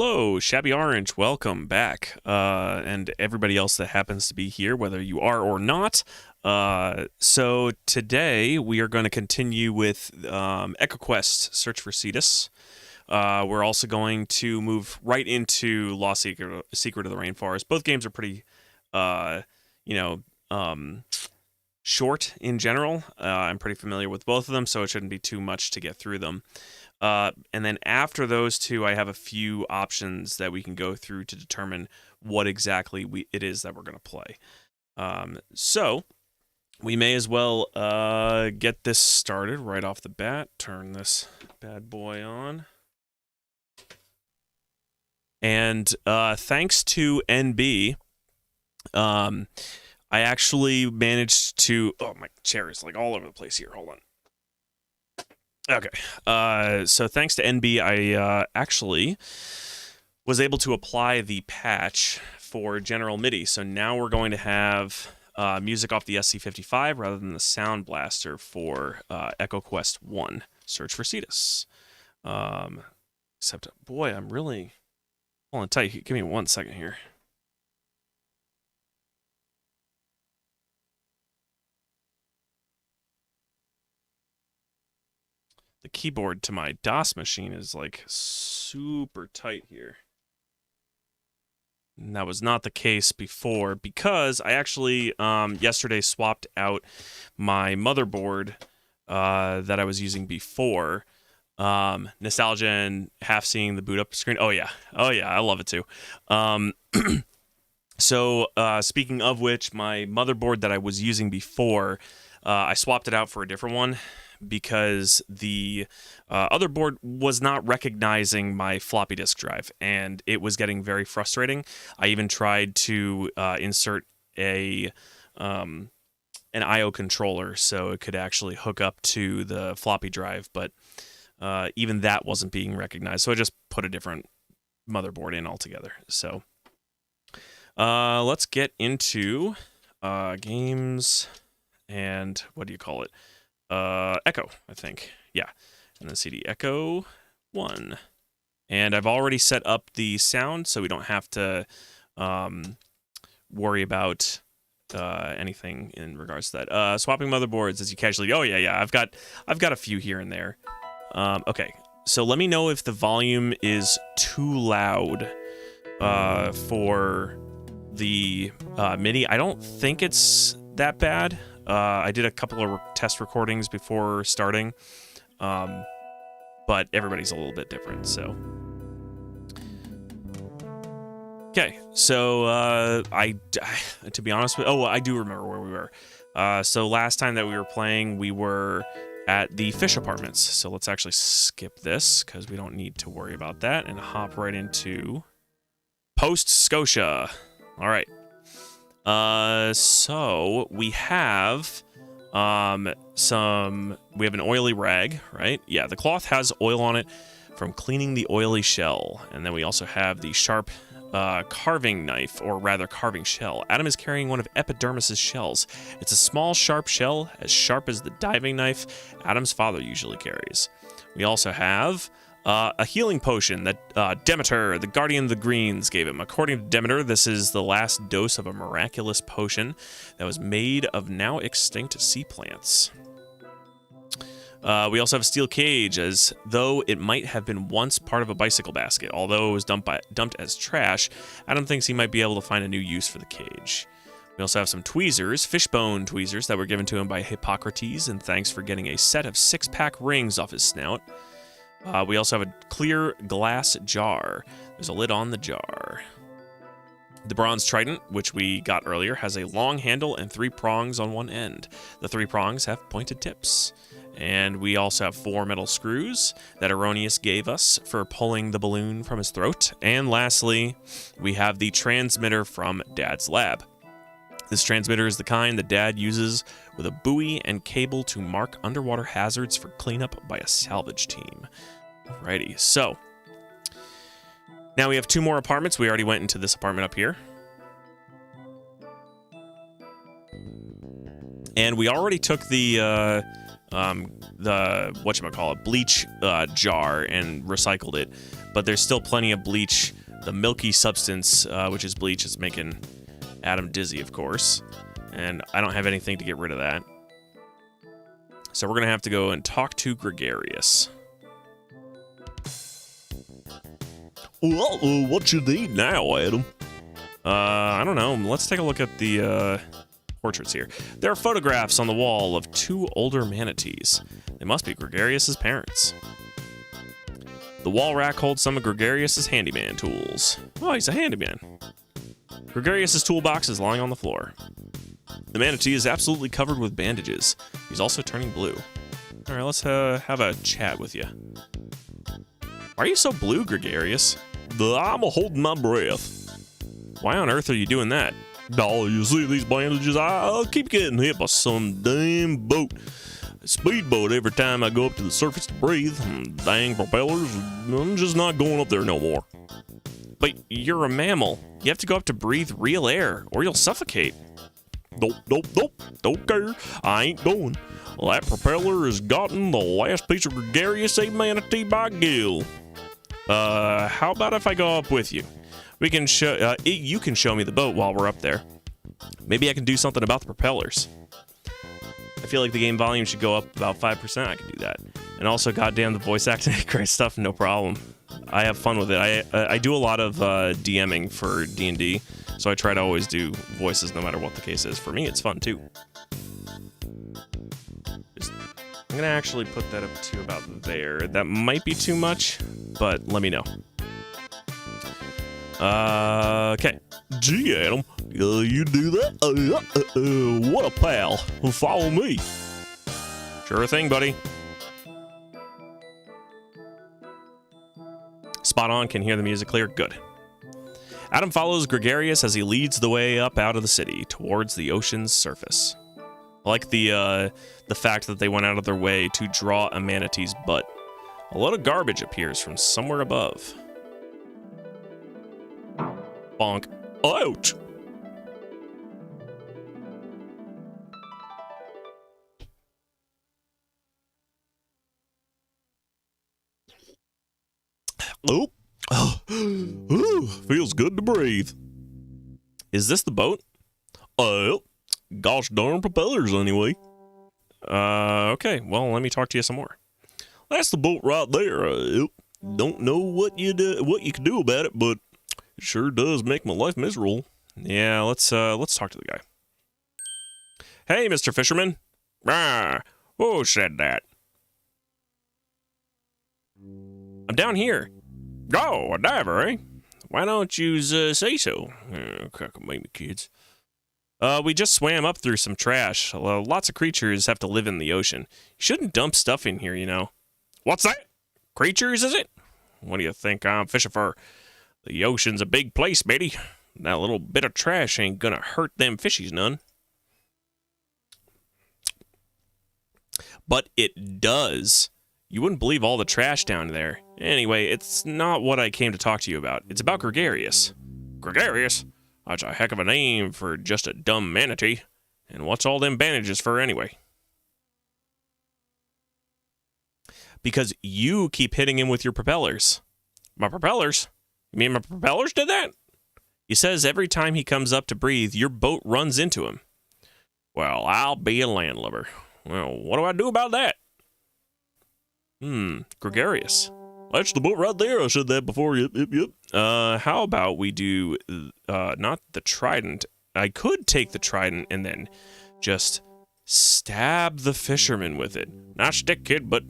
Hello, Shabby Orange. Welcome back. And everybody else that happens to be here, whether you are or not. So today we are going to continue with EcoQuest, Search for Cetus. We're also going to move right into Lost Secret of the Rainforest. Both games are pretty, short in general. I'm pretty familiar with both of them, so it shouldn't be too much to get through them. And then after those two, I have a few options that we can go through to determine what exactly it is that we're going to play. So we may as well get this started right off the bat. Turn this bad boy on. And thanks to NB, I actually managed to... Oh, my chair is like all over the place here. Hold on. Okay, so thanks to NB, I actually was able to apply the patch for General MIDI. So now we're going to have music off the SC55 rather than the Sound Blaster for EcoQuest 1, Search for Cetus. Except, boy, I'm really pulling tight. Give me 1 second here. The keyboard to my DOS machine is like super tight here. And that was not the case before because I actually yesterday swapped out my motherboard that I was using before. Nostalgia and half seeing the boot up screen. Oh yeah, I love it too. So speaking of which, my motherboard that I was using before, I swapped it out for a different one, because the other board was not recognizing my floppy disk drive, and it was getting very frustrating. I even tried to insert an I/O controller so it could actually hook up to the floppy drive, but even that wasn't being recognized, so I just put a different motherboard in altogether. So let's get into games and what do you call it? Echo, I think. Yeah. And then CD Echo 1. And I've already set up the sound, so we don't have to worry about anything in regards to that. Swapping motherboards as you casually... Oh, yeah. I've got a few here and there. Okay. So let me know if the volume is too loud for the MIDI. I don't think it's that bad. I did a couple of test recordings before starting, but everybody's a little bit different, so. Okay, so to be honest with... Oh, I do remember where we were. So last time that we were playing, we were at the Fish Apartments. So let's actually skip this, because we don't need to worry about that, and hop right into Post Scotia. All right. So we have we have an oily rag, right? Yeah, the cloth has oil on it from cleaning the oily shell. And then we also have the sharp carving knife, or rather carving shell. Adam is carrying one of Epidermis's shells. It's a small, sharp shell, as sharp as the diving knife Adam's father usually carries. We also have a healing potion that Demeter, the Guardian of the Greens, gave him. According to Demeter, this is the last dose of a miraculous potion that was made of now extinct sea plants. We also have a steel cage, as though it might have been once part of a bicycle basket. Although it was dumped as trash, Adam thinks he might be able to find a new use for the cage. We also have some tweezers, fishbone tweezers, that were given to him by Hippocrates, and thanks for getting a set of 6-pack rings off his snout. We also have a clear glass jar. There's a lid on the jar. The bronze trident, which we got earlier, has a long handle and 3 prongs on one end. The 3 prongs have pointed tips. And we also have 4 metal screws that Erroneous gave us for pulling the balloon from his throat. And lastly, we have the transmitter from Dad's lab. This transmitter is the kind that Dad uses with a buoy and cable to mark underwater hazards for cleanup by a salvage team. Alrighty, so now we have 2 more apartments. We already went into this apartment up here. And we already took the the whatchamacallit, bleach jar and recycled it. But there's still plenty of bleach. The milky substance, which is bleach, is making Adam dizzy, of course. And I don't have anything to get rid of that. So we're going to have to go and talk to Gregarious. Well, what you need now, Adam? I don't know. Let's take a look at the portraits here. There are photographs on the wall of 2 older manatees. They must be Gregarious's parents. The wall rack holds some of Gregarious's handyman tools. Oh, he's a handyman. Gregarious's toolbox is lying on the floor. The manatee is absolutely covered with bandages. He's also turning blue. All right, let's have a chat with you. Why are you so blue, Gregarious? I'm holding my breath. Why on earth are you doing that? Oh, you see these bandages? I'll keep getting hit by some damn boat. A speedboat every time I go up to the surface to breathe. Dang propellers, I'm just not going up there no more. But you're a mammal. You have to go up to breathe real air, or you'll suffocate. Nope, don't care. I ain't going. Well, that propeller has gotten the last piece of Gregarious a manatee by gill. How about if I go up with you? We can show you can show me the boat while we're up there. Maybe I can do something about the propellers. I feel like the game volume should go up about 5%. I can do that. And also, goddamn, the voice acting, great stuff, no problem. I have fun with it. I do a lot of DMing for D&D, so I try to always do voices no matter what the case is. For me, it's fun too. I'm gonna actually put that up to about there. That might be too much, but let me know. Okay. Gee, Adam, you do that? What a pal. Follow me. Sure thing, buddy. Spot on, can hear the music clear. Good. Adam follows Gregarious as he leads the way up out of the city towards the ocean's surface. I like the fact that they went out of their way to draw a manatee's butt. A lot of garbage appears from somewhere above. Bonk. Ouch! Oh, feels good to breathe. Is this the boat? Gosh darn propellers anyway. Okay, well, let me talk to you some more. That's the boat right there. Don't know what you can do about it, but it sure does make my life miserable. Yeah, let's talk to the guy. Hey, Mr. Fisherman. Who said that? I'm down here. Oh, a diver, eh? Why don't you say so? Maybe kids. We just swam up through some trash. Lots of creatures have to live in the ocean. You shouldn't dump stuff in here, you know. What's that? Creatures, is it? What do you think I'm fishing for? The ocean's a big place, matey. That little bit of trash ain't gonna hurt them fishies none. But it does. You wouldn't believe all the trash down there. Anyway, it's not what I came to talk to you about. It's about Gregarious. Gregarious? That's a heck of a name for just a dumb manatee. And what's all them bandages for anyway? Because you keep hitting him with your propellers. My propellers? You mean my propellers did that? He says every time he comes up to breathe, your boat runs into him. Well, I'll be a landlubber. Well, what do I do about that? Gregarious. That's the boat right there. I said that before. Yep. How about we do, not the trident. I could take the trident and then just stab the fisherman with it. Not stick, kid, but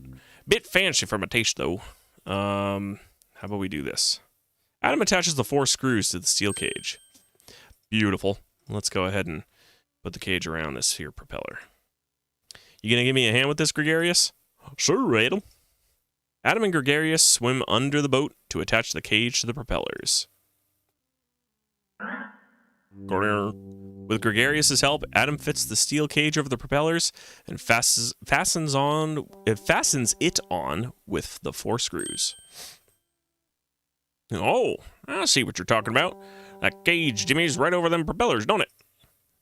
bit fancy for my taste, though. How about we do this? Adam attaches the 4 screws to the steel cage. Beautiful. Let's go ahead and put the cage around this here propeller. You gonna give me a hand with this, Gregarious? Sure, Adam. Adam and Gregarious swim under the boat to attach the cage to the propellers. With Gregarious' help, Adam fits the steel cage over the propellers and fastens it on with the 4 screws. Oh, I see what you're talking about. That cage jimmies right over them propellers, don't it?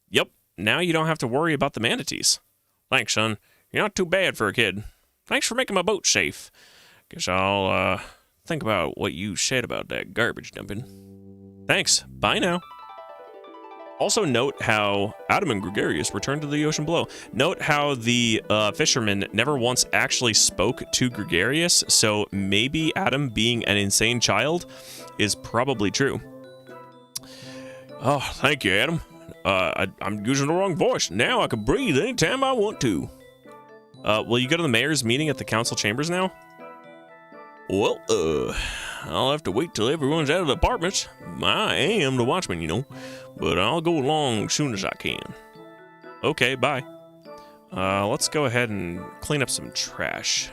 Yep, now you don't have to worry about the manatees. Thanks, son. You're not too bad for a kid. Thanks for making my boat safe. Guess I'll, think about what you said about that garbage dumping. Thanks. Bye now. Also note how Adam and Gregarious returned to the ocean below. Note how the fisherman never once actually spoke to Gregarious, so maybe Adam being an insane child is probably true. Oh, thank you, Adam. I'm using the wrong voice. Now I can breathe anytime I want to. Will you go to the mayor's meeting at the council chambers now? Well, I'll have to wait till everyone's out of the apartments. I am the watchman, you know, but I'll go along as soon as I can. Okay, bye. Let's go ahead and clean up some trash.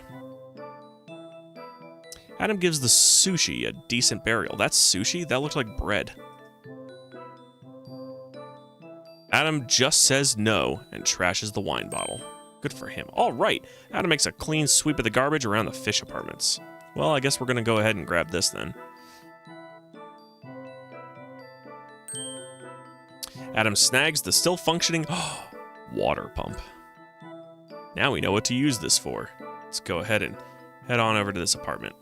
Adam gives the sushi a decent burial. That's sushi? That looks like bread. Adam just says no and trashes the wine bottle. Good for him. All right, Adam makes a clean sweep of the garbage around the fish apartments. Well, I guess we're going to go ahead and grab this then. Adam snags the still functioning water pump. Now we know what to use this for. Let's go ahead and head on over to this apartment.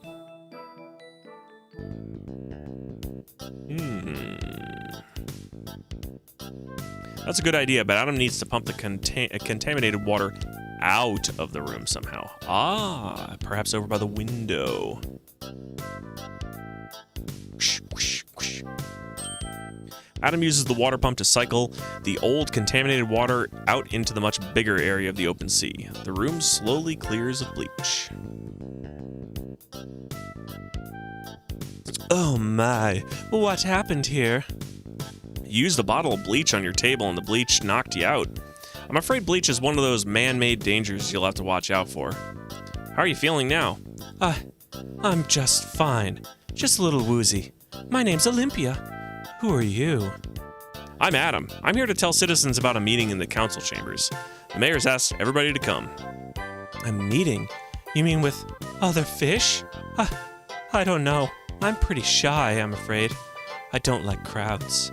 That's a good idea, but Adam needs to pump the contaminated water out of the room somehow. Ah, perhaps over by the window. Adam uses the water pump to cycle the old contaminated water out into the much bigger area of the open sea. The room slowly clears of bleach. Oh my, what happened here? You used a bottle of bleach on your table and the bleach knocked you out. I'm afraid bleach is one of those man-made dangers you'll have to watch out for. How are you feeling now? I'm just fine. Just a little woozy. My name's Olympia. Who are you? I'm Adam. I'm here to tell citizens about a meeting in the council chambers. The mayor's asked everybody to come. A meeting? You mean with other fish? I don't know. I'm pretty shy, I'm afraid. I don't like crowds.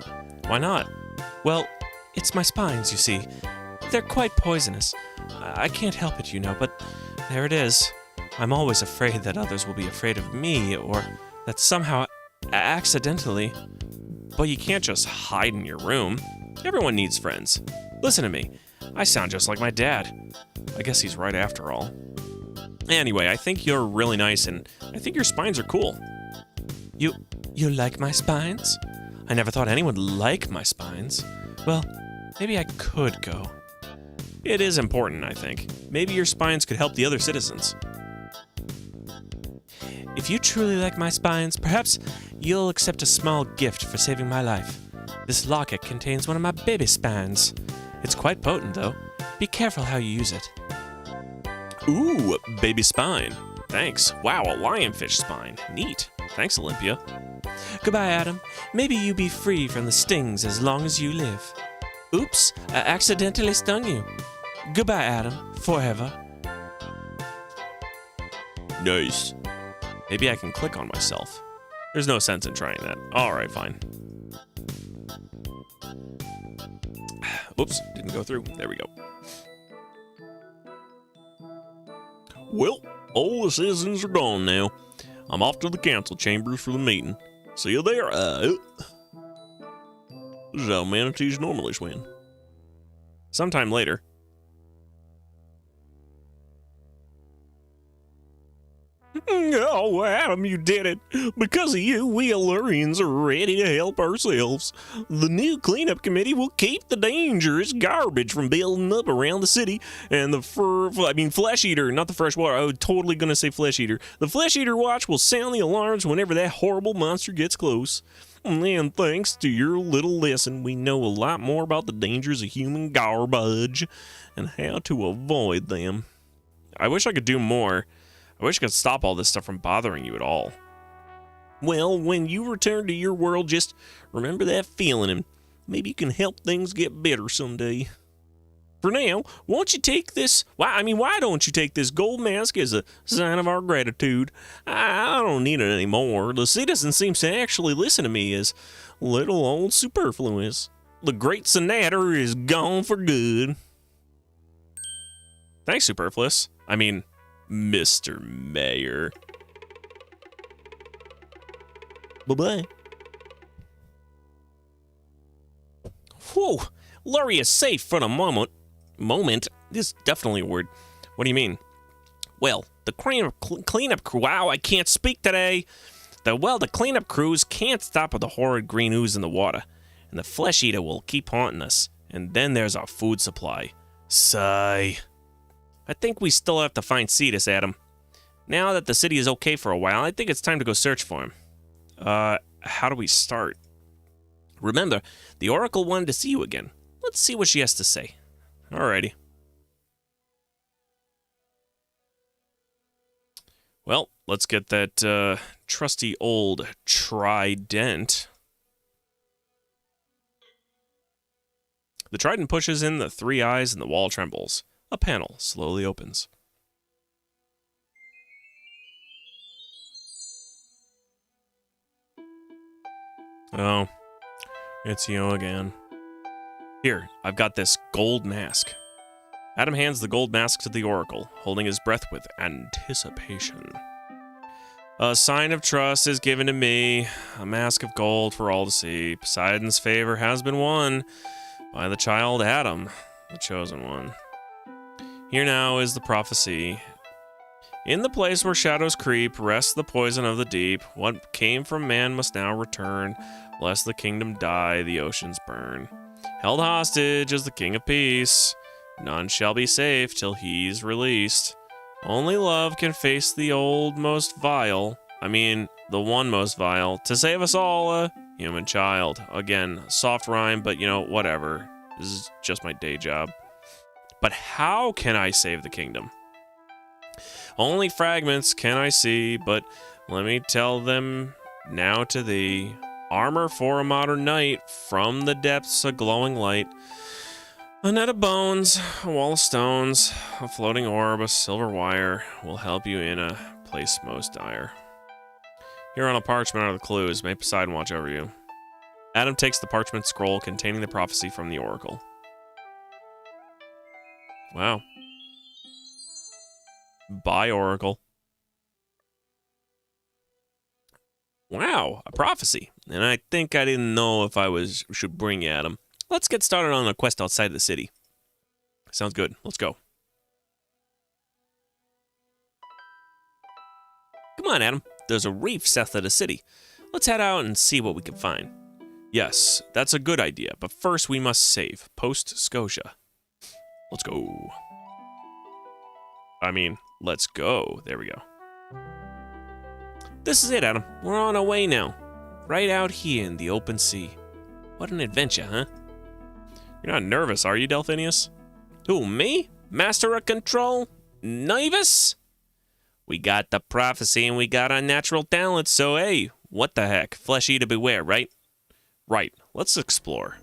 Why not? Well, it's my spines, you see. They're quite poisonous. I can't help it, you know, but there it is. I'm always afraid that others will be afraid of me, or that somehow, accidentally. But you can't just hide in your room. Everyone needs friends. Listen to me. I sound just like my dad. I guess he's right after all. Anyway, I think you're really nice, and I think your spines are cool. You like my spines? I never thought anyone would like my spines. Well, maybe I could go. It is important, I think. Maybe your spines could help the other citizens. If you truly like my spines, perhaps you'll accept a small gift for saving my life. This locket contains one of my baby spines. It's quite potent, though. Be careful how you use it. Ooh, baby spine. Thanks. Wow, a lionfish spine. Neat. Thanks, Olympia. Goodbye, Adam. Maybe you be free from the stings as long as you live. Oops, I accidentally stung you. Goodbye, Adam. Forever. Nice. Maybe I can click on myself. There's no sense in trying that. Alright, fine. Oops, didn't go through. There we go. Well, all the citizens are gone now. I'm off to the council chambers for the meeting. See you there. This is how manatees normally swim. Sometime later. Oh, Adam, you did it. Because of you, we Allurians are ready to help ourselves. The new cleanup committee will keep the dangerous garbage from building up around the city, and the flesh eater, not the freshwater, I was totally going to say flesh eater. The flesh eater watch will sound the alarms whenever that horrible monster gets close. And thanks to your little lesson, we know a lot more about the dangers of human garbage and how to avoid them. I wish I could do more. I wish I could stop all this stuff from bothering you at all. Well, when you return to your world, just remember that feeling, and maybe you can help things get better someday. For now, won't you take this? Why don't you take this gold mask as a sign of our gratitude? I don't need it anymore. The citizen seems to actually listen to me as little old superfluous. The great senator is gone for good. Thanks, Superfluous. I mean, Mr. Mayor. Bye-bye. Whew. Lurie is safe for the moment. This is definitely a word. What do you mean? Well, the cleanup crew... Wow, I can't speak today. The cleanup crews can't stop with the horrid green ooze in the water. And the flesh eater will keep haunting us. And then there's our food supply. Sigh. I think we still have to find Cetus, Adam. Now that the city is okay for a while, I think it's time to go search for him. How do we start? Remember, the Oracle wanted to see you again. Let's see what she has to say. Alrighty. Well, let's get that trusty old trident. The trident pushes in the 3 eyes and the wall trembles. A panel slowly opens. Oh, it's you again. Here, I've got this gold mask. Adam hands the gold mask to the Oracle, holding his breath with anticipation. A sign of trust is given to me, a mask of gold for all to see. Poseidon's favor has been won by the child Adam, the chosen one. Here now is the prophecy. In the place where shadows creep, rests the poison of the deep. What came from man must now return, lest the kingdom die, the oceans burn. Held hostage as the king of peace, none shall be safe till he's released. Only love can face the old most vile, the one most vile, to save us all, a human child. Again, soft rhyme, but whatever. This is just my day job. But how can I save the kingdom? Only fragments can I see, but let me tell them now to thee. Armor for a modern knight, from the depths a glowing light. A net of bones, a wall of stones, a floating orb, a silver wire will help you in a place most dire. Here on a parchment are the clues. May Poseidon watch over you. Adam takes the parchment scroll containing the prophecy from the Oracle. Wow. Bye, Oracle. Wow, a prophecy. And I think I didn't know if should bring you, Adam. Let's get started on a quest outside the city. Sounds good. Let's go. Come on, Adam. There's a reef south of the city. Let's head out and see what we can find. Yes, that's a good idea, but first we must save Post Scotia. Let's go. Let's go. There we go. This is it, Adam. We're on our way now. Right out here in the open sea. What an adventure, huh? You're not nervous, are you, Delphinius? Who, me? Master of control? Nervous? We got the prophecy and we got our natural talent, so hey, what the heck? Flesh eater beware, right? Right. Let's explore.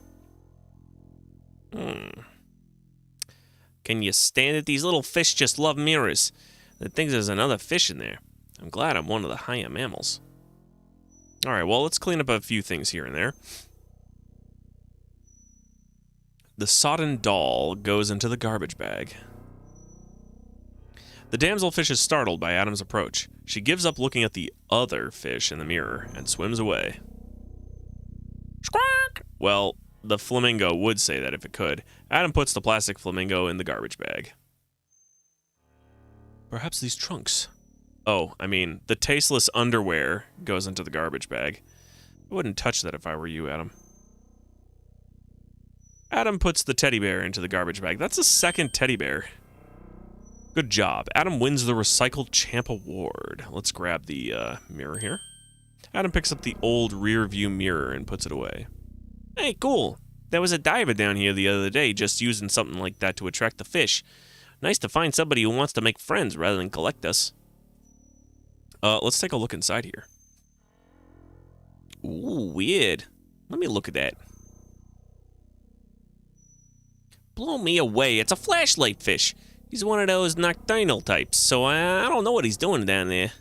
Can you stand it? These little fish just love mirrors. They think there's another fish in there. I'm glad I'm one of the higher mammals. Alright, well, let's clean up a few things here and there. The sodden doll goes into the garbage bag. The damselfish is startled by Adam's approach. She gives up looking at the other fish in the mirror and swims away. Squawk! Well, the flamingo would say that if it could. Adam puts the plastic flamingo in the garbage bag. Perhaps these trunks. Oh, the tasteless underwear goes into the garbage bag. I wouldn't touch that if I were you, Adam. Adam puts the teddy bear into the garbage bag. That's the second teddy bear. Good job. Adam wins the Recycled Champ Award. Let's grab the mirror here. Adam picks up the old rear view mirror and puts it away. Hey, cool. There was a diver down here the other day just using something like that to attract the fish. Nice to find somebody who wants to make friends rather than collect us. Let's take a look inside here. Ooh, weird. Let me look at that. Blow me away. It's a flashlight fish. He's one of those nocturnal types, so I don't know what he's doing down there.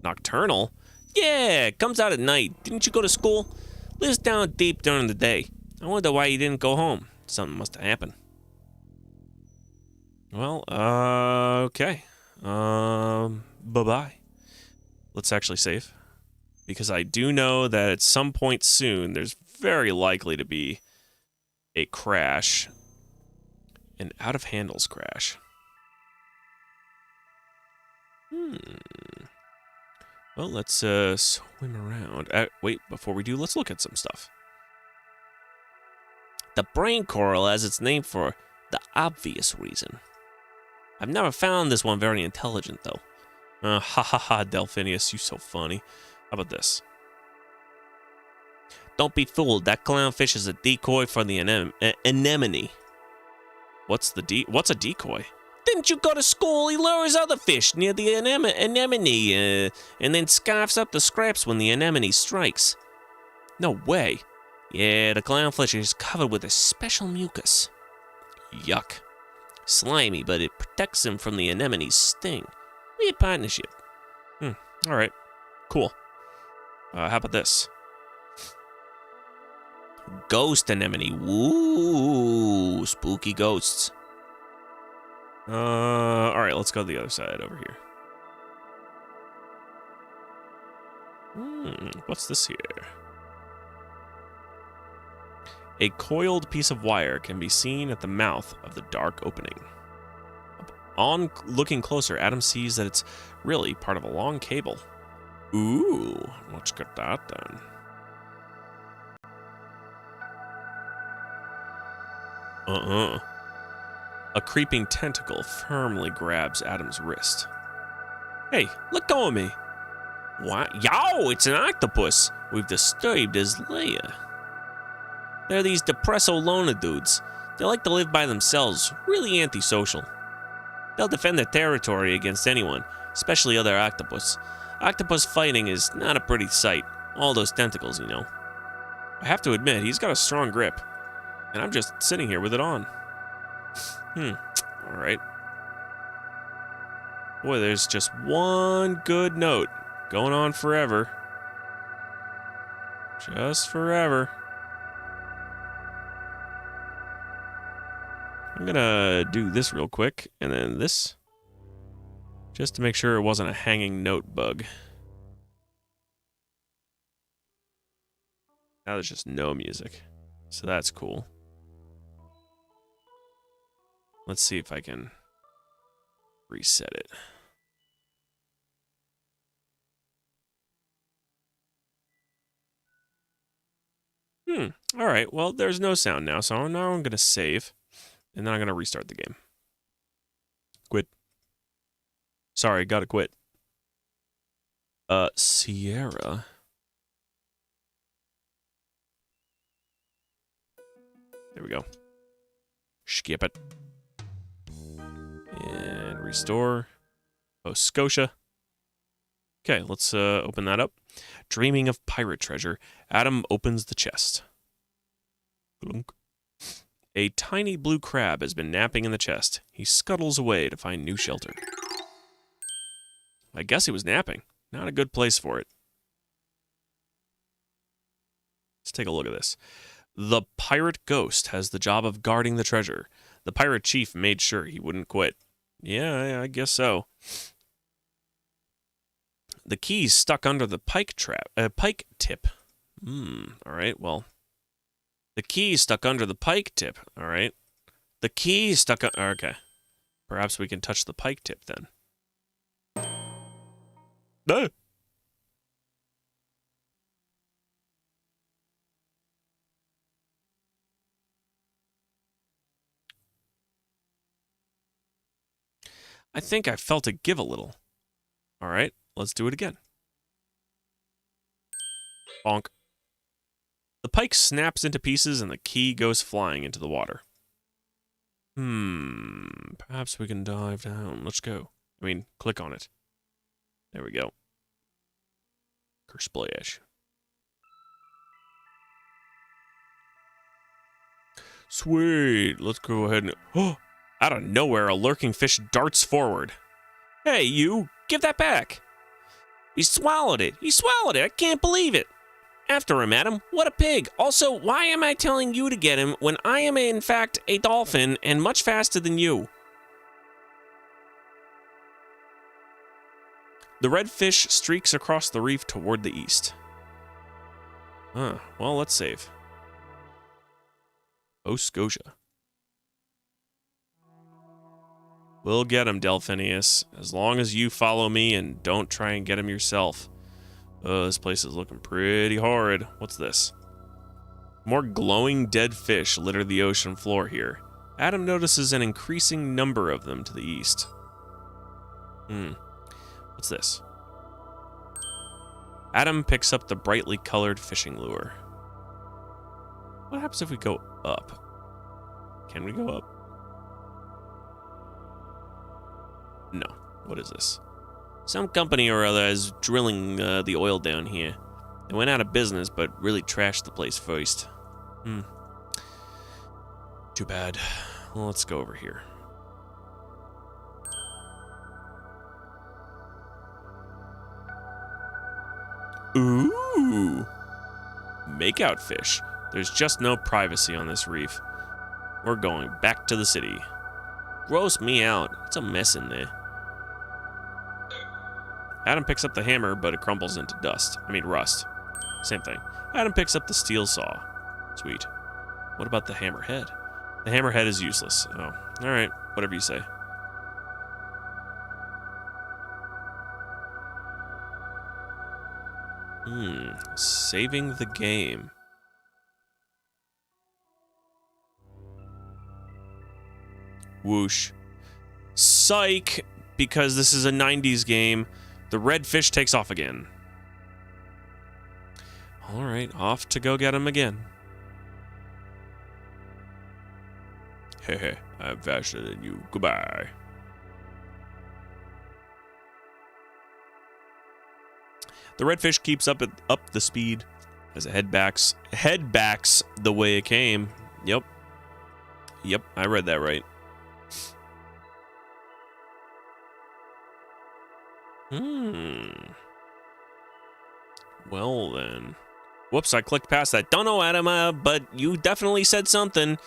Nocturnal? Yeah, comes out at night. Didn't you go to school? Lives down deep during the day. I wonder why he didn't go home. Something must have happened. Well, okay. Bye-bye. Let's actually save. Because I do know that at some point soon, there's very likely to be a crash. An out-of-handles crash. Well, let's swim around. Wait, before we do, let's look at some stuff. The brain coral has its name for the obvious reason. I've never found this one very intelligent, though. Ha ha ha, Delphinius, you so funny. How about this? Don't be fooled, that clownfish is a decoy for the anemone. What's a decoy? Didn't you go to school? He lures other fish near the anemone, and then scarfs up the scraps when the anemone strikes. No way. Yeah, the clownfish is covered with a special mucus. Yuck. Slimy, but it protects him from the anemone's sting. Weird partnership. Alright. Cool. How about this? Ghost anemone. Woo! Spooky ghosts. Alright, let's go to the other side over here. What's this here? A coiled piece of wire can be seen at the mouth of the dark opening. On looking closer, Adam sees that it's really part of a long cable. Ooh, let's get that then. A creeping tentacle firmly grabs Adam's wrist. Hey, let go of me. What? Yo, it's an octopus. We've disturbed his lair. They're these depresso loner dudes. They like to live by themselves, really antisocial. They'll defend their territory against anyone, especially other octopus. Octopus fighting is not a pretty sight. All those tentacles, you know. I have to admit, he's got a strong grip. And I'm just sitting here with it on. Alright. Boy, there's just one good note. Going on forever. Just forever. I'm gonna do this real quick, and then this. Just to make sure it wasn't a hanging note bug. Now there's just no music. So that's cool. Let's see if I can reset it. Alright, well, there's no sound now, so now I'm gonna save. And then I'm gonna restart the game. Quit. Sorry, gotta quit. Sierra. There we go. Skip it. And restore. Oh, Scotia. Okay, let's open that up. Dreaming of pirate treasure, Adam opens the chest. Glunk. A tiny blue crab has been napping in the chest. He scuttles away to find new shelter. I guess he was napping. Not a good place for it. Let's take a look at this. The pirate ghost has the job of guarding the treasure. The pirate chief made sure he wouldn't quit. Yeah, I guess so. The key's stuck under the pike tip. Alright, well. The key's stuck under the pike tip, alright. The key's stuck okay. Perhaps we can touch the pike tip then. No. I think I felt it give a little. Alright, let's do it again. Bonk. The pike snaps into pieces and the key goes flying into the water. Perhaps we can dive down. Let's go. I mean, click on it. There we go. Kersplash. Sweet. Let's go ahead and... Oh! Out of nowhere, a lurking fish darts forward. Hey, you! Give that back! He swallowed it! He swallowed it! I can't believe it! After him, Adam. What a pig! Also, why am I telling you to get him when I am, in fact, a dolphin and much faster than you? The red fish streaks across the reef toward the east. Well, let's save. Oh, Scotia. We'll get him, Delphinius, as long as you follow me and don't try and get him yourself. Oh, this place is looking pretty horrid. What's this? More glowing dead fish litter the ocean floor here. Adam notices an increasing number of them to the east. What's this? Adam picks up the brightly colored fishing lure. What happens if we go up? Can we go up? No. What is this? Some company or other is drilling the oil down here. They went out of business, but really trashed the place first. Too bad. Well, let's go over here. Ooh! Makeout fish. There's just no privacy on this reef. We're going back to the city. Gross me out. It's a mess in there. Adam picks up the hammer, but it crumbles into dust. I mean, rust. Same thing. Adam picks up the steel saw. Sweet. What about the hammerhead? The hammerhead is useless. Oh, alright. Whatever you say. Saving the game. Whoosh. Psych! Because this is a 90s game, the red fish takes off again. Alright, off to go get him again. Hehe, I'm faster than you. Goodbye. The redfish keeps up the speed as it head backs the way it came. Yep, I read that right. Well then. Whoops, I clicked past that. Don't know, Adam, but you definitely said something.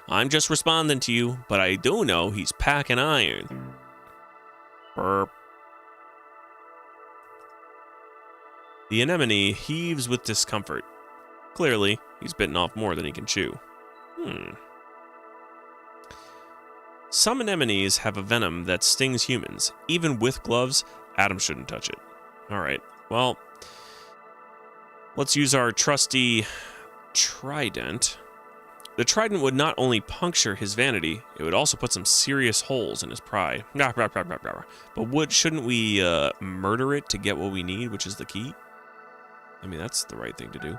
I'm just responding to you, but I do know he's packing iron. Burp. The anemone heaves with discomfort. Clearly, he's bitten off more than he can chew. Some anemones have a venom that stings humans. Even with gloves, Adam shouldn't touch it. Alright, well, let's use our trusty trident. The trident would not only puncture his vanity, it would also put some serious holes in his pride. But shouldn't we murder it to get what we need, which is the key? I mean, that's the right thing to do.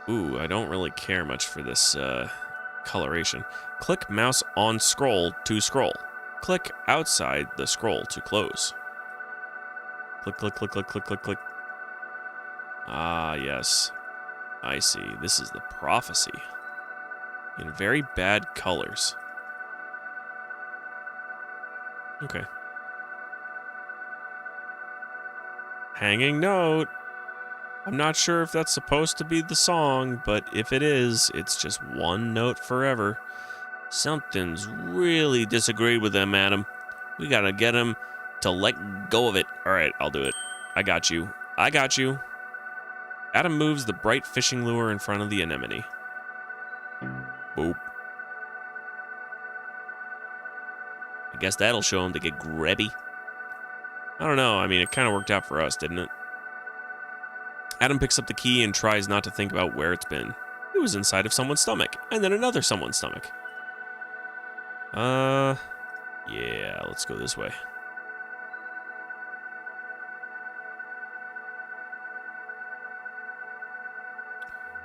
Ooh, I don't really care much for this coloration. Click mouse on scroll to scroll. Click outside the scroll to close. Click, click, click, click, click, click, click. Ah, yes. I see. This is the prophecy. In very bad colors. Okay. Hanging note. I'm not sure if that's supposed to be the song, but if it is, it's just one note forever. Something's really disagreed with them, Adam. We gotta get him to let go of it. Alright, I'll do it. I got you. I got you. Adam moves the bright fishing lure in front of the anemone. Boop. I guess that'll show him to get grabby. I don't know. I mean, it kind of worked out for us, didn't it? Adam picks up the key and tries not to think about where it's been. It was inside of someone's stomach, and then another someone's stomach. Yeah, let's go this way.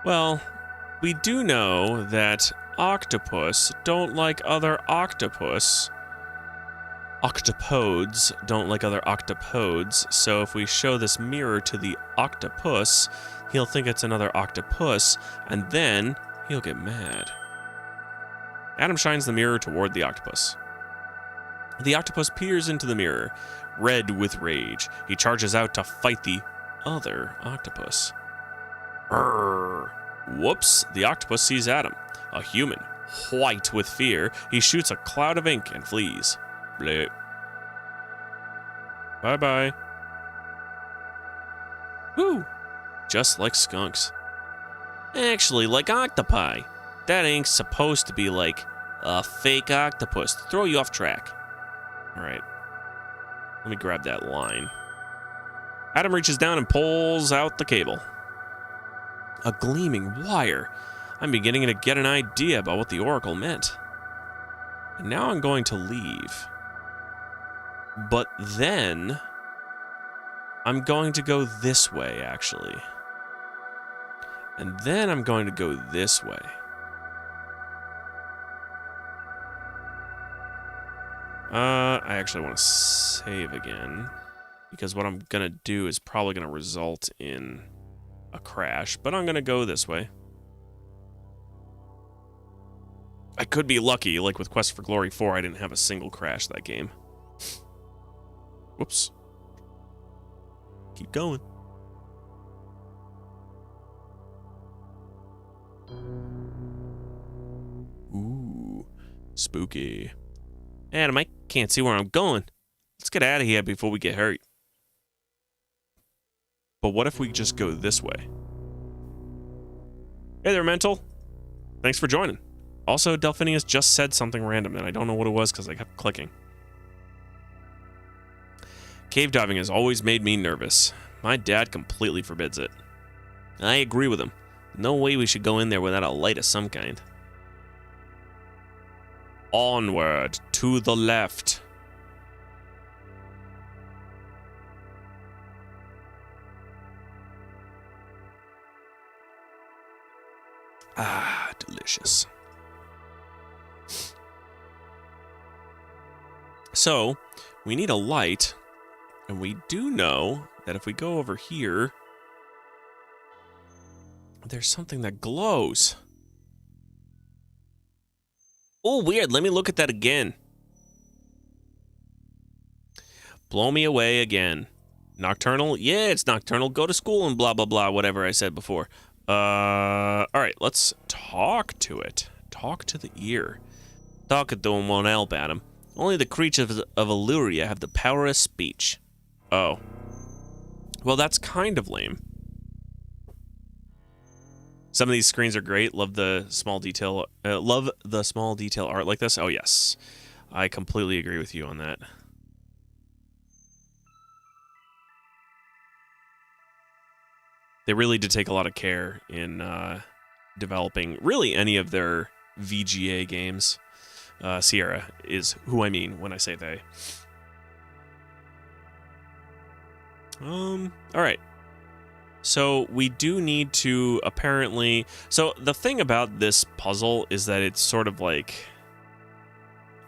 Well, we do know that octopus don't like other octopus. Octopodes don't like other octopodes, so if we show this mirror to the octopus, he'll think it's another octopus, and then he'll get mad. Adam shines the mirror toward the octopus. The octopus peers into the mirror, red with rage. He charges out to fight the other octopus. Brrr. Whoops, the octopus sees Adam, a human, white with fear. He shoots a cloud of ink and flees. Bleh. Bye-bye. Woo! Just like skunks. Actually, like octopi. That ain't supposed to be like a fake octopus to throw you off track. Alright. Let me grab that line. Adam reaches down and pulls out the cable. A gleaming wire. I'm beginning to get an idea about what the Oracle meant. And now I'm going to leave. But then I'm going to go this way, actually. And then I'm going to go this way. I actually want to save again, because what I'm going to do is probably going to result in a crash, but I'm going to go this way. I could be lucky, like with Quest for Glory 4, I didn't have a single crash that game. Whoops. Keep going. Ooh, spooky. Adam, I can't see where I'm going. Let's get out of here before we get hurt. But what if we just go this way? Hey there, Mental. Thanks for joining. Also, Delphinius just said something random, and I don't know what it was because I kept clicking. Cave diving has always made me nervous. My dad completely forbids it. I agree with him. No way we should go in there without a light of some kind. Onward, to the left. Ah, delicious. So, we need a light, and we do know that if we go over here, there's something that glows. Oh, weird. Let me look at that again. Blow me away again. Nocturnal? Yeah, it's nocturnal. Go to school and blah, blah, blah, whatever I said before. All right, let's talk to it. Talk to the ear. Talking to him won't help, Adam. Only the creatures of Illyria have the power of speech. Oh. Well, that's kind of lame. Some of these screens are great. Love the small detail. Love the small detail art like this. Oh yes, I completely agree with you on that. They really did take a lot of care in developing really any of their VGA games. Sierra is who I mean when I say they. All right. So we do need to apparently... So the thing about this puzzle is that it's sort of like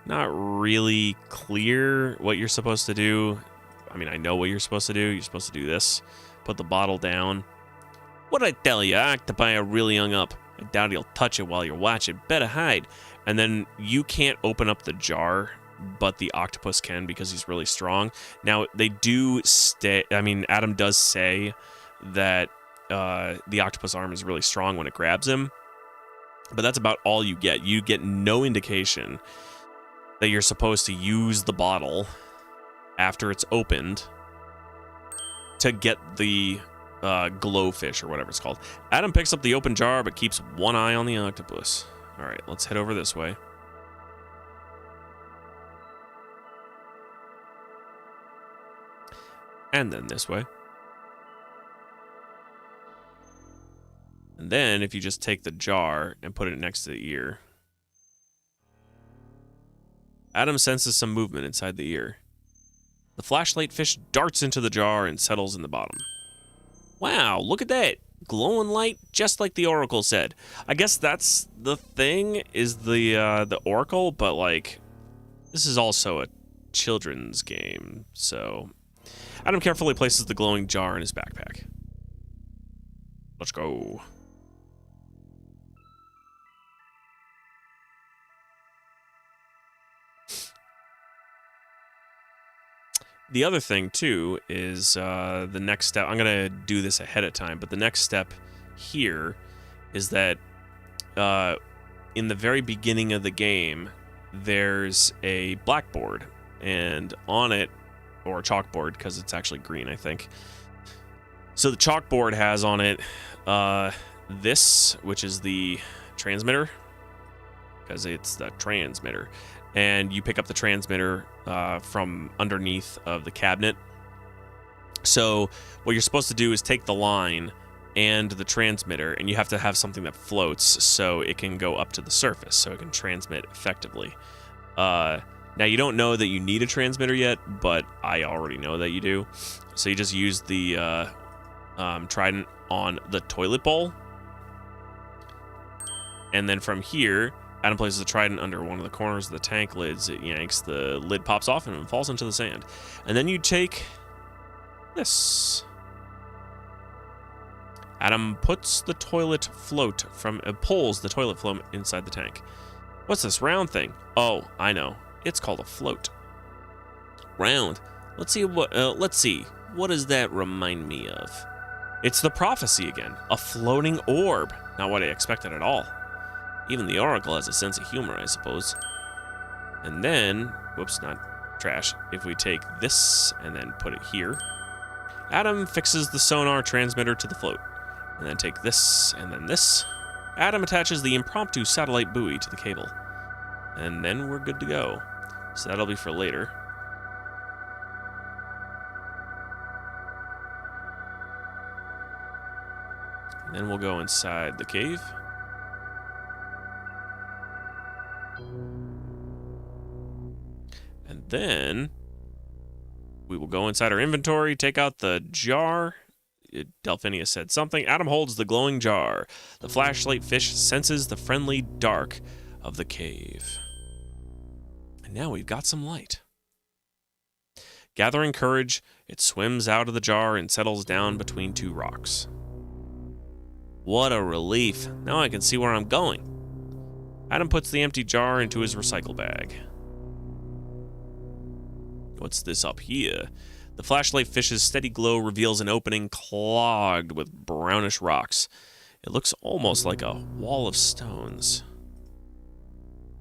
not really clear what you're supposed to do. I mean, I know what you're supposed to do. You're supposed to do this. Put the bottle down. What'd I tell you? Octopi are really hung up. I doubt he'll touch it while you're watching. Better hide. And then you can't open up the jar, but the octopus can because he's really strong. Now, they do stay... I mean, Adam does say that the octopus arm is really strong when it grabs him, but that's about all you get. You get no indication that you're supposed to use the bottle after it's opened to get the glowfish or whatever it's called. Adam picks up the open jar but keeps one eye on the octopus. All right, let's head over this way. And then this way. And then, if you just take the jar and put it next to the ear, Adam senses some movement inside the ear. The flashlight fish darts into the jar and settles in the bottom. Wow, look at that. Glowing light, just like the Oracle said. I guess that's the thing, is the Oracle, but, like, this is also a children's game, so... Adam carefully places the glowing jar in his backpack. Let's go. The other thing, too, is the next step. I'm going to do this ahead of time, but the next step here is that in the very beginning of the game, there's a blackboard, and on it, or chalkboard, because it's actually green, I think. So the chalkboard has on it this, which is the transmitter, because it's the transmitter. And you pick up the transmitter from underneath of the cabinet. So what you're supposed to do is take the line and the transmitter, and you have to have something that floats so it can go up to the surface, so it can transmit effectively. Now, you don't know that you need a transmitter yet, but I already know that you do. So you just use the trident on the toilet bowl. And then from here, Adam places the trident under one of the corners of the tank lids. It yanks, the lid pops off, and it falls into the sand. And then you take this. Adam puts the toilet float pulls the toilet float inside the tank. What's this round thing? Oh, I know. It's called a float. Round. Let's see. What does that remind me of? It's the prophecy again. A floating orb. Not what I expected at all. Even the Oracle has a sense of humor, I suppose. And then, whoops, not trash. If we take this and then put it here, Adam fixes the sonar transmitter to the float. And then take this and then this. Adam attaches the impromptu satellite buoy to the cable. And then we're good to go. So that'll be for later. And then we'll go inside the cave. And then we will go inside our inventory, take out the jar. Delphinius said something. Adam holds the glowing jar. The flashlight fish senses the friendly dark of the cave. And now we've got some light. Gathering courage, it swims out of the jar and settles down between two rocks. What a relief. Now I can see where I'm going. Adam puts the empty jar into his recycle bag. What's this up here? The flashlight fish's steady glow reveals an opening clogged with brownish rocks. It looks almost like a wall of stones.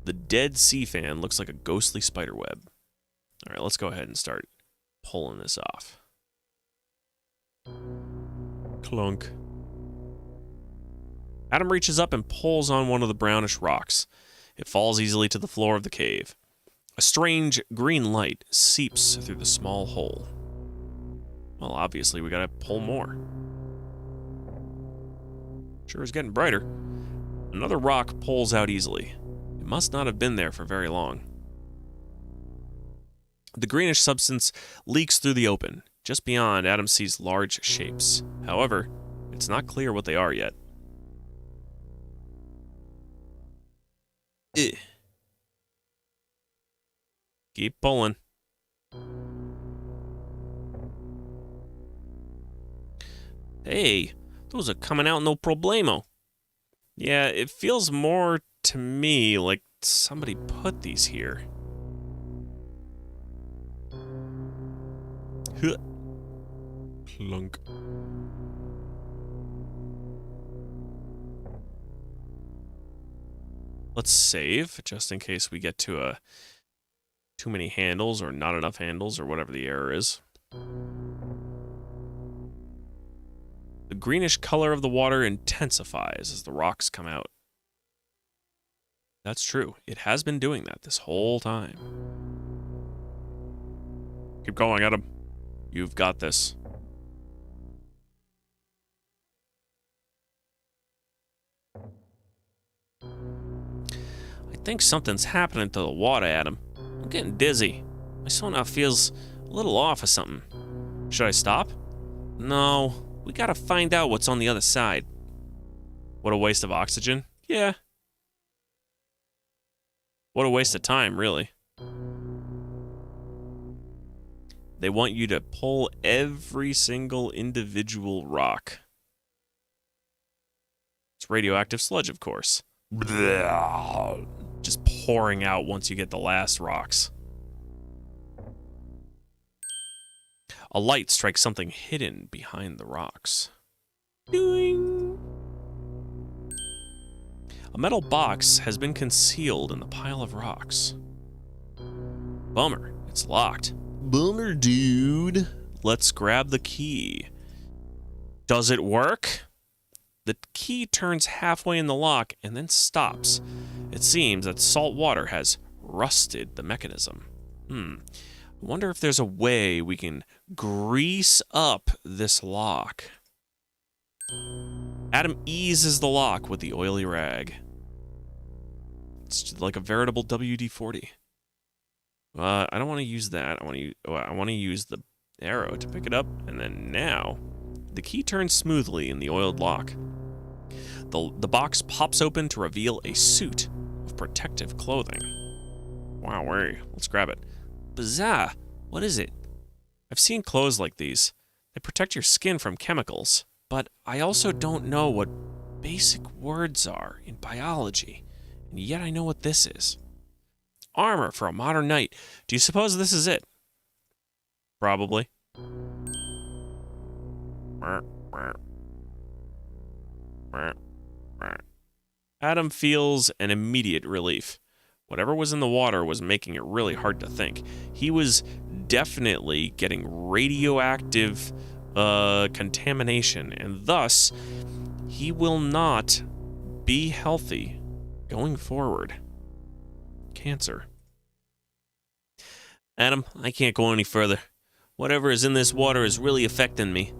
The dead sea fan looks like a ghostly spider web. All right, let's go ahead and start pulling this off. Clunk. Adam reaches up and pulls on one of the brownish rocks. It falls easily to the floor of the cave. A strange green light seeps through the small hole. Well, obviously, we gotta pull more. Sure is getting brighter. Another rock pulls out easily. It must not have been there for very long. The greenish substance leaks through the open. Just beyond, Adam sees large shapes. However, it's not clear what they are yet. Keep pulling. Hey, those are coming out no problemo. Yeah, it feels more to me like somebody put these here. Clunk. Let's save, just in case we get to too many handles or not enough handles or whatever the error is. The greenish color of the water intensifies as the rocks come out. That's true. It has been doing that this whole time. Keep going, Adam. You've got this. I think something's happening to the water, Adam. I'm getting dizzy. My sonar feels a little off or something. Should I stop? No, we gotta find out what's on the other side. What a waste of oxygen? Yeah. What a waste of time, really. They want you to pull every single individual rock. It's radioactive sludge, of course. Just pouring out once you get the last rocks. A light strikes something hidden behind the rocks. Doing. A metal box has been concealed in the pile of rocks. Bummer, it's locked. Bummer, dude. Let's grab the key. Does it work? The key turns halfway in the lock and then stops. It seems that salt water has rusted the mechanism. I wonder if there's a way we can grease up this lock. Adam eases the lock with the oily rag. It's like a veritable WD-40. I don't want to use that. I want to use the arrow to pick it up, and then now the key turns smoothly in the oiled lock. The box pops open to reveal a suit of protective clothing. Wow, let's grab it. Bizarre. What is it? I've seen clothes like these. They protect your skin from chemicals, but I also don't know what basic words are in biology, and yet I know what this is. Armor for a modern knight. Do you suppose this is it? Probably. Adam feels an immediate relief. Whatever was in the water was making it really hard to think. He was definitely getting radioactive contamination, and thus he will not be healthy going forward. Cancer. Adam, I can't go any further. Whatever is in this water is really affecting me.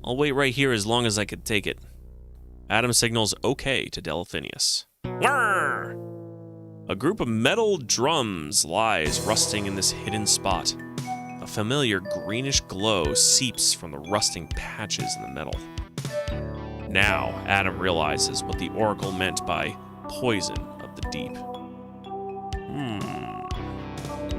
I'll wait right here as long as I can take it. Adam signals okay to Delphinius. Whirr! A group of metal drums lies rusting in this hidden spot. A familiar greenish glow seeps from the rusting patches in the metal. Now, Adam realizes what the oracle meant by poison of the deep.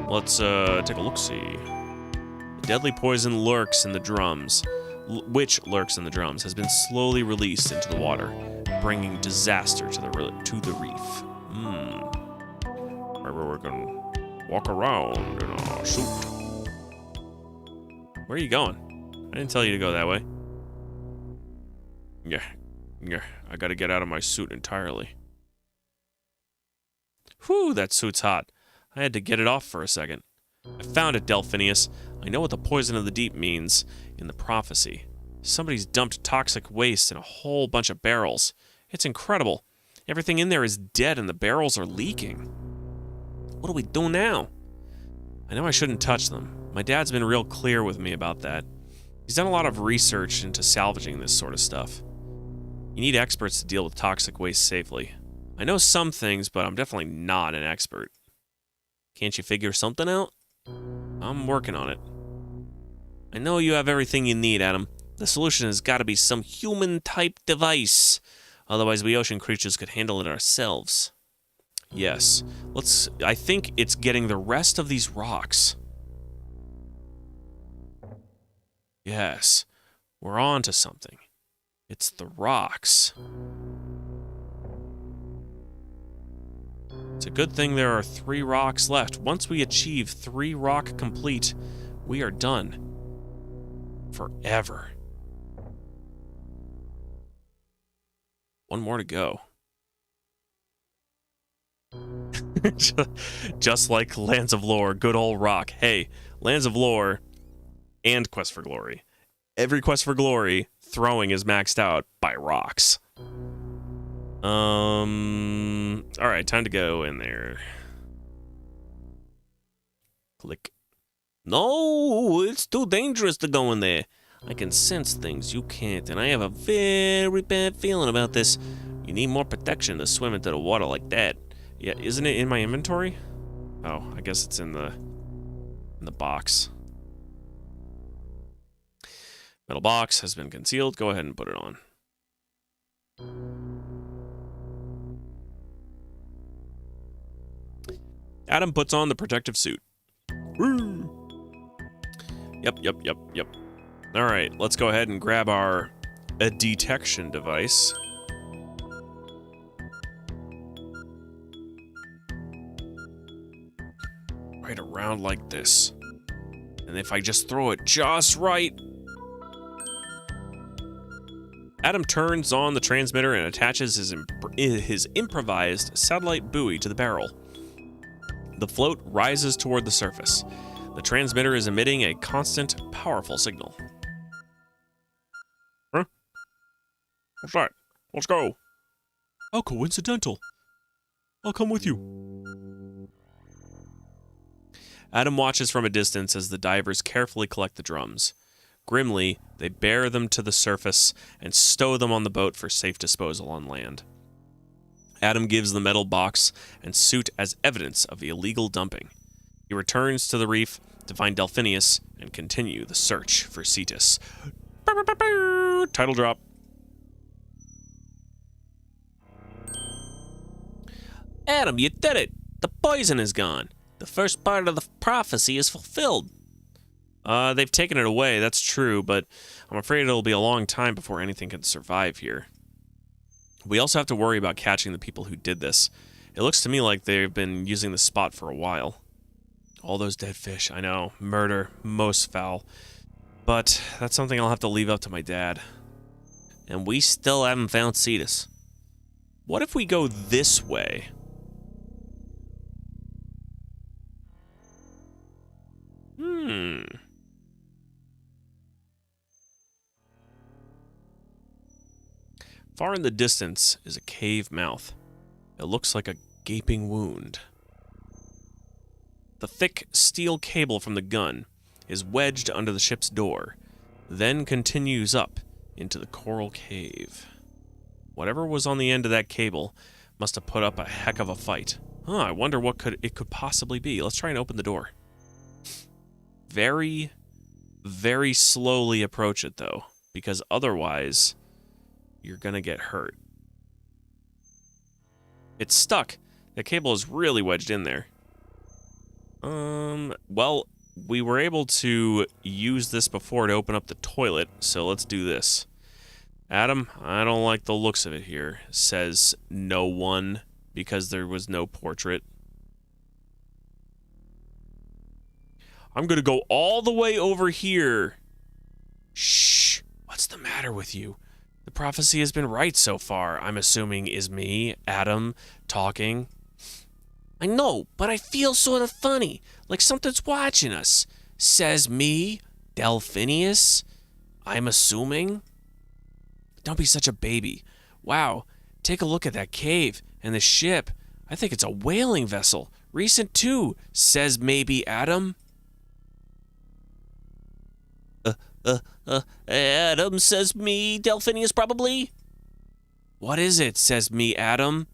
Let's take a look-see. The deadly poison lurks in the drums, has been slowly released into the water, bringing disaster to the reef. Maybe we're gonna walk around in our suit. Where are you going? I didn't tell you to go that way. Yeah, I gotta get out of my suit entirely. Whew, that suit's hot. I had to get it off for a second. I found it, Delphinius. I know what the poison of the deep means in the prophecy. Somebody's dumped toxic waste in a whole bunch of barrels. It's incredible. Everything in there is dead and the barrels are leaking. What do we do now? I know I shouldn't touch them. My dad's been real clear with me about that. He's done a lot of research into salvaging this sort of stuff. You need experts to deal with toxic waste safely. I know some things, but I'm definitely not an expert. Can't you figure something out? I'm working on it. I know you have everything you need, Adam. The solution has got to be some human-type device. Otherwise, we ocean creatures could handle it ourselves. Yes. I think it's getting the rest of these rocks. Yes. We're on to something. It's the rocks. It's a good thing there are 3 rocks left. Once we achieve 3 rock complete, we are done. Forever. One more to go. Just like Lands of Lore, good old rock. Hey, Lands of Lore and Quest for Glory. Every Quest for Glory, throwing is maxed out by rocks. Alright, time to go in there. Click. No, it's too dangerous to go in there. I can sense things you can't, and I have a very bad feeling about this. You need more protection to swim into the water like that. Yeah, isn't it in my inventory? Oh, I guess it's in the box. Metal box has been concealed. Go ahead and put it on. Adam puts on the protective suit. Woo! Yep. Alright, let's go ahead and grab our detection device. Right around like this. And if I just throw it just right... Adam turns on the transmitter and attaches his improvised satellite buoy to the barrel. The float rises toward the surface. The transmitter is emitting a constant, powerful signal. Huh? What's that? Let's go. How coincidental. I'll come with you. Adam watches from a distance as the divers carefully collect the drums. Grimly, they bear them to the surface and stow them on the boat for safe disposal on land. Adam gives the metal box and suit as evidence of the illegal dumping. He returns to the reef to find Delphinius and continue the search for Cetus. Title drop. Adam, you did it! The poison is gone. The first part of the prophecy is fulfilled. They've taken it away, that's true, but I'm afraid it'll be a long time before anything can survive here. We also have to worry about catching the people who did this. It looks to me like they've been using the spot for a while. All those dead fish, I know. Murder, most foul. But that's something I'll have to leave up to my dad. And we still haven't found Cetus. What if we go this way? Far in the distance is a cave mouth. It looks like a gaping wound. The thick steel cable from the gun is wedged under the ship's door, then continues up into the coral cave. Whatever was on the end of that cable must have put up a heck of a fight. I wonder what it could possibly be. Let's try and open the door. Very, very slowly approach it, though, because otherwise you're gonna get hurt. It's stuck. The cable is really wedged in there. Well, we were able to use this before to open up the toilet, so let's do this. Adam, I don't like the looks of it here, says no one, because there was no portrait. I'm gonna go all the way over here. Shh, what's the matter with you? The prophecy has been right so far, I'm assuming is me, Adam, talking. I know, but I feel sort of funny, like something's watching us. Says me, Delphinius, I'm assuming. Don't be such a baby. Wow, take a look at that cave and the ship. I think it's a whaling vessel. Recent too, says maybe Adam. Adam, says me, Delphinius probably. What is it, says me, Adam?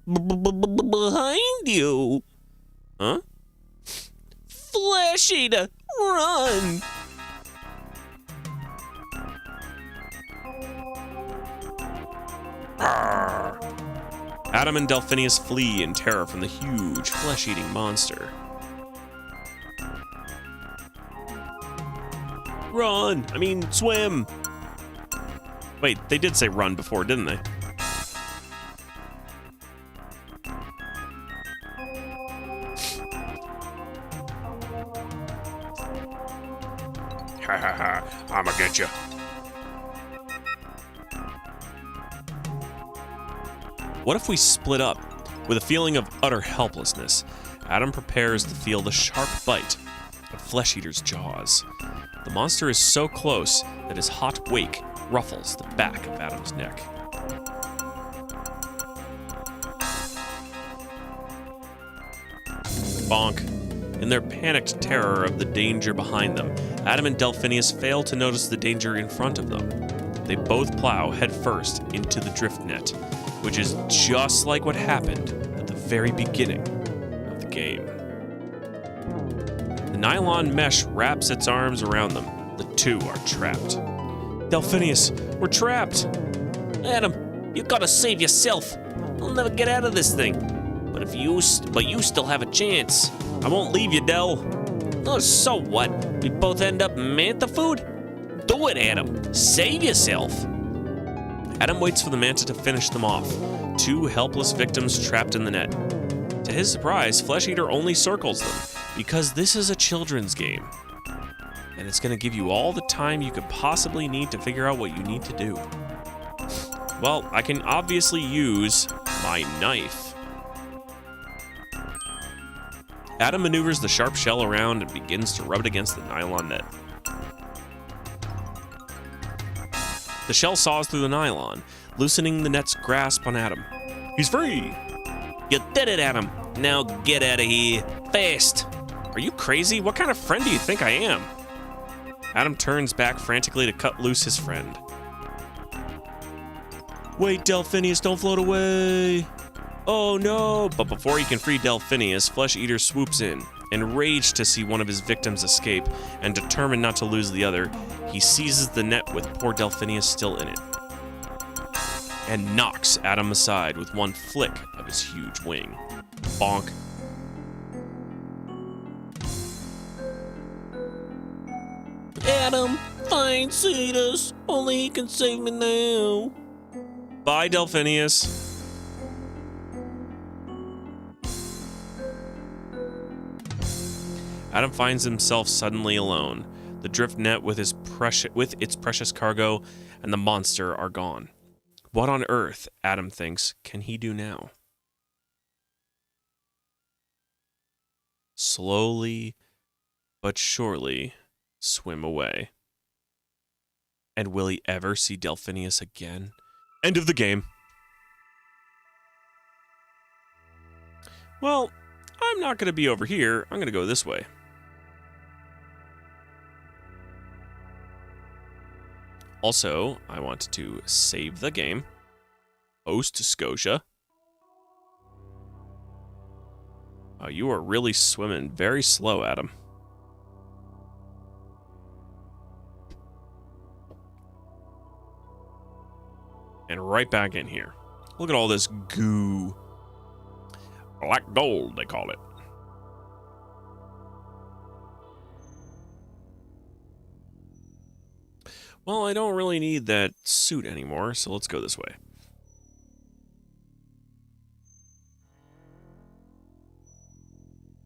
Behind you. Huh? Flesh eater, run! Adam and Delphinius flee in terror from the huge flesh-eating monster. Run! I mean, swim! Wait, they did say run before, didn't they? Ha ha ha, I'ma get you. What if we split up? With a feeling of utter helplessness, Adam prepares to feel the sharp bite of Flesh Eater's jaws. The monster is so close that his hot wake ruffles the back of Adam's neck. Bonk. In their panicked terror of the danger behind them, Adam and Delphinius fail to notice the danger in front of them. They both plow headfirst into the drift net, which is just like what happened at the very beginning of the game. The nylon mesh wraps its arms around them. The two are trapped. Delphinius, we're trapped! Adam, you gotta save yourself. I'll never get out of this thing. But you still have a chance. I won't leave you, Del. Oh, so what? We both end up manta food? Do it, Adam. Save yourself. Adam waits for the manta to finish them off. Two helpless victims trapped in the net. To his surprise, Flesh Eater only circles them, because this is a children's game. And it's going to give you all the time you could possibly need to figure out what you need to do. Well, I can obviously use my knife. Adam maneuvers the sharp shell around and begins to rub it against the nylon net. The shell saws through the nylon, loosening the net's grasp on Adam. He's free! You did it, Adam! Now get out of here, fast! Are you crazy? What kind of friend do you think I am? Adam turns back frantically to cut loose his friend. Wait, Delphinius, don't float away! Oh no! But before he can free Delphinius, Flesh Eater swoops in. Enraged to see one of his victims escape, and determined not to lose the other, he seizes the net with poor Delphinius still in it, and knocks Adam aside with one flick of his huge wing. Bonk. Adam, find Cetus. Only he can save me now. Bye, Delphinius. Adam finds himself suddenly alone. The drift net with its precious cargo and the monster are gone. What on earth, Adam thinks, can he do now? Slowly but surely swim away. And will he ever see Delphinius again? End of the game. Well, I'm not going to be over here. I'm going to go this way. Also, I want to save the game. Host Scotia. Oh, you are really swimming very slow, Adam. And right back in here. Look at all this goo. Black gold, they call it. Well, I don't really need that suit anymore, so let's go this way.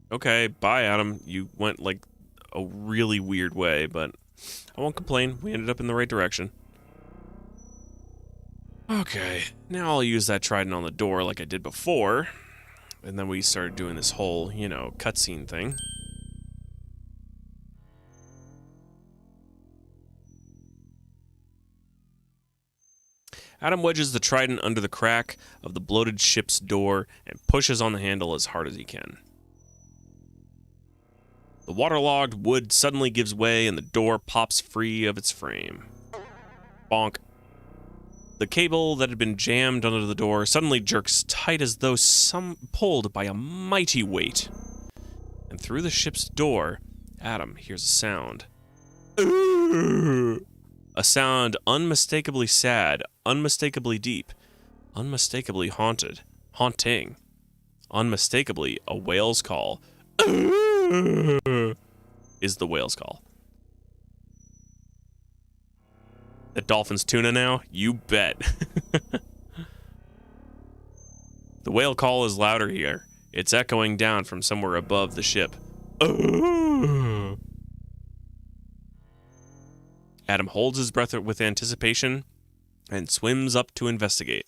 Okay, bye, Adam. You went, like, a really weird way, but I won't complain. We ended up in the right direction. Okay, now I'll use that trident on the door like I did before. And then we started doing this whole, you know, cutscene thing. Adam wedges the trident under the crack of the bloated ship's door and pushes on the handle as hard as he can. The waterlogged wood suddenly gives way and the door pops free of its frame. Bonk. The cable that had been jammed under the door suddenly jerks tight as though pulled by a mighty weight. And through the ship's door, Adam hears a sound. A sound unmistakably sad, unmistakably deep, unmistakably haunting, unmistakably a whale's call. Is the whale's call. The dolphin's tuna now? You bet. The whale call is louder here. It's echoing down from somewhere above the ship. Adam holds his breath with anticipation and swims up to investigate.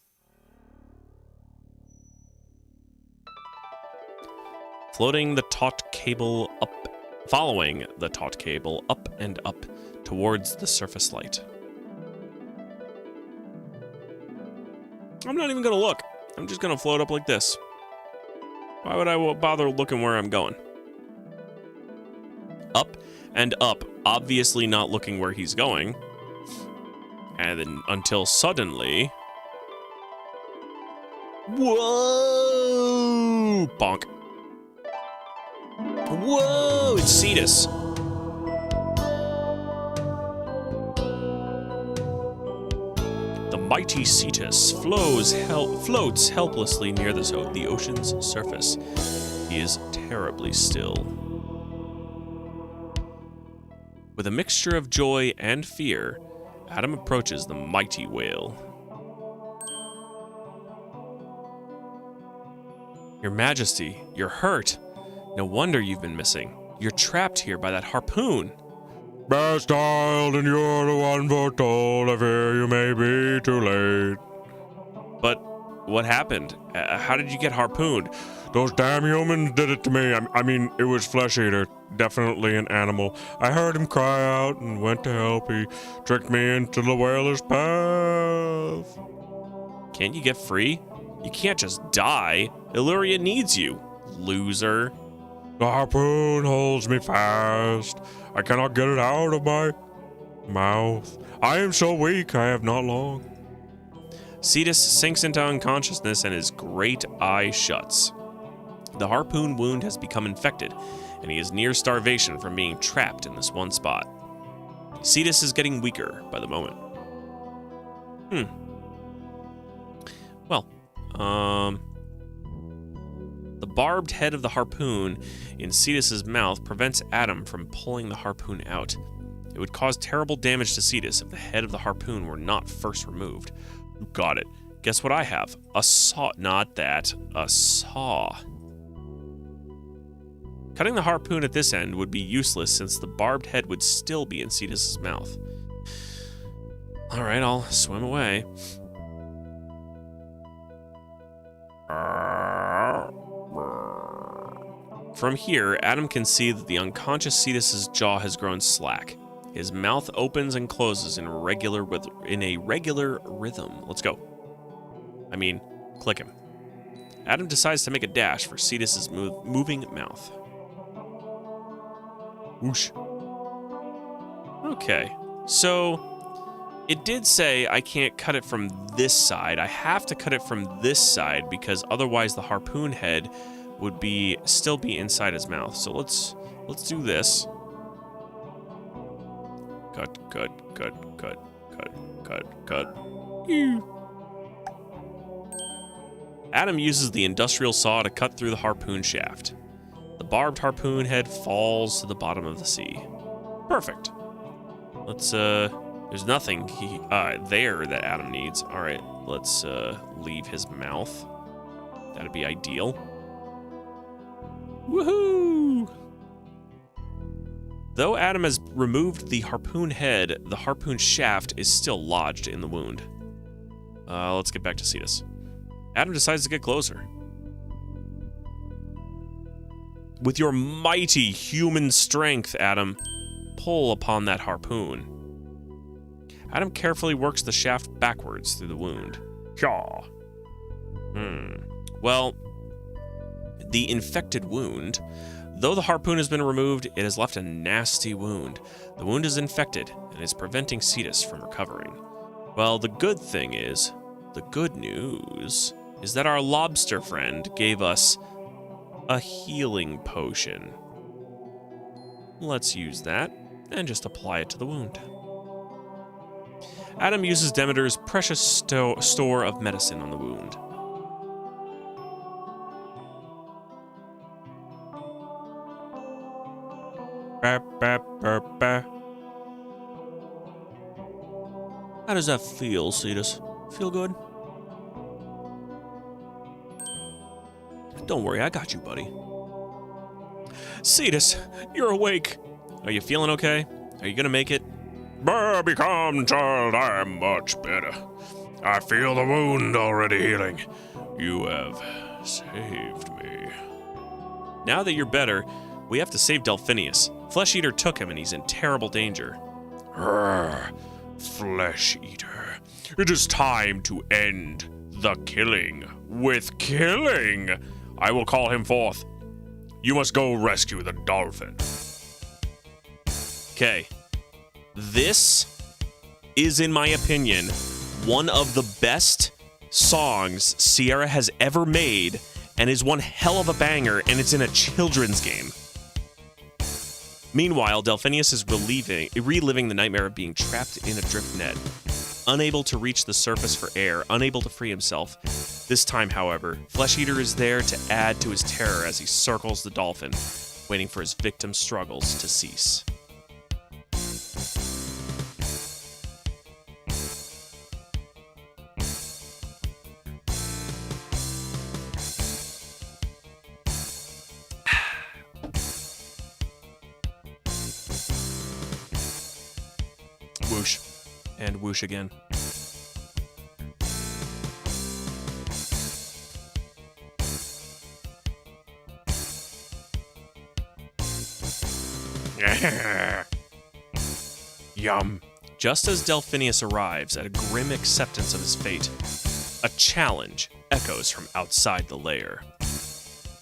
Following the taut cable up and up towards the surface light. I'm not even gonna look. I'm just gonna float up like this. Why would I bother looking where I'm going? Up and up, obviously not looking where he's going. And then until suddenly... Whoa! Bonk. Whoa! It's Cetus. The mighty Cetus floats helplessly near the ocean's surface. He is terribly still. With a mixture of joy and fear, Adam approaches the mighty whale. Your Majesty, you're hurt. No wonder you've been missing. You're trapped here by that harpoon. Bastard, and you're the one foretold. I fear you may be too late. But what happened? How did you get harpooned? Those damn humans did it to me. I mean, it was Flesh Eater. Definitely an animal. I heard him cry out and went to help. He tricked me into the whaler's path. Can't you get free? You can't just die. Illyria needs you, loser. The harpoon holds me fast. I cannot get it out of my mouth. I am so weak, I have not long. Cetus sinks into unconsciousness and his great eye shuts. The harpoon wound has become infected, and he is near starvation from being trapped in this one spot. Cetus is getting weaker by the moment. Well, the barbed head of the harpoon in Cetus's mouth prevents Adam from pulling the harpoon out. It would cause terrible damage to Cetus if the head of the harpoon were not first removed. Got it. Guess what I have? A saw. Not that. A saw. Cutting the harpoon at this end would be useless since the barbed head would still be in Cetus's mouth. Alright, I'll swim away. From here, Adam can see that the unconscious Cetus's jaw has grown slack. His mouth opens and closes in a regular rhythm. Let's go. I mean, click him. Adam decides to make a dash for Cetus's moving mouth. Whoosh. Okay, so it did say I can't cut it from this side. I have to cut it from this side because otherwise the harpoon head would still be inside his mouth. So let's do this. Cut. Adam uses the industrial saw to cut through the harpoon shaft. The barbed harpoon head falls to the bottom of the sea. Perfect. There's nothing there that Adam needs. All right, let's leave his mouth. That'd be ideal. Woohoo! Though Adam has removed the harpoon head, the harpoon shaft is still lodged in the wound. Let's get back to Cetus. Adam decides to get closer. With your mighty human strength, Adam, pull upon that harpoon. Adam carefully works the shaft backwards through the wound. Yaw. Well, the infected wound, though the harpoon has been removed, it has left a nasty wound. The wound is infected and is preventing Cetus from recovering. Well, the good news is that our lobster friend gave us a healing potion. Let's use that and just apply it to the wound. Adam uses Demeter's precious store of medicine on the wound. How does that feel, Cetus? Feel good? Don't worry, I got you, buddy. Cetus, you're awake. Are you feeling okay? Are you gonna make it? Be calm, child. I am much better. I feel the wound already healing. You have saved me. Now that you're better, we have to save Delphinius. Flesh Eater took him and he's in terrible danger. Flesh Eater. It is time to end the killing with killing. I will call him forth. You must go rescue the dolphin. Okay. This is, in my opinion, one of the best songs Sierra has ever made, and is one hell of a banger, and it's in a children's game. Meanwhile, Delphinius is reliving the nightmare of being trapped in a drift net, unable to reach the surface for air, unable to free himself. This time, however, Flesh Eater is there to add to his terror as he circles the dolphin, waiting for his victim's struggles to cease. Whoosh. And whoosh again. Yum. Just as Delphinius arrives at a grim acceptance of his fate, a challenge echoes from outside the lair.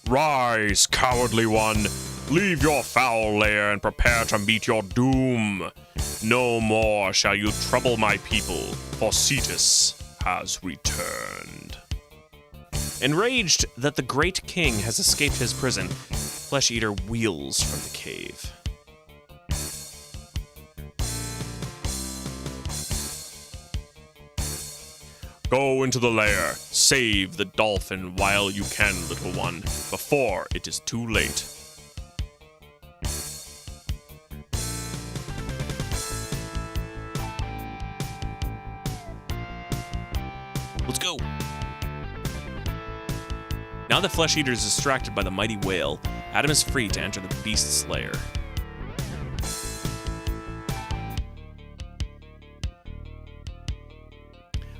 Rise, cowardly one. Leave your foul lair and prepare to meet your doom. No more shall you trouble my people, for Cetus has returned. Enraged that the great king has escaped his prison, Flesh Eater wheels from the cave. Go into the lair. Save the dolphin while you can, little one, before it is too late. Let's go! Now that Flesh Eater is distracted by the mighty whale, Adam is free to enter the beast's lair.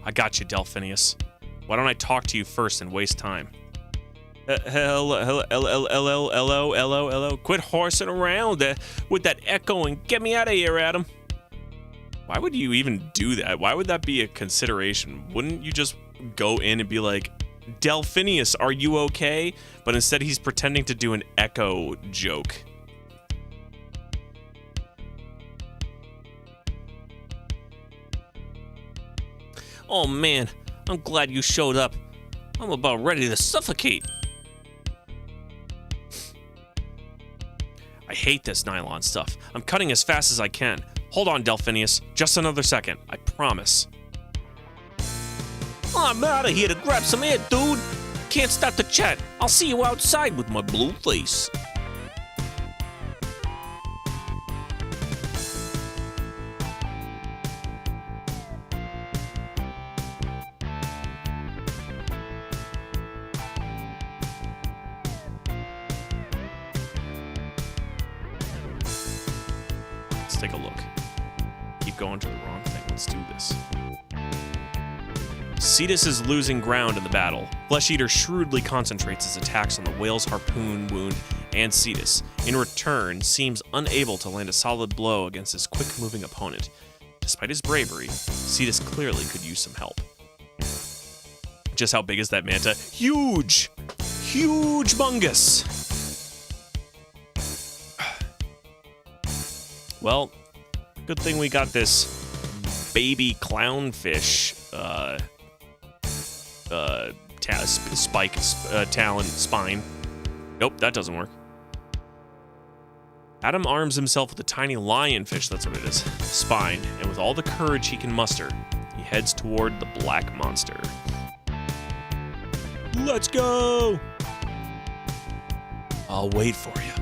I got you, Delphinius. Why don't I talk to you first and waste time? Hello. Quit horsing around with that echo and get me out of here, Adam. Why would you even do that? Why would that be a consideration? Wouldn't you just go in and be like, Delphinius, are you okay? But instead he's pretending to do an echo joke. Oh man, I'm glad you showed up. I'm about ready to suffocate. I hate this nylon stuff. I'm cutting as fast as I can. Hold on, Delphinius. Just another second. I promise. I'm out of here to grab some air, dude. Can't stop the chat. I'll see you outside with my blue face. Let's take a look. Keep going to the wrong thing. Let's do this. Cetus is losing ground in the battle. Flesh Eater shrewdly concentrates his attacks on the whale's harpoon wound and Cetus. In return, seems unable to land a solid blow against his quick-moving opponent. Despite his bravery, Cetus clearly could use some help. Just how big is that manta? Huge! Huge bungus! Well, good thing we got this baby clownfish, talon, spine. Nope, that doesn't work. Adam arms himself with a tiny lionfish, that's what it is, spine, and with all the courage he can muster, he heads toward the black monster. Let's go! I'll wait for you.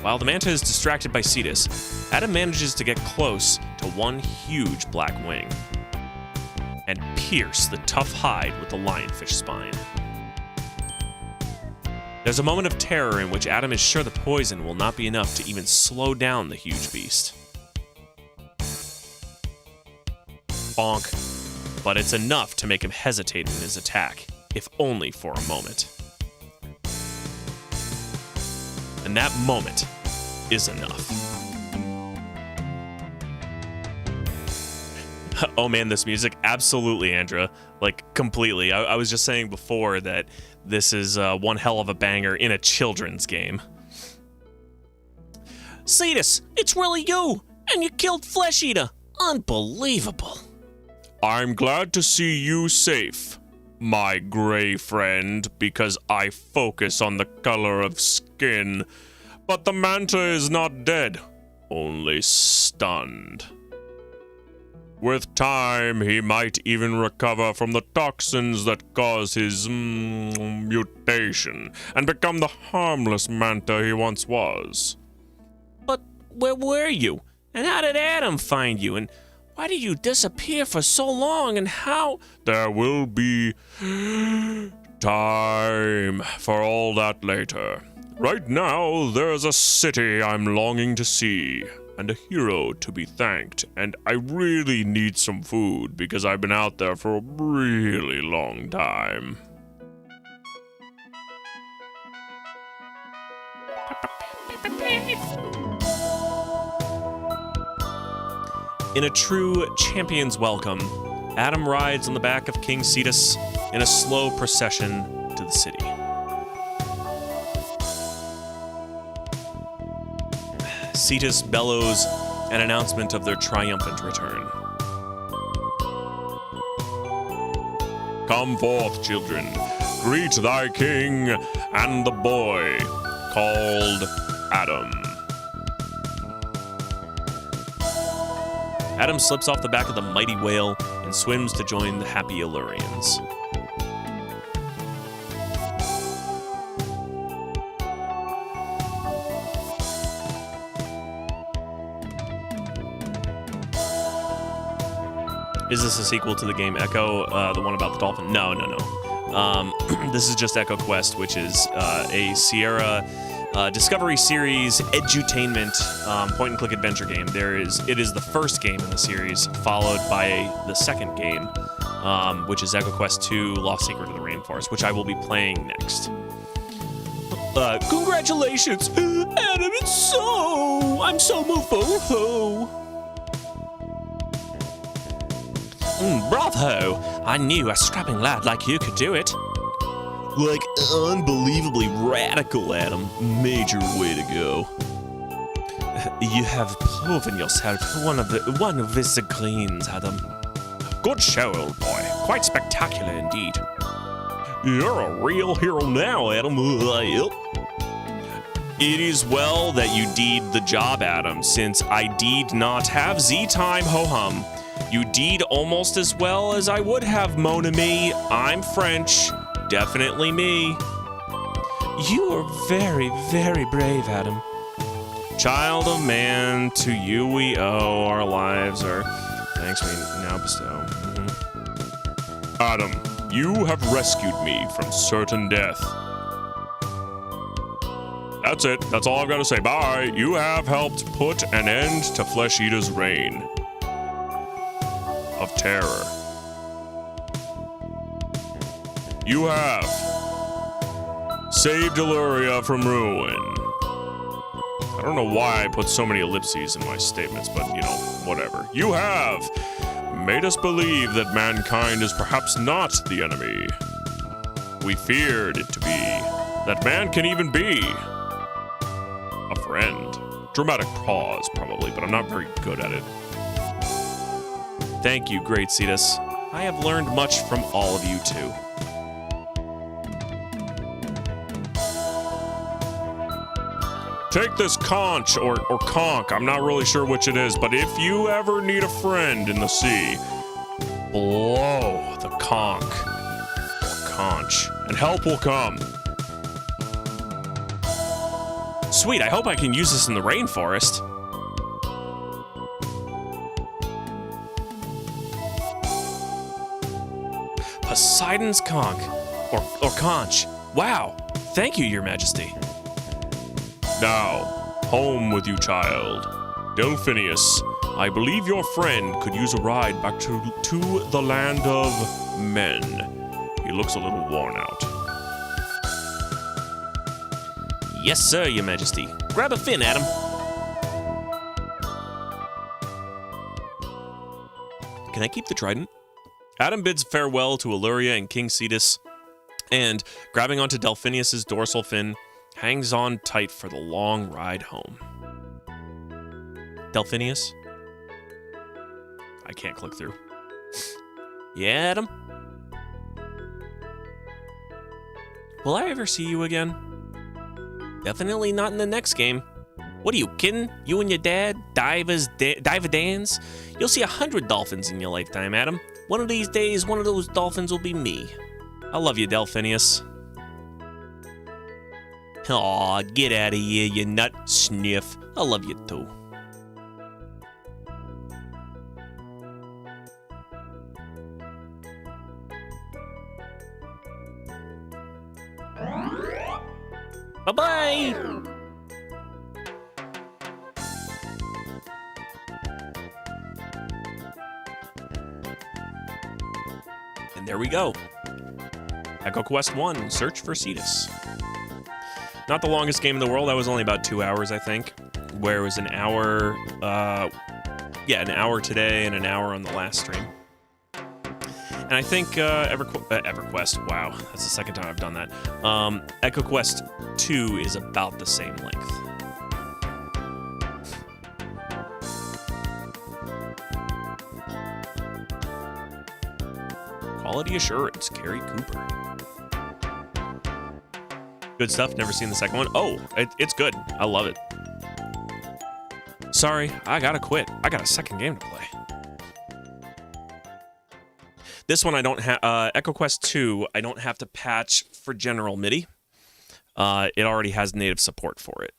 While the manta is distracted by Cetus, Adam manages to get close to one huge black wing and pierce the tough hide with the lionfish spine. There's a moment of terror in which Adam is sure the poison will not be enough to even slow down the huge beast. Bonk. But it's enough to make him hesitate in his attack, if only for a moment. And that moment is enough. Oh man, this music, absolutely, Andra. Like, completely. I was just saying before that this is one hell of a banger in a children's game. Cetus, it's really you! And you killed Flesh Eater! Unbelievable! I'm glad to see you safe, my gray friend, because I focus on the color of skin. But the manta is not dead, only stunned. With time, he might even recover from the toxins that cause his mutation and become the harmless manta he once was. But where were you? And how did Adam find you? And why did you disappear for so long? And how? There will be time for all that later. Right now, there's a city I'm longing to see, and a hero to be thanked, and I really need some food because I've been out there for a really long time. In a true champion's welcome, Adam rides on the back of King Cetus in a slow procession to the city. Cetus bellows an announcement of their triumphant return. Come forth, children. Greet thy king and the boy called Adam. Adam slips off the back of the mighty whale and swims to join the happy Illyrians. Is this a sequel to the game Echo, the one about the dolphin? No. This is just EcoQuest, which is a Sierra Discovery Series edutainment point-and-click adventure game. It is the first game in the series, followed by the second game, which is EcoQuest 2: Lost Secret of the Rainforest, which I will be playing next. Congratulations, Adam! I'm so mofo. Bravo! I knew a strapping lad like you could do it. Like, unbelievably radical, Adam. Major way to go. You have proven yourself one of the greens, Adam. Good show, old boy. Quite spectacular indeed. You're a real hero now, Adam. Yep. It is well that you deed the job, Adam, since I did not have Z-time ho-hum. You did almost as well as I would have, mon ami. I'm French. Definitely me. You are very, very brave, Adam. Child of man, to you we owe our lives, or thanks we now bestow. Adam, you have rescued me from certain death. That's it. That's all I've got to say. Bye. You have helped put an end to Flesh Eater's reign of terror. You have saved Illyria from ruin. I don't know why I put so many ellipses in my statements, but, whatever. You have made us believe that mankind is perhaps not the enemy we feared it to be, that man can even be a friend. Dramatic pause, probably, but I'm not very good at it. Thank you, great Cetus. I have learned much from all of you, too. Take this conch, or conch, I'm not really sure which it is, but if you ever need a friend in the sea, blow the conch, or conch, and help will come. Sweet, I hope I can use this in the rainforest. Poseidon's conch, or conch. Wow, thank you, Your Majesty. Now, home with you, child. Delphinius, I believe your friend could use a ride back to the land of men. He looks a little worn out. Yes, sir, Your Majesty. Grab a fin, Adam. Can I keep the trident? Adam bids farewell to Illyria and King Cetus, and, grabbing onto Delphinius' dorsal fin, hangs on tight for the long ride home. Delphinius? I can't click through. Yeah, Adam? Will I ever see you again? Definitely not in the next game. What are you, kidding? You and your dad, Divadans? You'll see 100 dolphins in your lifetime, Adam. One of these days, one of those dolphins will be me. I love you, Delphinius. Aw, get out of here, you nut sniff. I love you too. Bye-bye! And there we go. EcoQuest 1, Search for Cetus. Not the longest game in the world. That was only about 2 hours, I think. Where it was an hour, Yeah, an hour today and an hour on the last stream. And I think EverQuest, wow, that's the second time I've done that. EcoQuest 2 is about the same length. Quality assurance, Carrie Cooper. Good stuff, never seen the second one. Oh, it's good. I love it. Sorry, I gotta quit. I got a second game to play. This one I don't have, EcoQuest 2, I don't have to patch for general MIDI. It already has native support for it.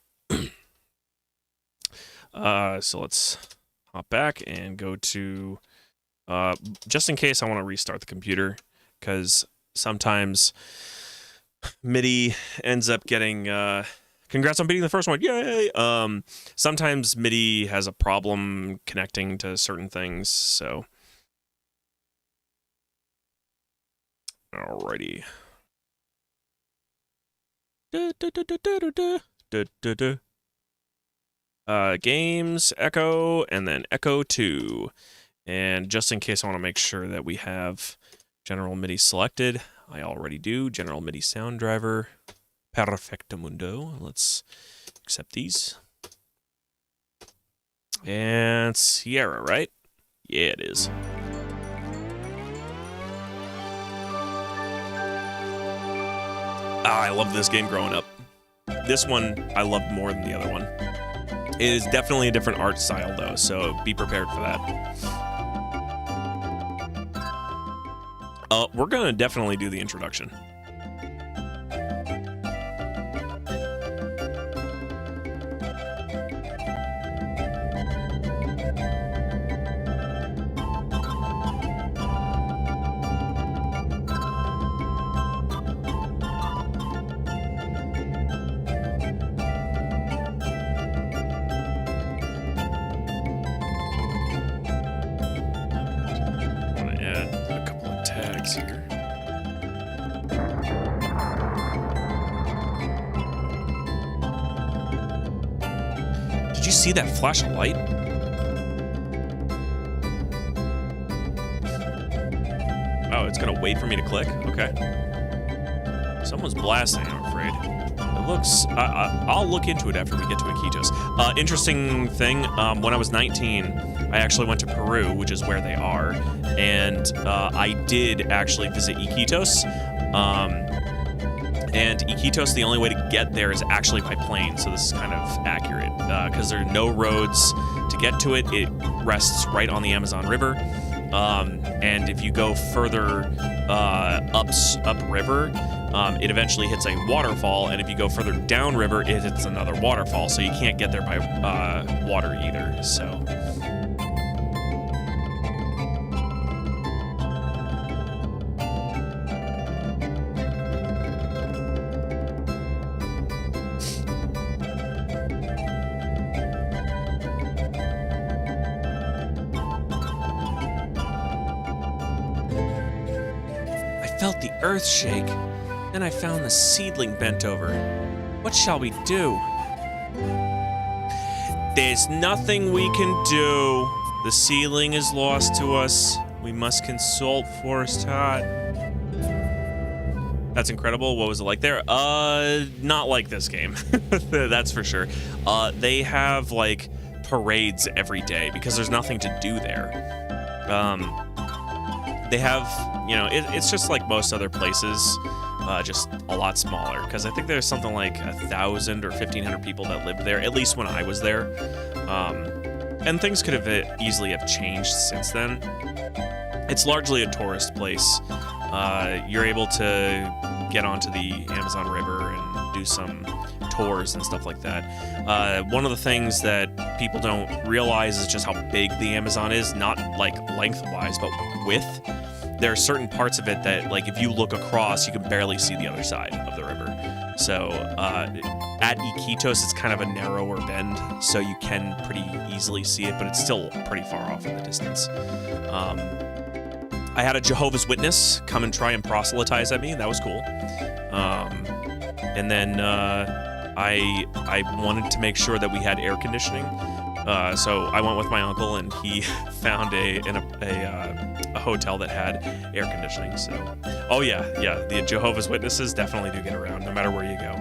So let's hop back and go to, just in case I want to restart the computer, because sometimes MIDI ends up getting, congrats on beating the first one, yay! Sometimes MIDI has a problem connecting to certain things, so... Alrighty. Games, Echo, and then Echo 2. And just in case I want to make sure that we have General MIDI selected, I already do. General MIDI sound driver, Perfectamundo. Let's accept these. And Sierra, right? Yeah, it is. I love this game growing up. This one I loved more than the other one. It is definitely a different art style though, so be prepared for that. We're gonna definitely do the introduction. See that flash of light? Oh, it's gonna wait for me to click? Okay. Someone's blasting, I'm afraid. It looks... I'll look into it after we get to EcoQuest. Interesting thing, when I was 19, I actually went to Peru, which is where they are, and I did actually visit EcoQuest. And EcoQuest, the only way to get there is actually by plane, so this is kind of accurate, because there are no roads to get to it. It rests right on the Amazon River, and if you go further upriver, it eventually hits a waterfall, and if you go further downriver, it hits another waterfall, so you can't get there by water either, so... Felt the earth shake. Then I found the seedling bent over. What shall we do? There's nothing we can do. The seedling is lost to us. We must consult Forest Heart. That's incredible. What was it like there? Not like this game. That's for sure. They have, like, parades every day because there's nothing to do there. They have, you know, it's just like most other places, just a lot smaller. Because I think there's something like 1,000 or 1,500 people that lived there, at least when I was there. And things could have easily have changed since then. It's largely a tourist place. You're able to get onto the Amazon River and do some tours and stuff like that. One of the things that people don't realize is just how big the Amazon is, not like lengthwise, but width. There are certain parts of it that, like, if you look across, you can barely see the other side of the river. So at EcoQuest, it's kind of a narrower bend, so you can pretty easily see it, but it's still pretty far off in the distance. I had a Jehovah's Witness come and try and proselytize at me. That was cool. And then I wanted to make sure that we had air conditioning. So I went with my uncle, and he found a hotel that had air conditioning. So, oh yeah, the Jehovah's Witnesses definitely do get around, no matter where you go.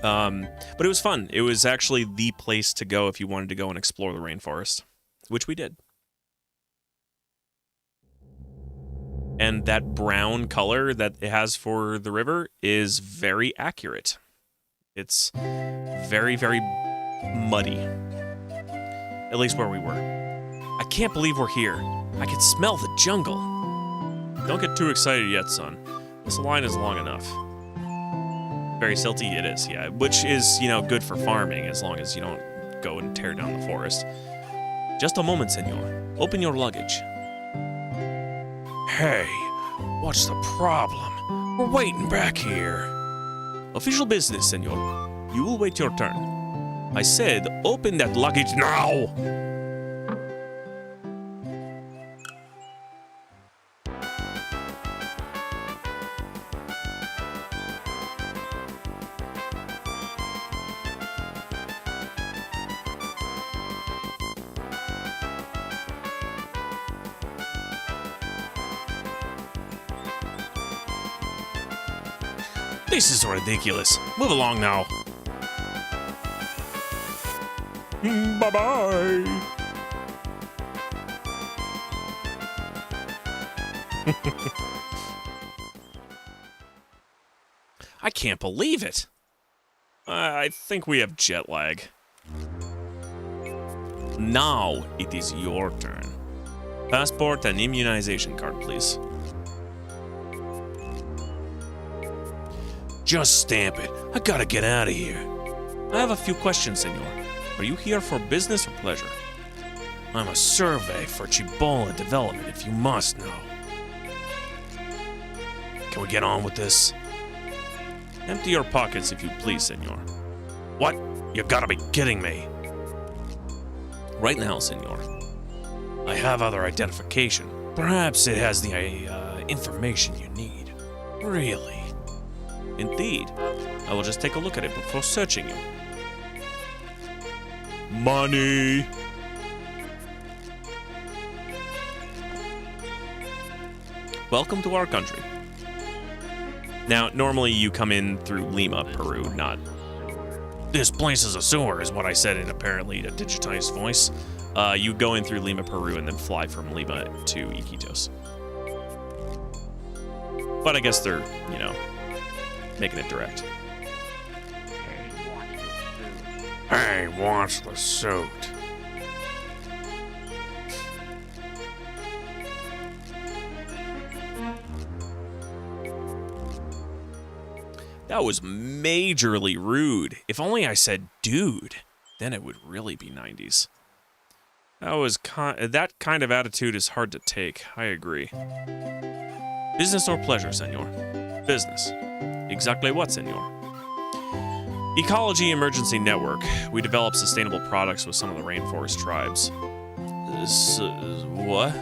But it was fun. It was actually the place to go if you wanted to go and explore the rainforest, which we did. And that brown color that it has for the river is very accurate. It's very, very muddy. At least where we were. I can't believe we're here. I can smell the jungle. Don't get too excited yet, son. This line is long enough. Very silty it is, yeah. Which is, good for farming as long as you don't go and tear down the forest. Just a moment, senor. Open your luggage. Hey, what's the problem? We're waiting back here. Official business, senor. You will wait your turn. I said, open that luggage now! This is ridiculous. Move along now. Bye-bye. I can't believe it. I think we have jet lag. Now it is your turn. Passport and immunization card, please. Just stamp it. I gotta get out of here. I have a few questions, senor. Are you here for business or pleasure? I'm a survey for Chibola development, if you must know. Can we get on with this? Empty your pockets, if you please, senor. What? You gotta be kidding me. Right now, senor. I have other identification. Perhaps it has the information you need. Really? Indeed. I will just take a look at it before searching you. Money. Welcome to our country. Now, normally you come in through Lima, Peru, not... This place is a sewer, is what I said in apparently a digitized voice. You go in through Lima, Peru, and then fly from Lima to Iquitos. But I guess they're, making it direct. Hey, watch the suit. That was majorly rude. If only I said dude, then it would really be 90s. That kind of attitude is hard to take. I agree. Business or pleasure, senor? Business. Exactly what, senor? Ecology Emergency Network. We develop sustainable products with some of the rainforest tribes. What?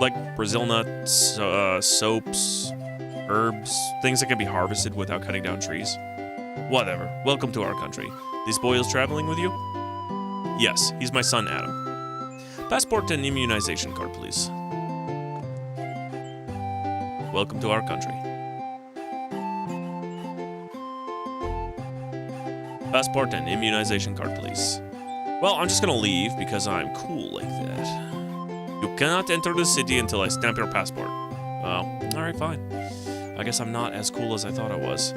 Like Brazil nuts, soaps, herbs, things that can be harvested without cutting down trees. Whatever. Welcome to our country. This boy is traveling with you? Yes, he's my son, Adam. Passport and immunization card, please. Welcome to our country. Passport and immunization card, please. Well, I'm just gonna leave because I'm cool like that. You cannot enter the city until I stamp your passport. Oh, alright, fine. I guess I'm not as cool as I thought I was.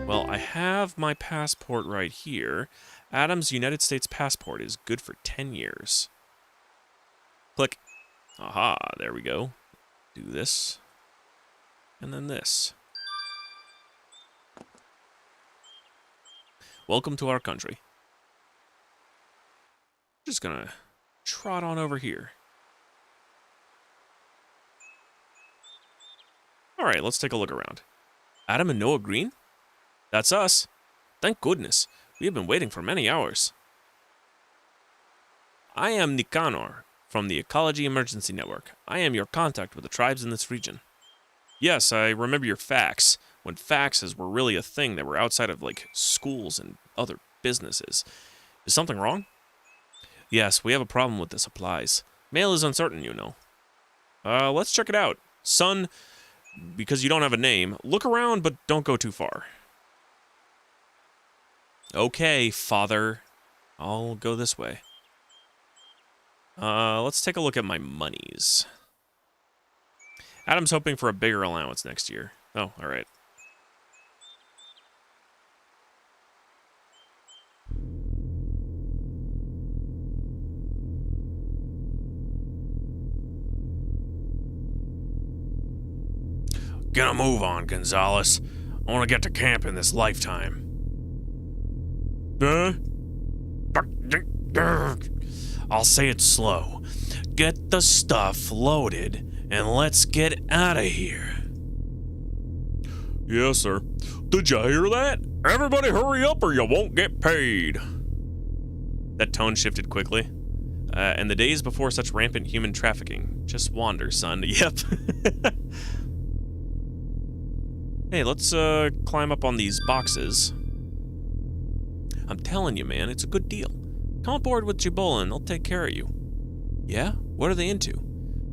Well, I have my passport right here. Adam's United States passport is good for 10 years. Click. Aha, there we go. Do this. And then this. Welcome to our country. Just gonna trot on over here. Alright, let's take a look around. Adam and Noah Green? That's us. Thank goodness. We have been waiting for many hours. I am Nicanor from the Ecology Emergency Network. I am your contact with the tribes in this region. Yes, I remember your fax. When faxes were really a thing that were outside of, like, schools and other businesses. Is something wrong? Yes, we have a problem with the supplies. Mail is uncertain, you know. Let's check it out. Son, because you don't have a name, look around, but don't go too far. Okay, father. I'll go this way. Let's take a look at my monies. Adam's hoping for a bigger allowance next year. Oh, all right. Get a move on, Gonzalez. I want to get to camp in this lifetime. I'll say it slow. Get the stuff loaded, and let's get out of here. Yes, sir. Did you hear that? Everybody hurry up or you won't get paid. That tone shifted quickly. And the days before such rampant human trafficking. Just wander, son. Yep. Hey, let's climb up on these boxes. I'm telling you, man, it's a good deal. Come aboard with Jibola and they'll take care of you. Yeah? What are they into?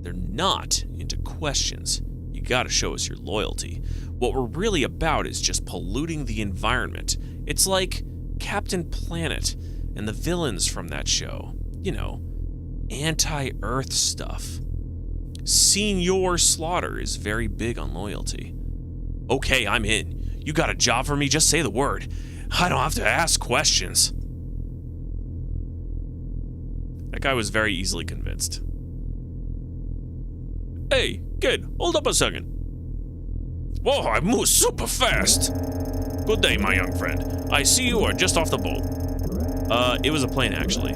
They're not into questions. You gotta show us your loyalty. What we're really about is just polluting the environment. It's like Captain Planet and the villains from that show. You know, anti-Earth stuff. Senor Slaughter is very big on loyalty. Okay, I'm in. You got a job for me? Just say the word. I don't have to ask questions. That guy was very easily convinced. Hey, kid, hold up a second. Whoa, I move super fast. Good day, my young friend. I see you are just off the boat. It was a plane, actually.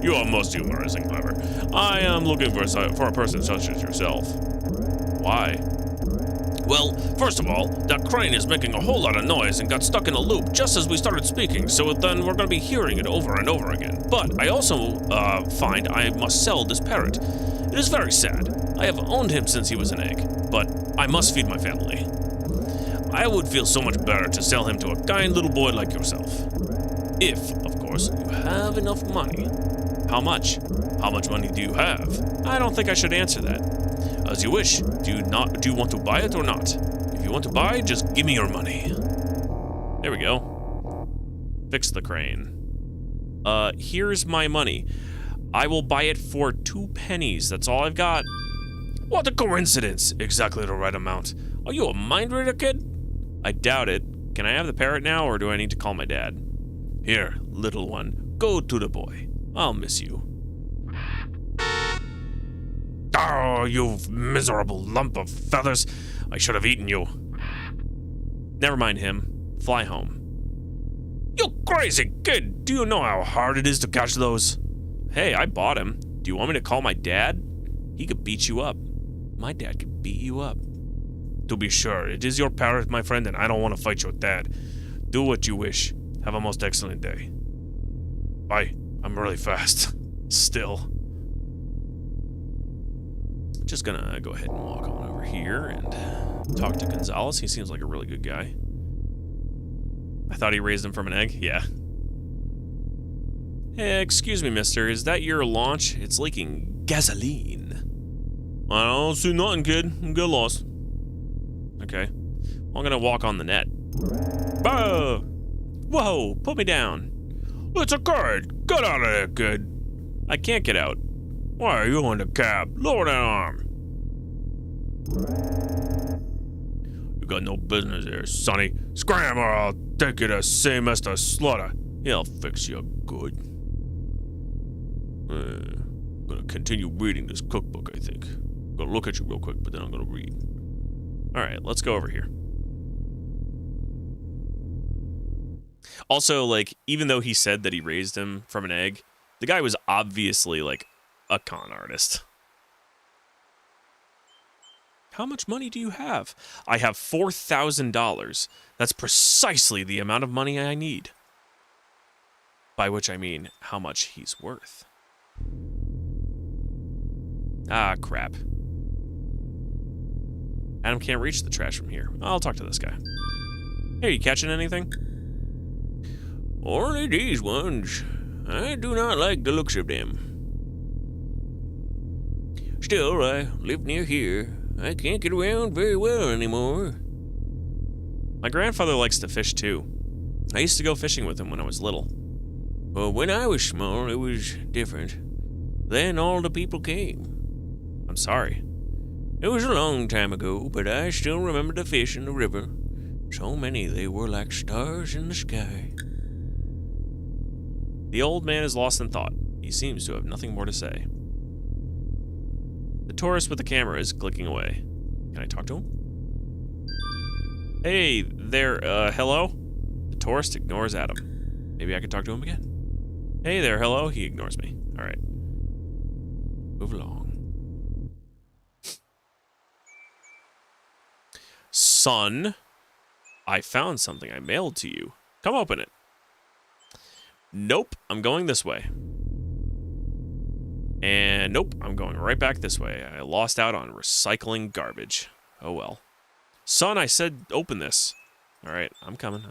You are most humorous and clever. I am looking for a person such as yourself. Why? Well, first of all, that crane is making a whole lot of noise and got stuck in a loop just as we started speaking, so then we're going to be hearing it over and over again. But I also find I must sell this parrot. It is very sad. I have owned him since he was an egg, but I must feed my family. I would feel so much better to sell him to a kind little boy like yourself. If, of course, you have enough money. How much? How much money do you have? I don't think I should answer that. As you wish. Do you want to buy it or not? If you want to buy, just give me your money. There we go. Fix the crane. Here's my money. I will buy it for 2 pennies. That's all I've got. What a coincidence. Exactly the right amount. Are you a mind reader, kid? I doubt it. Can I have the parrot now, or do I need to call my dad? Here, little one. Go to the boy. I'll miss you. Oh, you miserable lump of feathers. I should have eaten you. Never mind him. Fly home. You crazy kid. Do you know how hard it is to catch those? Hey, I bought him. Do you want me to call my dad? He could beat you up. My dad could beat you up. To be sure, it is your parrot, my friend, and I don't want to fight your dad. Do what you wish. Have a most excellent day. Bye. I'm really fast. Still. Just gonna go ahead and walk on over here and talk to Gonzalez. He seems like a really good guy. I thought he raised him from an egg? Yeah. Hey, excuse me, mister. Is that your launch? It's leaking gasoline. I don't see nothing, kid. Get lost. Okay. Well, I'm gonna walk on the net. Bah! Whoa! Put me down. It's a card. Get out of there, kid. I can't get out. Why are you in the cab? Lower that arm. You got no business here, Sonny. Scram or I'll take you the same as the slaughter. He'll fix you good. Gonna continue reading this cookbook, I think. Gonna look at you real quick, but then I'm gonna read. Alright, let's go over here. Also, like, even though he said that he raised him from an egg, the guy was obviously, like, a con artist. How much money do you have? I have $4,000. That's precisely the amount of money I need. By which I mean how much he's worth. Ah, crap. Adam can't reach the trash from here. I'll talk to this guy. Hey, you catching anything? Only these ones. I do not like the looks of them. Still, I live near here. I can't get around very well anymore. My grandfather likes to fish too. I used to go fishing with him when I was little. Well, when I was small, it was different. Then all the people came. I'm sorry. It was a long time ago, but I still remember the fish in the river. So many they were like stars in the sky. The old man is lost in thought. He seems to have nothing more to say. The tourist with the camera is clicking away. Can I talk to him? Hey there, hello? The tourist ignores Adam. Maybe I can talk to him again. Hey there, hello? He ignores me. Alright. Move along. Son, I found something I mailed to you. Come open it. Nope, I'm going this way. And nope, I'm going right back this way. I lost out on recycling garbage. Oh well. Son, I said open this. Alright, I'm coming.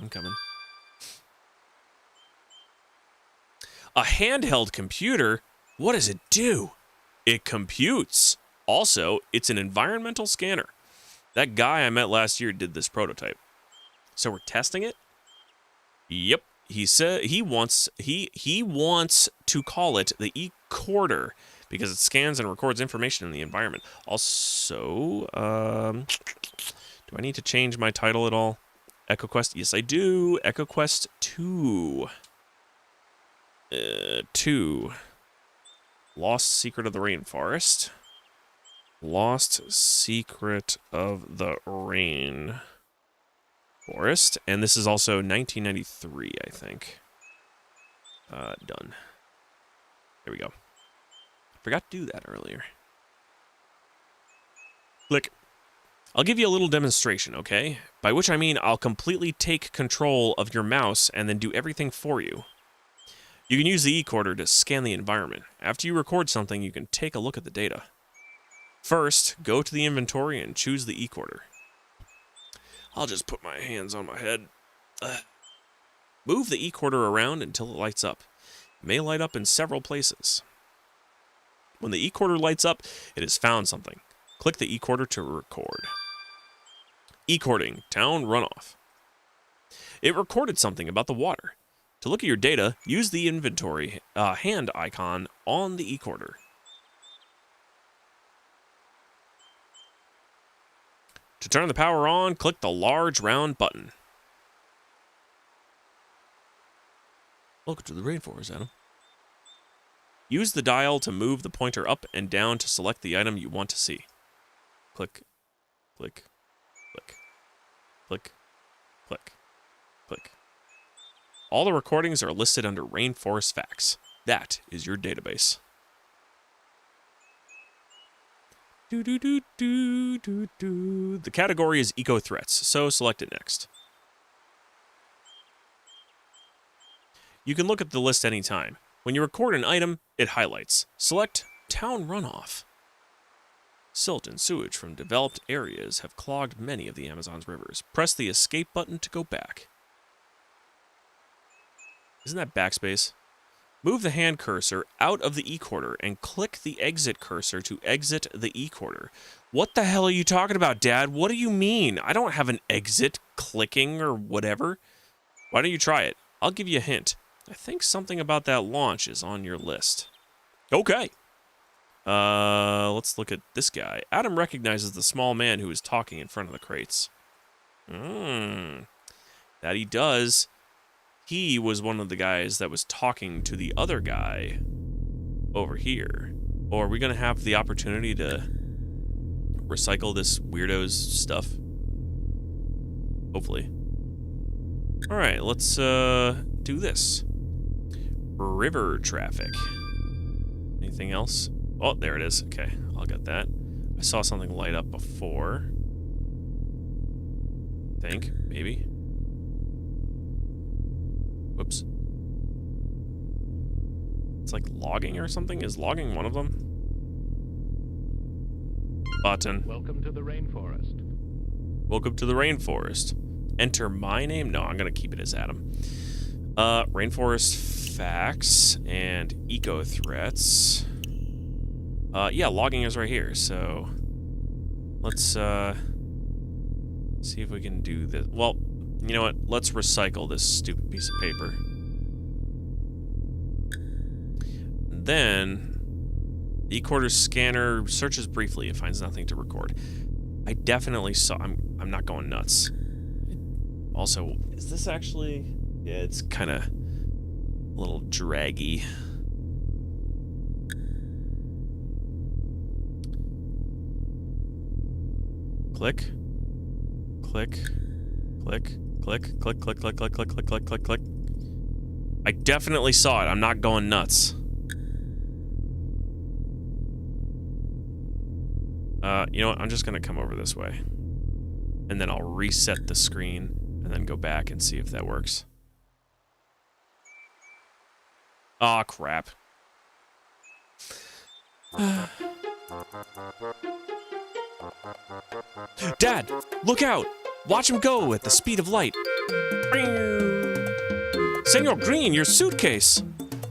A handheld computer? What does it do? It computes. Also, it's an environmental scanner. That guy I met last year did this prototype. So we're testing it? Yep. He said he wants to call it the EcoQuest because it scans and records information in the environment. Also, do I need to change my title at all? EcoQuest? Yes, I do. EcoQuest 2. 2. Lost Secret of the Rainforest. Lost Secret of the Rainforest. And this is also 1993, I think. Done. There we go. Forgot to do that earlier. Click. I'll give you a little demonstration, okay? By which I mean I'll completely take control of your mouse and then do everything for you. You can use the EcoQuest to scan the environment. After you record something, you can take a look at the data. First, go to the inventory and choose the EcoQuest. I'll just put my hands on my head. Move the EcoQuest around until it lights up. It may light up in several places. When the EcoQuest lights up, it has found something. Click the EcoQuest to record. EcoQuesting, town runoff. It recorded something about the water. To look at your data, use the inventory hand icon on the EcoQuest. To turn the power on, click the large round button. Welcome to the rainforest, Adam. Use the dial to move the pointer up and down to select the item you want to see. Click, click, click, click, click, click. All the recordings are listed under Rainforest Facts. That is your database. The category is Eco Threats, so select it next. You can look at the list anytime. When you record an item, it highlights. Select Town Runoff. Silt and sewage from developed areas have clogged many of the Amazon's rivers. Press the escape button to go back. Isn't that backspace? Move the hand cursor out of the EcoQuest and click the exit cursor to exit the EcoQuest. What the hell are you talking about, Dad? What do you mean? I don't have an exit clicking or whatever. Why don't you try it? I'll give you a hint. I think something about that launch is on your list. Okay. Let's look at this guy. Adam recognizes the small man who is talking in front of the crates. That he does. He was one of the guys that was talking to the other guy over here. Or are we going to have the opportunity to recycle this weirdo's stuff? Hopefully. Alright, let's do this. River traffic. Anything else? Oh, there it is. Okay, I'll get that. I saw something light up before. I think, maybe. Whoops. It's like logging or something? Is logging one of them? Button. Welcome to the rainforest. Welcome to the rainforest. Enter my name? No, I'm going to keep it as Adam. Rainforest facts and eco threats. Yeah, logging is right here, so let's see if we can do this. Well, you know what? Let's recycle this stupid piece of paper. Then the e-quarter scanner searches briefly. It finds nothing to record. I definitely saw. I'm not going nuts. Also, is this actually? Yeah, it's kind of a little draggy. Click. Click. Click. Click. Click. Click. Click. Click. Click. Click. Click. Click. Click. I definitely saw it. I'm not going nuts. You know what? I'm just gonna come over this way. And then I'll reset the screen and then go back and see if that works. Aw, crap. Dad, look out! Watch him go at the speed of light. Senor Green, your suitcase!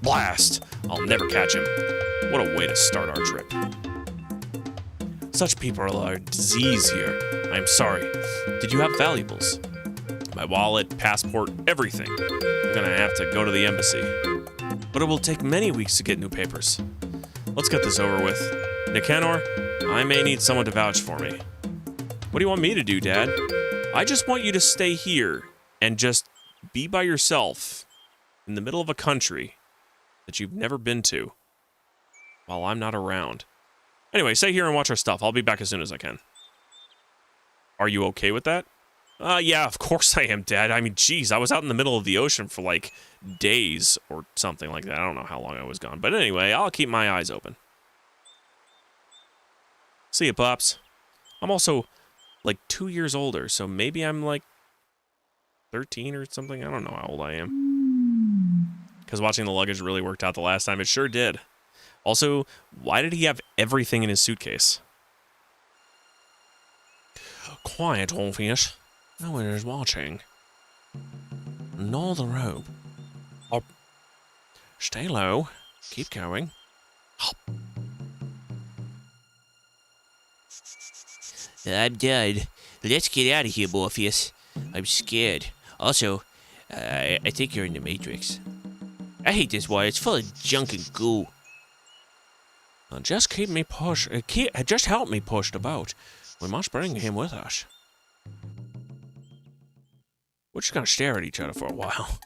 Blast! I'll never catch him. What a way to start our trip. Such people are a disease here. I'm sorry. Did you have valuables? My wallet, passport, everything. I'm gonna have to go to the embassy. But it will take many weeks to get new papers. Let's get this over with. Nicanor, I may need someone to vouch for me. What do you want me to do, Dad? I just want you to stay here and just be by yourself in the middle of a country that you've never been to while I'm not around. Anyway, stay here and watch our stuff. I'll be back as soon as I can. Are you okay with that? Yeah, of course I am, Dad. I mean, geez, I was out in the middle of the ocean for like days or something like that. I don't know how long I was gone. But anyway, I'll keep my eyes open. See ya, Pops. I'm also like 2 years older, so maybe I'm like 13 or something. I don't know how old I am. Because watching the luggage really worked out the last time. It sure did. Also, why did he have everything in his suitcase? Quiet, Orpheus. No one is watching. Gnaw the rope. Oh. Stay low. Keep going. I'm done. Let's get out of here, Morpheus. I'm scared. Also, I think you're in the Matrix. I hate this wire. It's full of junk and goo. Just keep me pushed. Just help me push the boat. We must bring him with us. We're just gonna stare at each other for a while.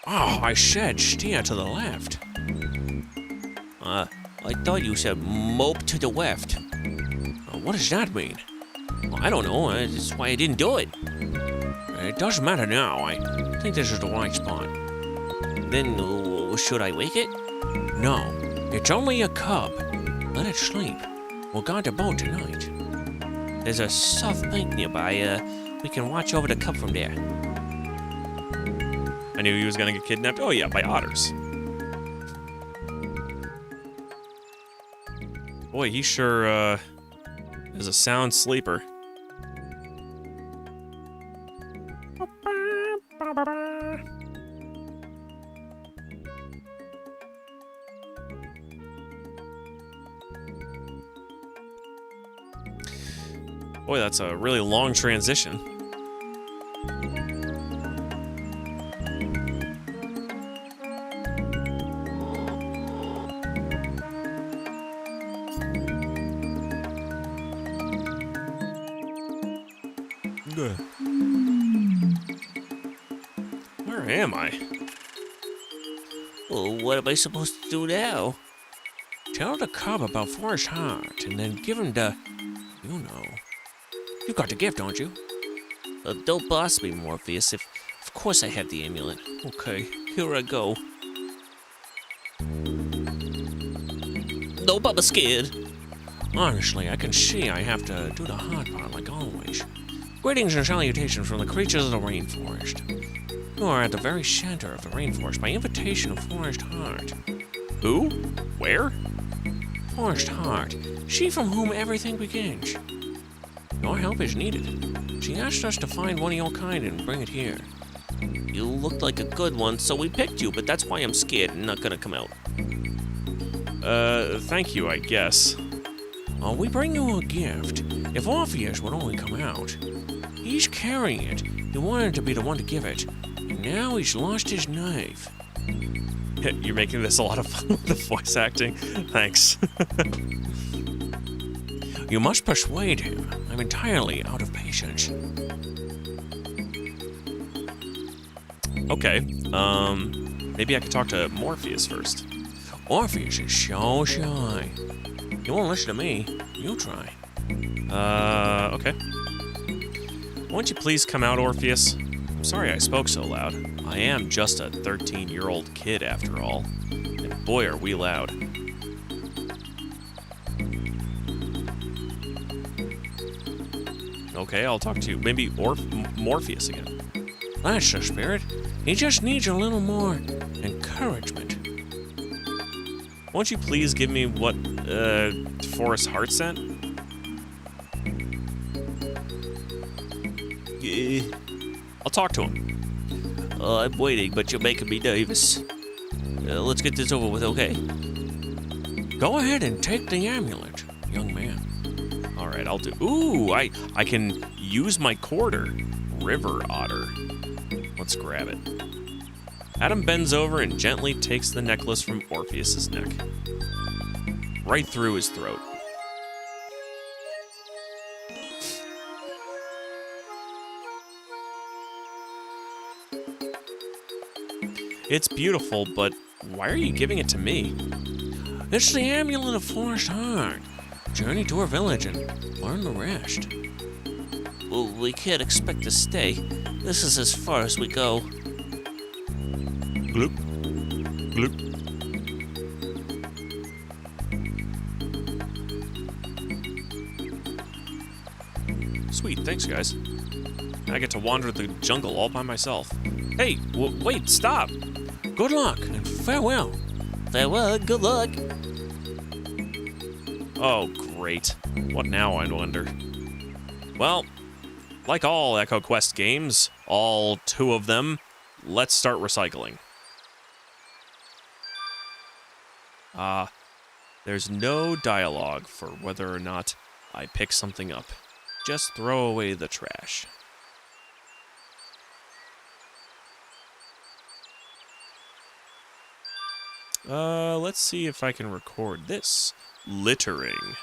Oh, I said steer to the left. I thought you said mope to the left. What does that mean? Well, I don't know. That's why I didn't do it. It doesn't matter now. I think this is the right spot. Then, should I wake it? No, it's only a cub. Let it sleep. We'll guard the boat tonight. There's a soft bank nearby. We can watch over the cub from there. I knew he was gonna get kidnapped. Oh yeah, by otters. Boy, he sure is a sound sleeper. Boy, that's a really long transition. Where am I? Well, what am I supposed to do now? Tell the cub about Forest Heart, and then give him the... You know. You got the gift, don't you? Don't boss me, Morpheus. Of course I have the amulet. Okay, here I go. Nope, I'm scared. Honestly, I can see I have to do the hard part like always. Greetings and salutations from the creatures of the rainforest. You are at the very center of the rainforest by invitation of Forest Heart. Who? Where? Forest Heart, she from whom everything begins. Your help is needed. She asked us to find one of your kind and bring it here. You looked like a good one, so we picked you, but that's why I'm scared and not gonna come out. Thank you, I guess. We bring you a gift. If Orpheus would only come out. He's carrying it. He wanted to be the one to give it. And now he's lost his knife. You're making this a lot of fun with the voice acting. Thanks. You must persuade him. I'm entirely out of patience. Okay, maybe I could talk to Morpheus first. Orpheus is so shy. He won't listen to me. You try. Okay. Won't you please come out, Orpheus? I'm sorry I spoke so loud. I am just a 13-year-old kid after all. And boy, are we loud. Okay, I'll talk to maybe Morpheus again. That's the spirit. He just needs a little more encouragement. Won't you please give me what Forest Heart sent? I'll talk to him. I'm waiting, but you're making me nervous. Let's get this over with, okay? Go ahead and take the amulet, young man. All right, I'll do. Ooh, I can use my quarter. River otter. Let's grab it. Adam bends over and gently takes the necklace from Orpheus's neck. Right through his throat. It's beautiful, but why are you giving it to me? It's the amulet of Forest Heart. Journey to our village and learn the rest. Well, we can't expect to stay. This is as far as we go. Gloop. Gloop. Sweet, thanks guys. I get to wander the jungle all by myself. Hey, wait, stop! Good luck and farewell. Farewell, good luck. Oh, great. What now, I wonder? Well, like all EcoQuest games, all 2 of them, let's start recycling. There's no dialogue for whether or not I pick something up. Just throw away the trash. Let's see if I can record this. Littering.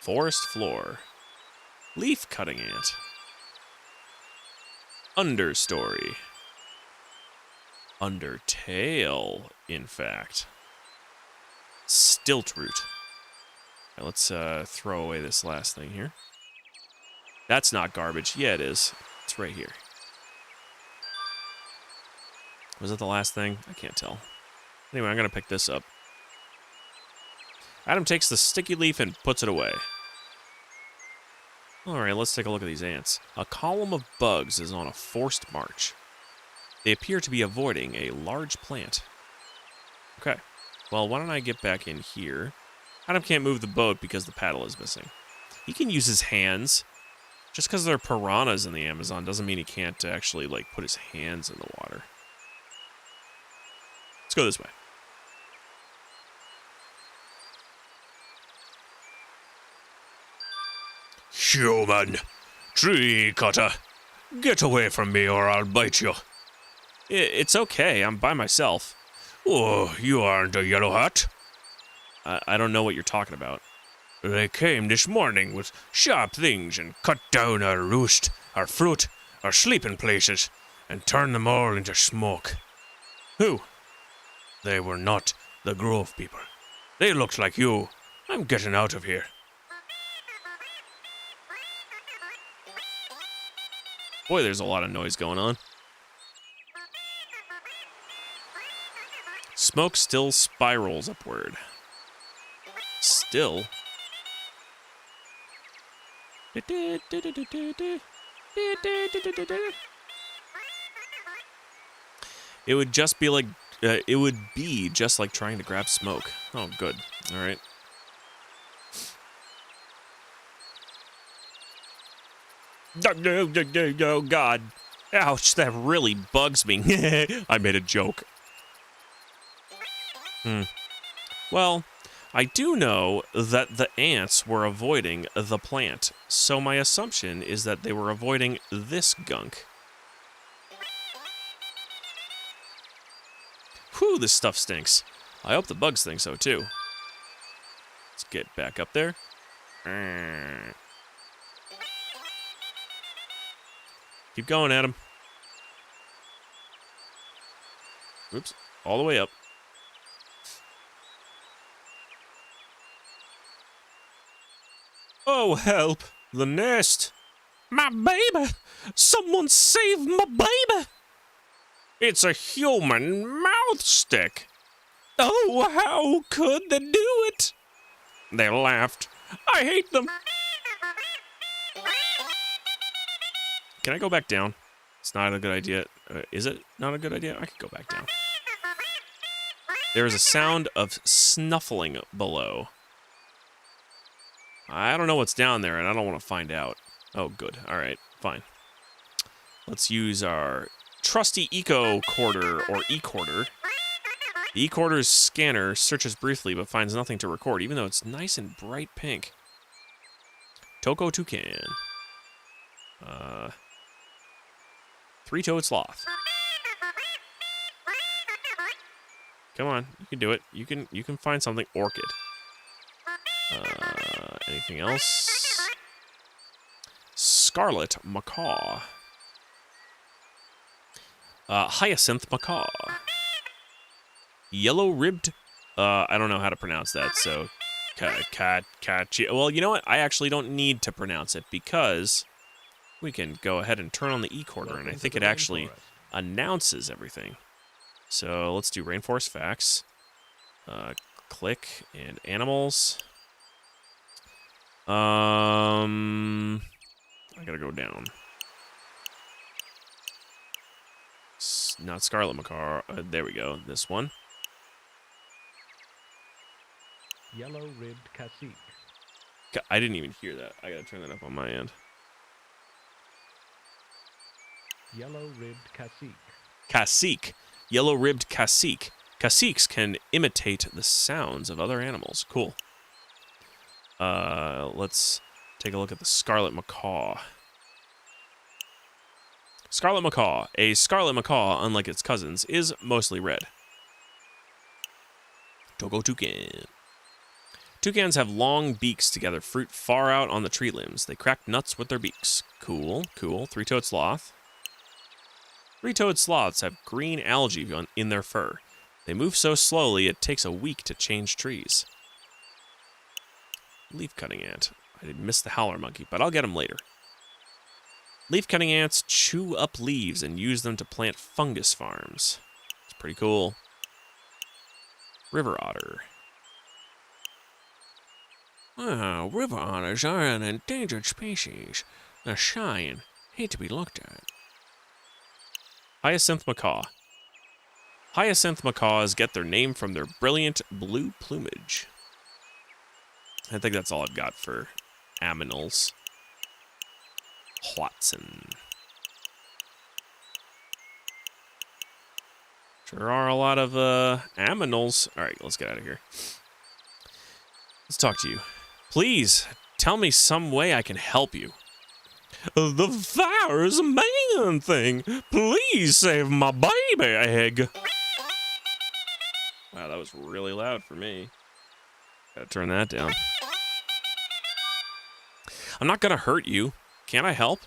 Forest floor. Leaf cutting ant. Understory. Undertale, in fact. Stilt root. Right, let's throw away this last thing here. That's not garbage. Yeah, it is. It's right here. Was that the last thing? I can't tell. Anyway, I'm going to pick this up. Adam takes the sticky leaf and puts it away. Alright, let's take a look at these ants. A column of bugs is on a forced march. They appear to be avoiding a large plant. Okay, well, why don't I get back in here? Adam can't move the boat because the paddle is missing. He can use his hands. Just because there are piranhas in the Amazon doesn't mean he can't actually, like, put his hands in the water. Let's go this way. Human! Tree cutter! Get away from me or I'll bite you. It's okay, I'm by myself. Oh, you aren't a yellow hat? I don't know what you're talking about. They came this morning with sharp things and cut down our roost, our fruit, our sleeping places, and turned them all into smoke. Who? They were not the Grove people. They looked like you. I'm getting out of here. Boy, there's a lot of noise going on. Smoke still spirals upward. Still. It would just be like it would be just like trying to grab smoke. Oh, good. All right. Oh, God. Ouch, that really bugs me. I made a joke. Well, I do know that the ants were avoiding the plant, so my assumption is that they were avoiding this gunk. Whew, this stuff stinks. I hope the bugs think so, too. Let's get back up there. Keep going, Adam. Oops, all the way up. Oh, help! The nest! My baby! Someone save my baby! It's a human mouth stick! Oh, how could they do it? They laughed. I hate them! Can I go back down? It's not a good idea. Is it not a good idea? I could go back down. There is a sound of snuffling below. I don't know what's down there, and I don't want to find out. Oh, good. All right, fine. Let's use our trusty EcoQuest, or eCorder. The eCorder's scanner searches briefly, but finds nothing to record, even though it's nice and bright pink. Toko Toucan. Three-toed sloth. Come on, you can do it. You can find something. Orchid. Anything else? Scarlet macaw. Hyacinth macaw. Yellow-ribbed. I don't know how to pronounce that, so well, you know what? I actually don't need to pronounce it because we can go ahead and turn on the eCorder, and I think it actually announces everything. So let's do rainforest facts. Click and animals. I gotta go down. Not scarlet macaw. There we go. This one. Yellow-ribbed cacique. I didn't even hear that. I gotta turn that up on my end. Yellow-ribbed cacique. Cacique. Yellow-ribbed cacique. Caciques can imitate the sounds of other animals. Cool. Let's take a look at the scarlet macaw. Scarlet macaw. A scarlet macaw, unlike its cousins, is mostly red. Togo toucan. Toucans have long beaks to gather fruit far out on the tree limbs. They crack nuts with their beaks. Cool, cool. Three-toed sloth. Three-toed sloths have green algae in their fur. They move so slowly it takes a week to change trees. Leaf-cutting ant. I missed the howler monkey, but I'll get him later. Leaf-cutting ants chew up leaves and use them to plant fungus farms. It's pretty cool. River otter. Wow, river otters are an endangered species. They're shy and hate to be looked at. Hyacinth macaw. Hyacinth macaws get their name from their brilliant blue plumage. I think that's all I've got for aminals. Watson. Sure are a lot of aminals. All right, let's get out of here. Let's talk to you. Please, tell me some way I can help you. The fire's a man thing. Please save my baby egg. Wow, that was really loud for me. Gotta turn that down. I'm not gonna hurt you. Can I help?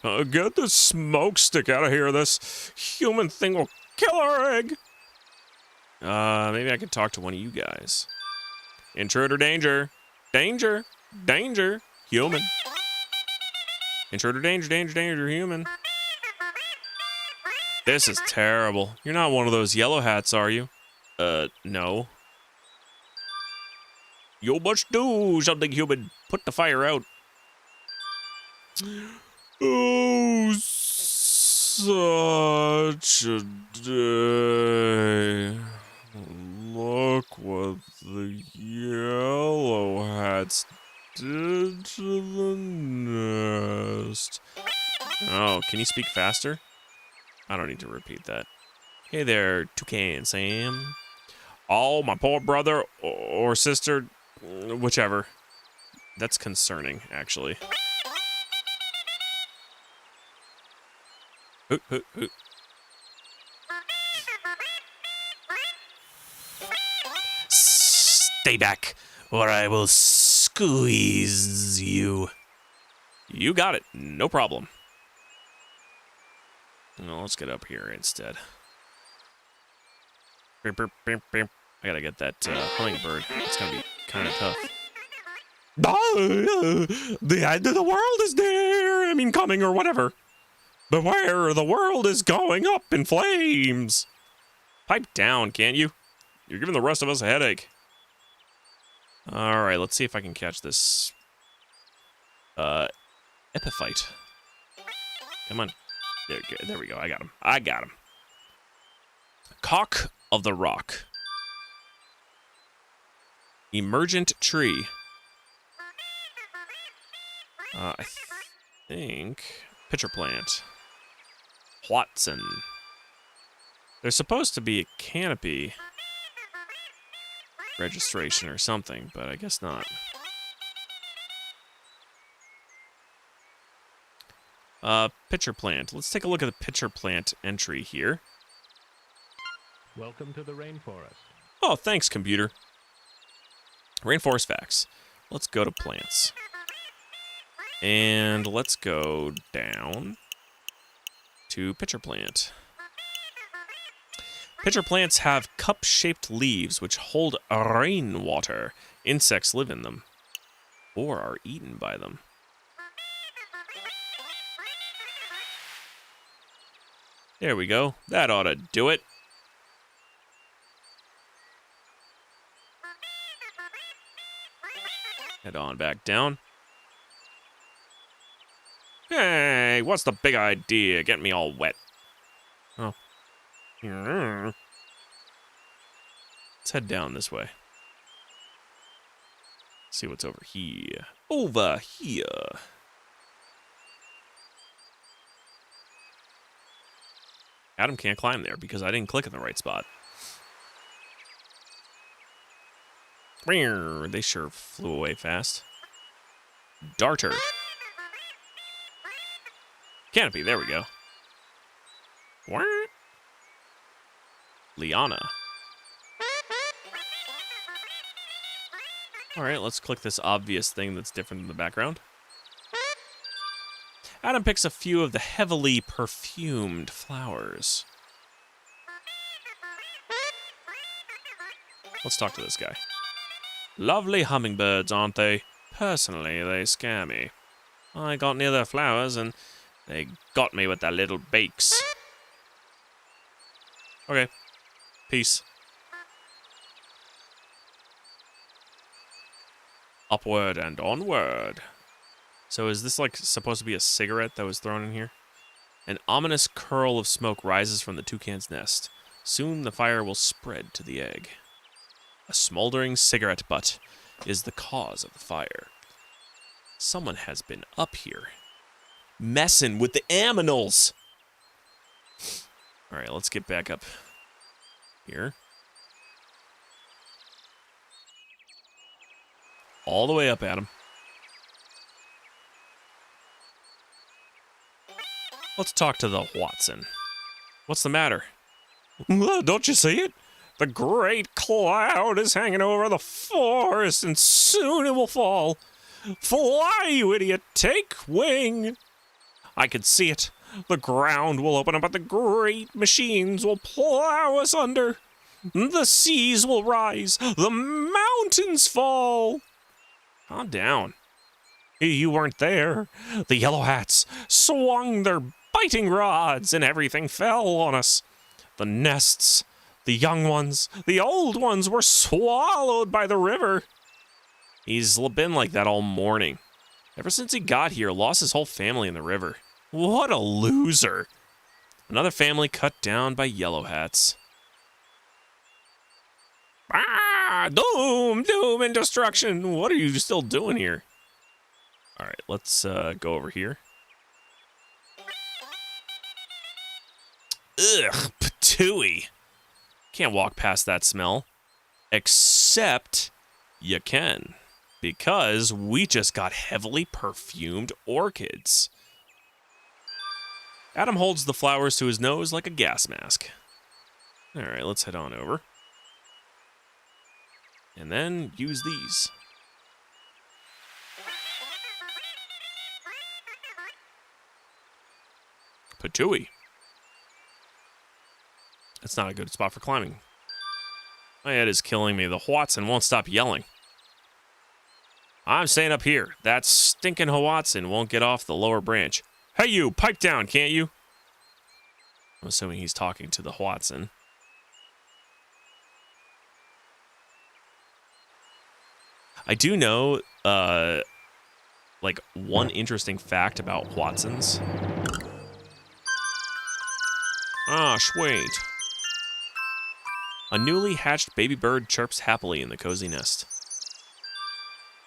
Get this smoke stick out of here. This human thing will kill our egg. Maybe I could talk to one of you guys. Intruder danger. Danger. Danger. Human. Intruder danger, danger, danger, human. This is terrible. You're not one of those yellow hats, are you? No. You must do something, human. Put the fire out. Oh, such a day. Look what the yellow hats did to the nest. Oh, can you speak faster? I don't need to repeat that. Hey there, Toucan Sam. Oh, my poor brother or sister, Whichever. That's concerning, actually. Hoot, hoot, hoot. Stay back, or I will squeeze you. You got it. No problem. Well, let's get up here instead. Beep, beep, beep, beep. I gotta get that hummingbird. It's gonna be kind of tough. the end of the world is near. I mean, coming or whatever. Beware, the world is going up in flames. Pipe down, can't you? You're giving the rest of us a headache. All right, let's see if I can catch this epiphyte. Come on. There we go. I got him. I got him. Cock of the rock. Emergent tree. I think pitcher plant. Watson. There's supposed to be a canopy registration or something, but I guess not. Pitcher plant. Let's take a look at the pitcher plant entry here. Welcome to the rainforest. Oh, thanks, computer. Rainforest facts. Let's go to plants. And let's go down to pitcher plant. Pitcher plants have cup-shaped leaves which hold rainwater. Insects live in them, or are eaten by them. There we go. That ought to do it. Head on back down. Hey, what's the big idea? Getting me all wet. Oh. Let's head down this way. See what's over here. Over here. Adam can't climb there because I didn't click in the right spot. They sure flew away fast. Darter. Canopy, there we go. Liana. Alright, let's click this obvious thing that's different in the background. Adam picks a few of the heavily perfumed flowers. Let's talk to this guy. Lovely hummingbirds, aren't they? Personally, they scare me. I got near their flowers and they got me with their little beaks. Okay. Peace. Upward and onward. So is this like supposed to be a cigarette that was thrown in here? An ominous curl of smoke rises from the toucan's nest. Soon the fire will spread to the egg. A smoldering cigarette butt is the cause of the fire. Someone has been up here, messing with the aminals. All right, let's get back up here. All the way up, Adam. Let's talk to the Watson. What's the matter? Don't you see it? The great cloud is hanging over the forest, and soon it will fall. Fly, you idiot! Take wing! I can see it. The ground will open up, and the great machines will plow us under. The seas will rise. The mountains fall. Calm down. You weren't there. The yellow hats swung their biting rods, and everything fell on us. The nests, the young ones, the old ones were swallowed by the river. He's been like that all morning. Ever since he got here, lost his whole family in the river. What a loser. Another family cut down by yellow hats. Ah! Doom! Doom and destruction! What are you still doing here? Alright, let's go over here. Ugh, patooey. Can't walk past that smell. Except you can. Because we just got heavily perfumed orchids. Adam holds the flowers to his nose like a gas mask. Alright, let's head on over. And then use these. Patooey. That's not a good spot for climbing. My head is killing me. The Watson won't stop yelling. I'm staying up here. That stinking Watson won't get off the lower branch. Hey you, pipe down, can't you? I'm assuming he's talking to the Watson. I do know, like, one interesting fact about Watsons. Ah, sweet. A newly hatched baby bird chirps happily in the cozy nest.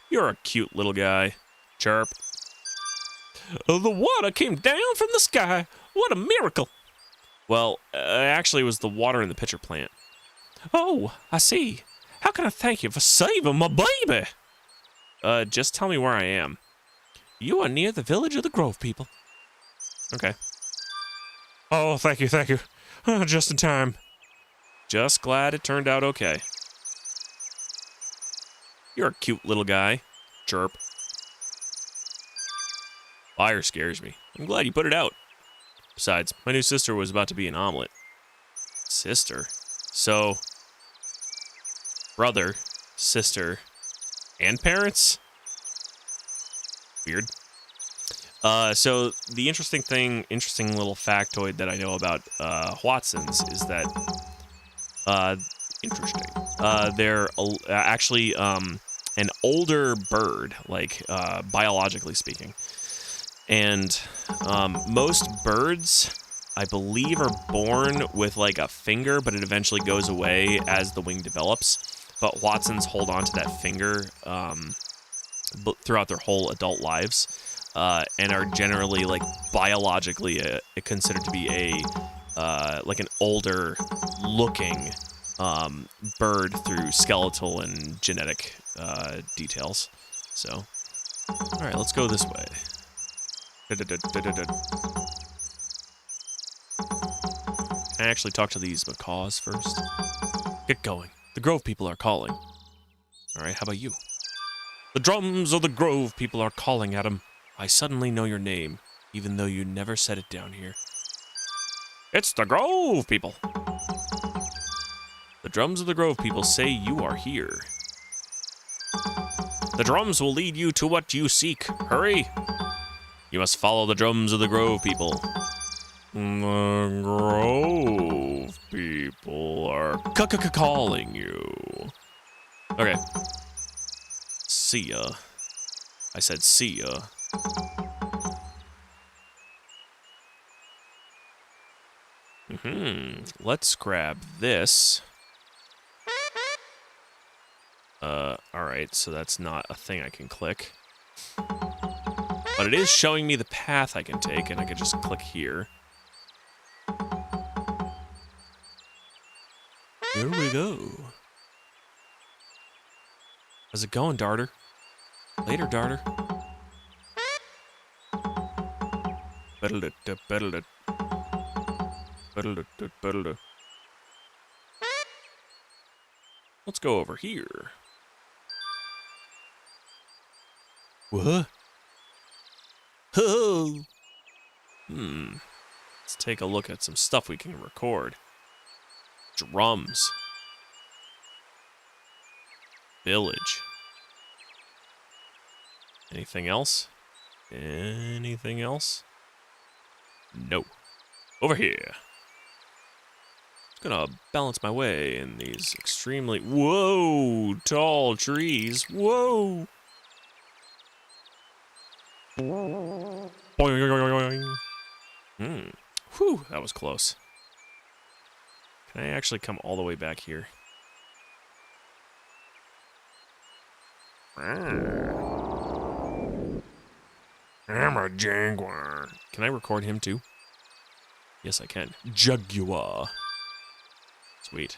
You're a cute little guy. Chirp. The water came down from the sky. What a miracle. Well, actually it was the water in the pitcher plant. Oh, I see. How can I thank you for saving my baby? Just tell me where I am. You are near the village of the Grove people. Okay. Oh, thank you, thank you. Just in time. Just glad it turned out okay. You're a cute little guy. Chirp. Fire scares me. I'm glad you put it out. Besides, my new sister was about to be an omelet. Sister? So, brother, sister, and parents? Weird. So the interesting little factoid that I know about Watsons is that they're actually an older bird, like biologically speaking, and most birds, I believe, are born with like a finger, but it eventually goes away as the wing develops. But Watsons hold on to that finger throughout their whole adult lives. And are generally like biologically considered to be like an older looking bird through skeletal and genetic details. So, all right, let's go this way. Can I actually talk to these macaws first? Get going. The Grove people are calling. All right, how about you? The drums of the Grove people are calling, Adam. I suddenly know your name, even though you never said it down here. It's the Grove people. The drums of the Grove people say you are here. The drums will lead you to what you seek. Hurry! You must follow the drums of the Grove people. The Grove people are calling you. Okay. See ya. I said see ya. Let's grab this. Alright, so that's not a thing I can click. But it is showing me the path I can take, and I can just click here. Here we go. How's it going, Darter? Later, Darter. Let's go over here. What? Oh. Let's take a look at some stuff we can record. Drums. Village. Anything else? Anything else? No. Over here. Just gonna balance my way in these extremely... Whoa! Tall trees. Whoa! Boing. Whew, that was close. Can I actually come all the way back here? I'm a jaguar. Can I record him too? Yes, I can. Jaguar. Sweet.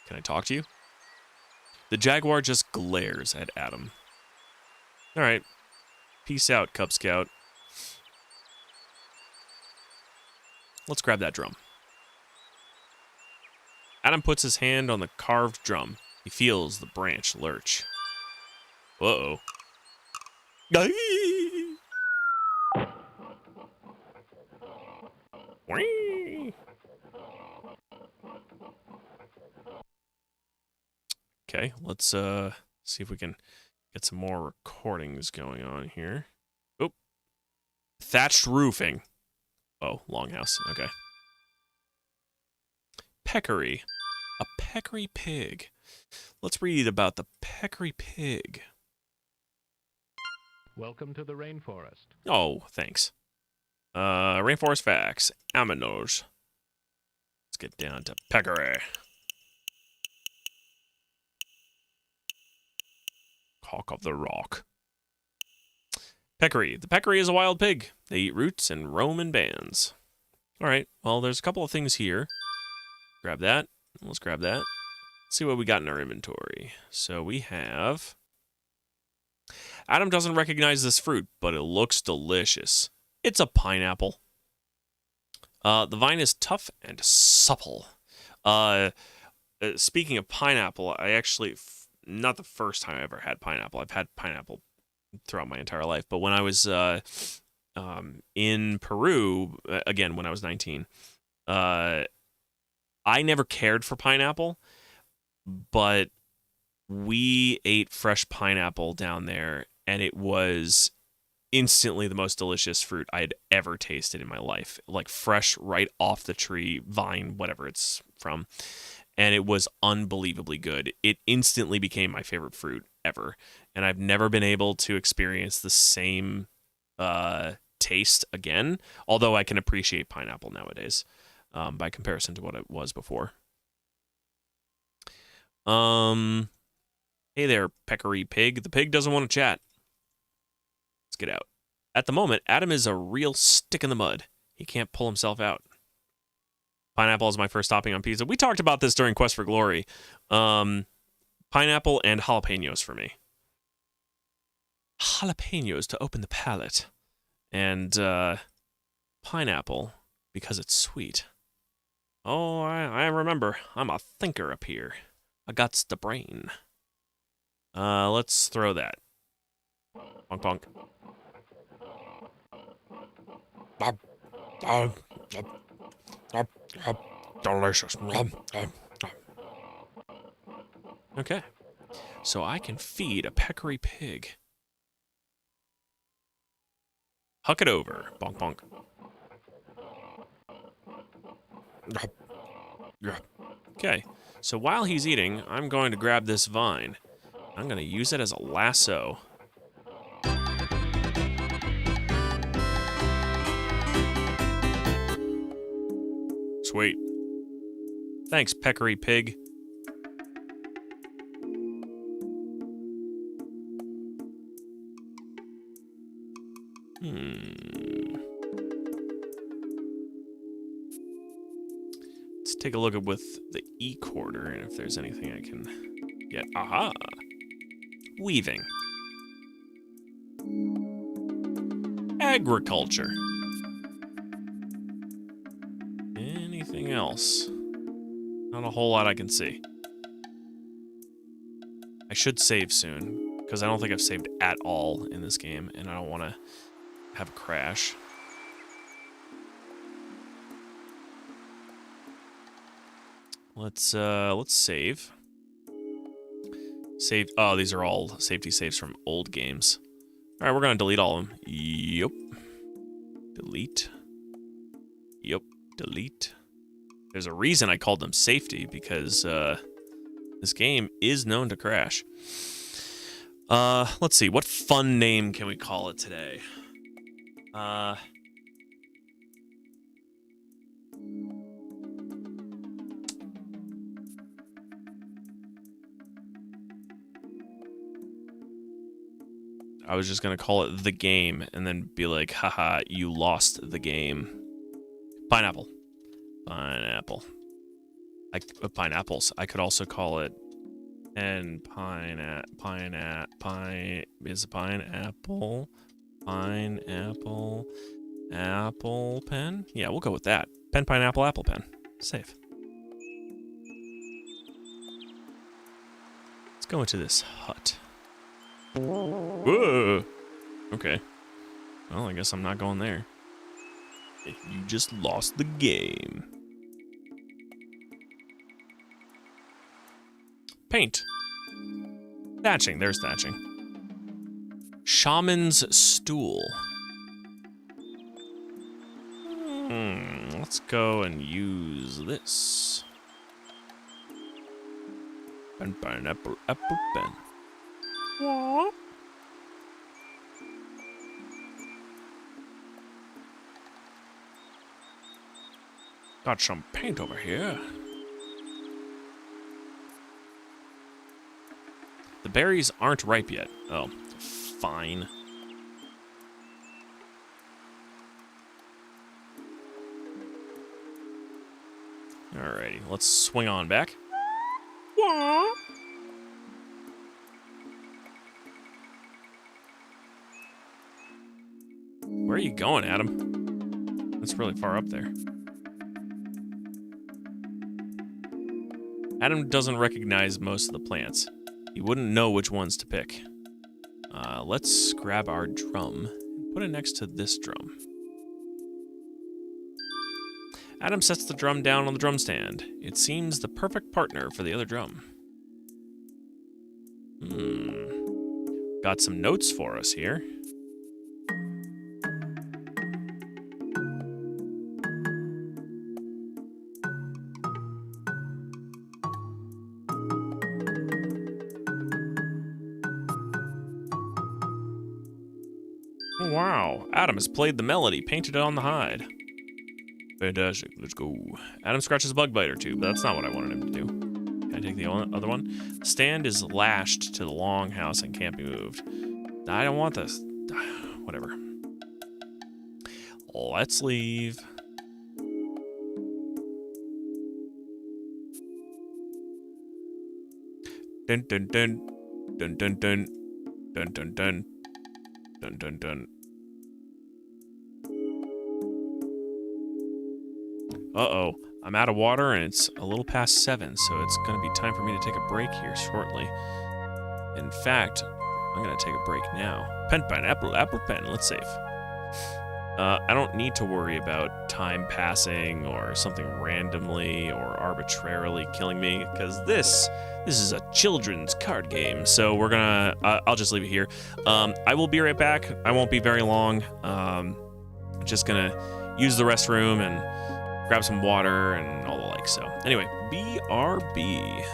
Can I talk to you? The jaguar just glares at Adam. All right. Peace out, Cub Scout. Let's grab that drum. Adam puts his hand on the carved drum. He feels the branch lurch. Uh-oh. Whee! Okay, let's see if we can get some more recordings going on here. Oh. Thatched roofing. Oh, longhouse. Okay. Peccary. A peccary pig. Let's read about the peccary pig. Welcome to the rainforest. Oh, thanks. Rainforest facts. Aminos. Let's get down to peccary. Cock of the rock. Peccary. The peccary is a wild pig. They eat roots and roam in bands. All right. Well, there's a couple of things here. Grab that. Let's grab that. Let's see what we got in our inventory. So we have... Adam doesn't recognize this fruit, but it looks delicious. It's a pineapple. The vine is tough and supple. Speaking of pineapple, I actually... Not the first time I ever had pineapple. I've had pineapple throughout my entire life. But when I was in Peru, again, when I was 19, I never cared for pineapple, but we ate fresh pineapple down there, and it was instantly the most delicious fruit I had ever tasted in my life. Like fresh, right off the tree, vine, whatever it's from. And it was unbelievably good. It instantly became my favorite fruit ever. And I've never been able to experience the same taste again, although I can appreciate pineapple nowadays by comparison to what it was before. Hey there, peccary pig. The pig doesn't want to chat. Let's get out. At the moment, Adam is a real stick in the mud. He can't pull himself out. Pineapple is my first topping on pizza. We talked about this during Quest for Glory. Pineapple and jalapenos for me. Jalapenos to open the palate. And pineapple because it's sweet. Oh, I remember. I'm a thinker up here. I got the brain. Let's throw that. Bonk, bonk. Delicious. Okay. So I can feed a peccary pig. Huck it over. Bonk, bonk. Okay. So while he's eating, I'm going to grab this vine. I'm going to use it as a lasso. Sweet. Thanks, peccary pig. Let's take a look at with the E quarter and if there's anything I can get. Aha! Weaving. Agriculture. Anything else? Not a whole lot I can see. I should save soon, because I don't think I've saved at all in this game, and I don't want to have a crash. Let's save. Save. Oh, these are all safety saves from old games. All right, we're gonna delete all of them. Yep. Delete. Yep. Delete. There's a reason I called them safety, because this game is known to crash. Let's see. What fun name can we call it today? I was just gonna call it the game and then be like, haha, you lost the game. Pineapple. Pineapple. Pineapples. I could also call it and is pineapple. Pineapple. Apple pen? Yeah, we'll go with that. Pen, pineapple, apple pen. Safe. Let's go into this hut. Whoa! Okay. Well, I guess I'm not going there. You just lost the game. Paint. Thatching. There's thatching. Shaman's stool. Let's go and use this. Pen, pineapple, apple pen. What? Got some paint over here. The berries aren't ripe yet. Oh, fine. Alrighty, let's swing on back. Where are you going, Adam? That's really far up there. Adam doesn't recognize most of the plants. He wouldn't know which ones to pick. Let's grab our drum and put it next to this drum. Adam sets the drum down on the drum stand. It seems the perfect partner for the other drum. Got some notes for us here. Wow, Adam has played the melody, painted it on the hide. Fantastic, let's go. Adam scratches a bug bite or two, but that's not what I wanted him to do. Can I take the other one? The stand is lashed to the longhouse and can't be moved. I don't want this. Whatever. Let's leave. Dun dun dun. Dun dun dun. Dun dun dun. Dun dun dun. Uh-oh, I'm out of water and it's a little past 7, so it's gonna be time for me to take a break here shortly. In fact, I'm gonna take a break now. Pen, pineapple, apple pen, let's save. I don't need to worry about time passing or something randomly or arbitrarily killing me, because this is a children's card game, so we're gonna, I'll just leave it here. I will be right back. I won't be very long. Just gonna use the restroom and grab some water and all the like. So anyway, BRB.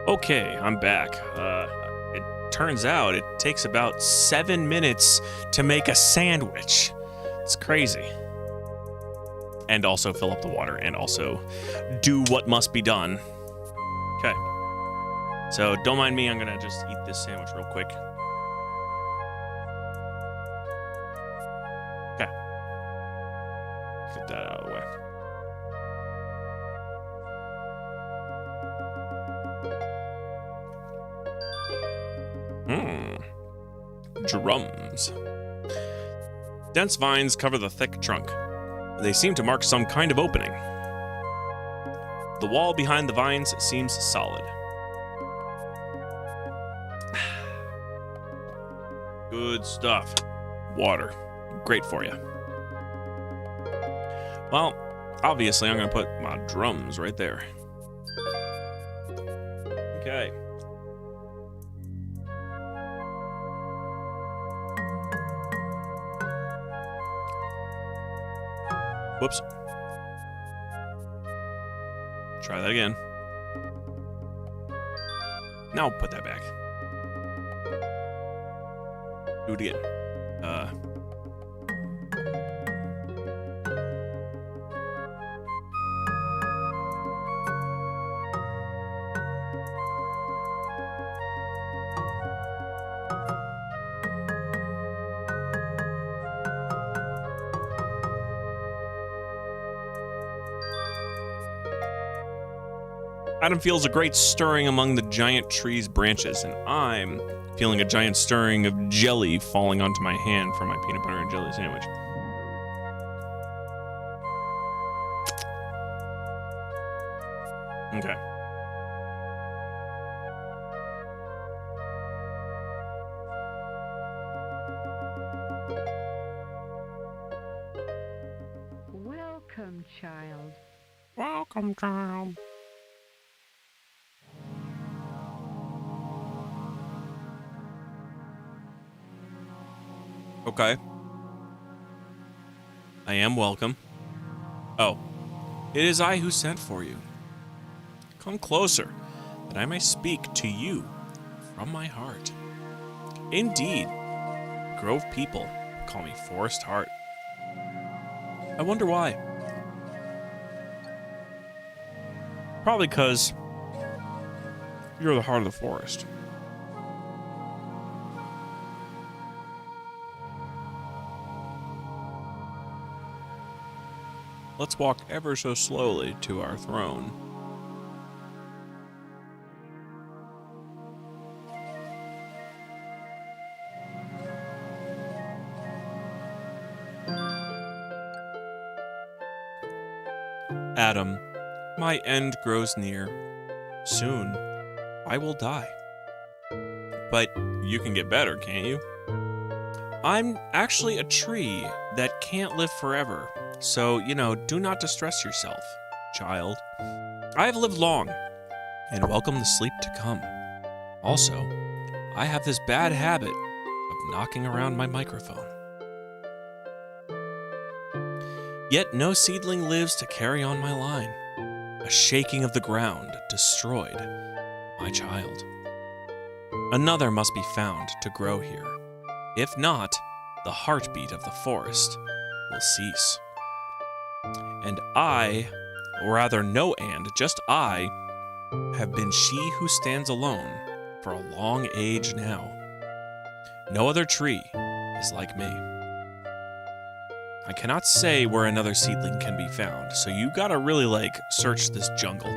Okay, I'm back. It turns out it takes about 7 minutes to make a sandwich. It's crazy. And also fill up the water and also do what must be done. Okay. So don't mind me, I'm gonna just eat this sandwich real quick. Okay. Get that out of the way. Drums. Dense vines cover the thick trunk. They seem to mark some kind of opening. The wall behind the vines seems solid. Good stuff. Water. Great for you. Well, obviously I'm going to put my drums right there. Okay. Whoops. Try that again. Now put that back. Do it again. Adam feels a great stirring among the giant tree's branches, and I'm feeling a giant stirring of jelly falling onto my hand from my peanut butter and jelly sandwich. Okay. Welcome, child. Welcome, child. Okay. I am welcome. Oh. It is I who sent for you. Come closer, that I may speak to you from my heart. Indeed, Grove people call me Forest Heart. I wonder why. Probably because you're the heart of the forest. Let's walk ever so slowly to our throne. Adam, my end grows near. Soon, I will die. But you can get better, can't you? I'm actually a tree that can't live forever. So, do not distress yourself, child. I have lived long, and welcome the sleep to come. Also, I have this bad habit of knocking around my microphone. Yet no seedling lives to carry on my line. A shaking of the ground destroyed my child. Another must be found to grow here. If not, the heartbeat of the forest will cease. And I, or rather just I, have been she who stands alone for a long age now. No other tree is like me. I cannot say where another seedling can be found, so you gotta really, search this jungle.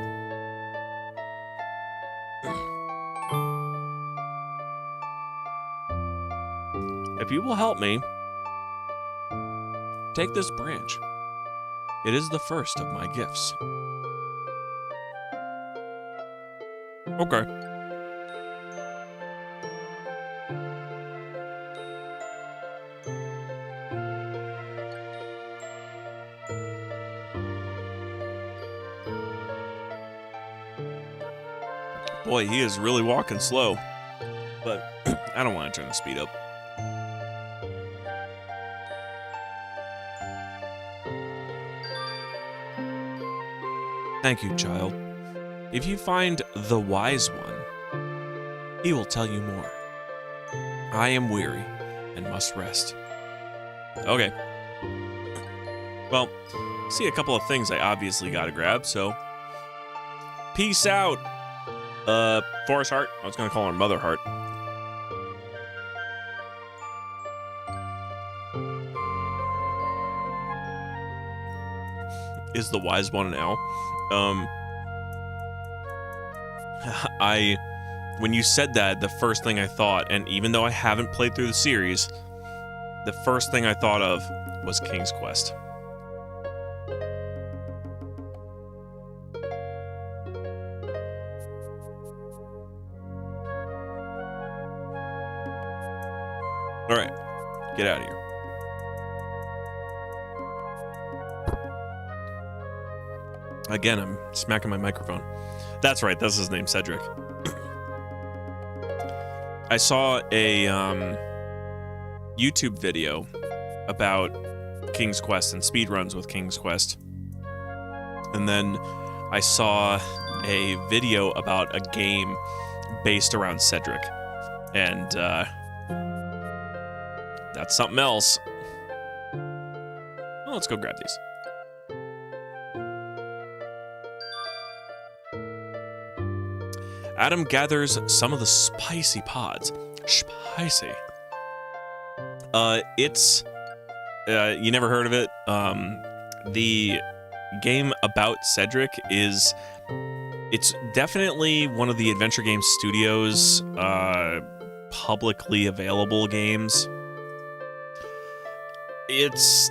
If you will help me, take this branch. It is the first of my gifts. Okay. Boy, he is really walking slow. But I don't want to turn the speed up. Thank you, child. If you find the wise one, he will tell you more. I am weary and must rest. Okay. Well, see a couple of things I obviously gotta grab, so peace out. Forest Heart. I was gonna call her Mother Heart. Is the wise one an owl? When you said that, the first thing I thought, and even though I haven't played through the series, the first thing I thought of was King's Quest. All right, get out of here. Again, I'm smacking my microphone. That's right, that's his name, Cedric. I saw a YouTube video about King's Quest and speedruns with King's Quest. And then I saw a video about a game based around Cedric. And that's something else. Well, let's go grab these. Adam gathers some of the spicy pods. Spicy. It's you never heard of it. The game about Cedric it's definitely one of the Adventure Game Studios publicly available games. It's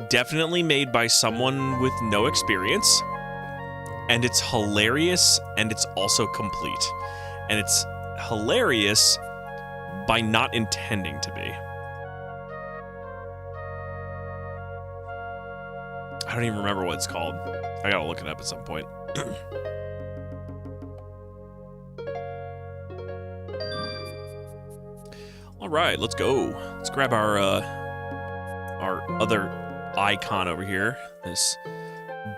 definitely made by someone with no experience. And it's hilarious, and it's also complete. And it's hilarious by not intending to be. I don't even remember what it's called. I gotta look it up at some point. All right, let's go. Let's grab our other icon over here. This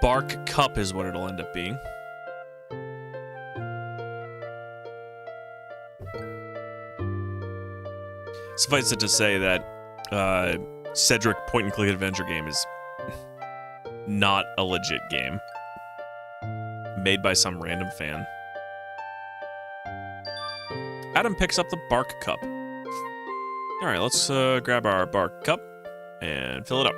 bark cup is what it'll end up being. Suffice it to say that Cedric point-and-click adventure game is not a legit game. Made by some random fan. Adam picks up the bark cup. Alright, let's grab our bark cup and fill it up.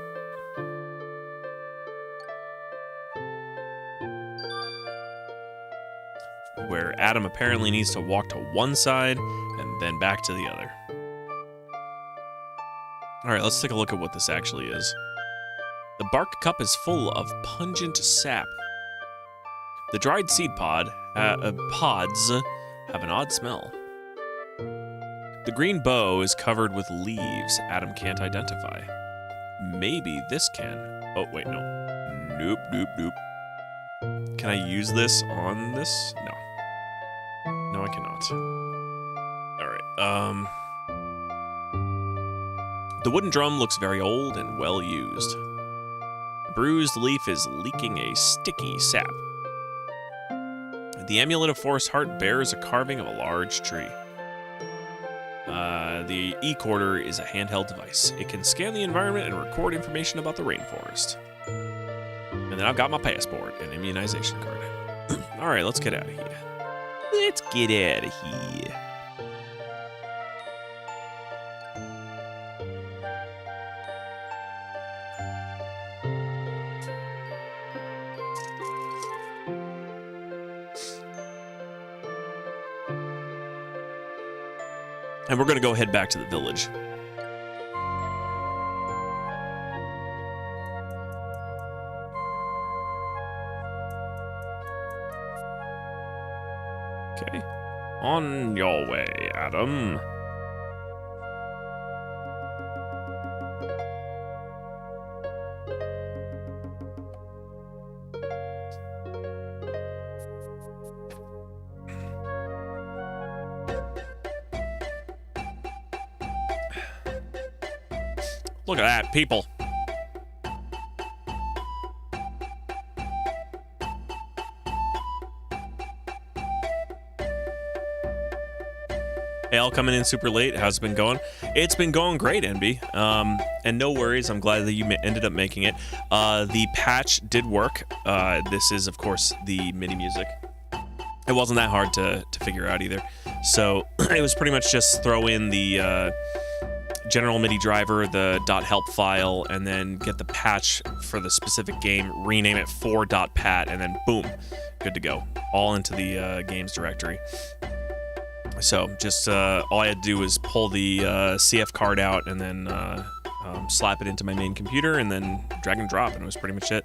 Where Adam apparently needs to walk to one side and then back to the other. Alright, let's take a look at what this actually is. The bark cup is full of pungent sap. The dried seed pods have an odd smell. The green bow is covered with leaves Adam can't identify. Maybe this can. Oh, wait, no. Nope, nope, nope. Can I use this on this? No. No, I cannot. Alright, the wooden drum looks very old and well used. The bruised leaf is leaking a sticky sap. The amulet of Forest Heart bears a carving of a large tree. The e-quarter is a handheld device. It can scan the environment and record information about the rainforest. And then I've got my passport and immunization card. Alright, let's get out of here. Let's get out of here. And we're going to go head back to the village. Okay. On your way, Adam. Look at that, people. Hey, all coming in super late. How's it been going? It's been going great, NB. And no worries. I'm glad that you ended up making it. The patch did work. This is, of course, the MIDI music. It wasn't that hard to figure out either. So it was pretty much just throw in the general MIDI driver, the .help file, and then get the patch for the specific game, rename it for .pat, and then boom, good to go. All into the games directory. So just all I had to do was pull the CF card out and then slap it into my main computer and then drag and drop, and it was pretty much it.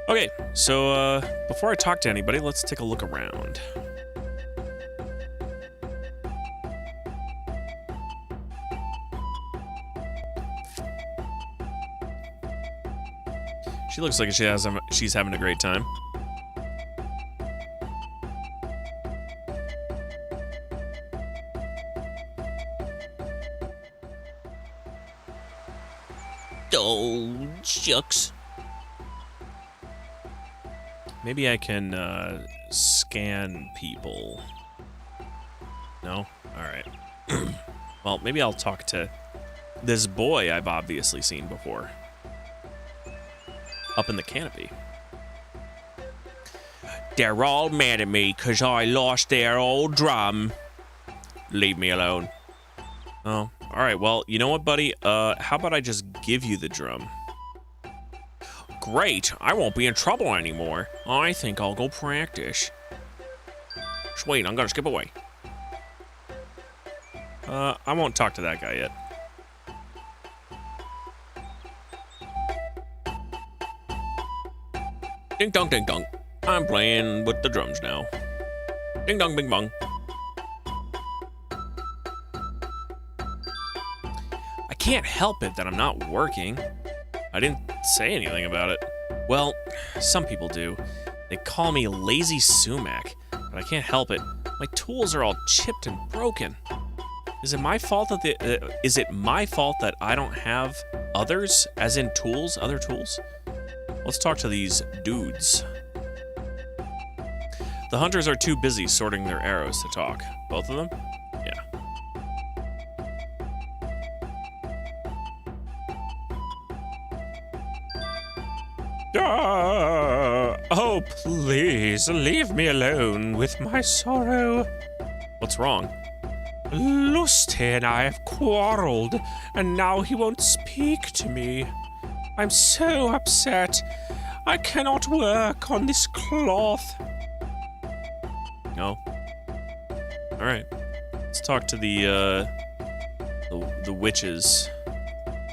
Okay, so before I talk to anybody, let's take a look around. She looks like she's having a great time. Oh, shucks. Maybe I can scan people. No? Alright. Well, maybe I'll talk to this boy I've obviously seen before. Up in the canopy. They're all mad at me 'cause I lost their old drum. Leave me alone. Oh, alright. Well, you know what, buddy? How about I just give you the drum? Great, I won't be in trouble anymore. I think I'll go practice. Sweet, I'm gonna skip away. I won't talk to that guy yet. Ding dong, ding dong. I'm playing with the drums now. Ding dong, bing bong. I can't help it that I'm not working. I didn't say anything about it. Well, some people do. They call me lazy sumac, but I can't help it. My tools are all chipped and broken. Is it my fault that I don't have others, as in tools, other tools? Let's talk to these dudes. The hunters are too busy sorting their arrows to talk. Both of them? Yeah. Oh, please, leave me alone with my sorrow. What's wrong? Lusty and I have quarreled, and now he won't speak to me. I'm so upset. I cannot work on this cloth. No. All right. Let's talk to the witches,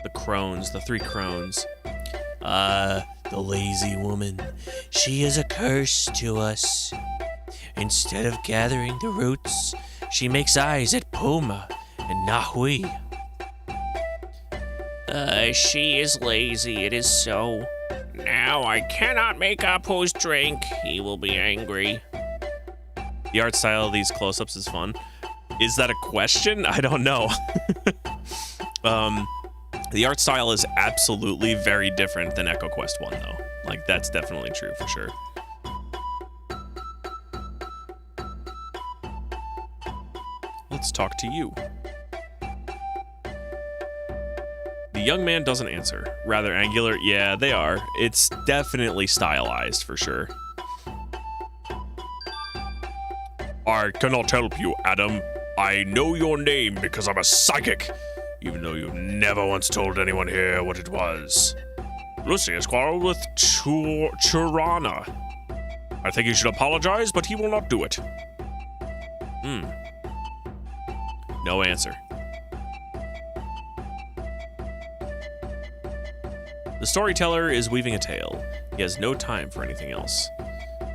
the crones, the three crones. The lazy woman. She is a curse to us. Instead of gathering the roots, she makes eyes at Puma and Nahui. She is lazy, it is so. Now I cannot make up whose drink. He will be angry. The art style of these close-ups is fun. Is that a question? I don't know. The art style is absolutely very different than EcoQuest 1, though. Like, that's definitely true for sure. Let's talk to you. The young man doesn't answer. Rather angular. Yeah, they are. It's definitely stylized for sure. I cannot help you, Adam. I know your name because I'm a psychic, even though you've never once told anyone here what it was. Lucy has quarreled with Churana. I think he should apologize, but he will not do it. No answer. The storyteller is weaving a tale. He has no time for anything else.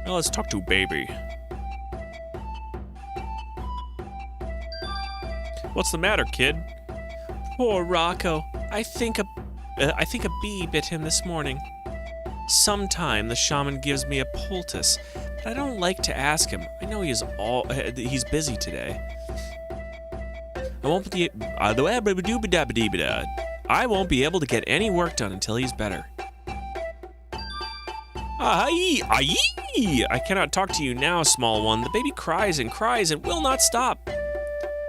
Now let's talk to Baby. What's the matter, kid? Poor Rocco. I think a bee bit him this morning. Sometime the shaman gives me a poultice, but I don't like to ask him. I know he's busy today. I won't be able to get any work done until he's better. I cannot talk to you now, small one. The baby cries and cries and will not stop.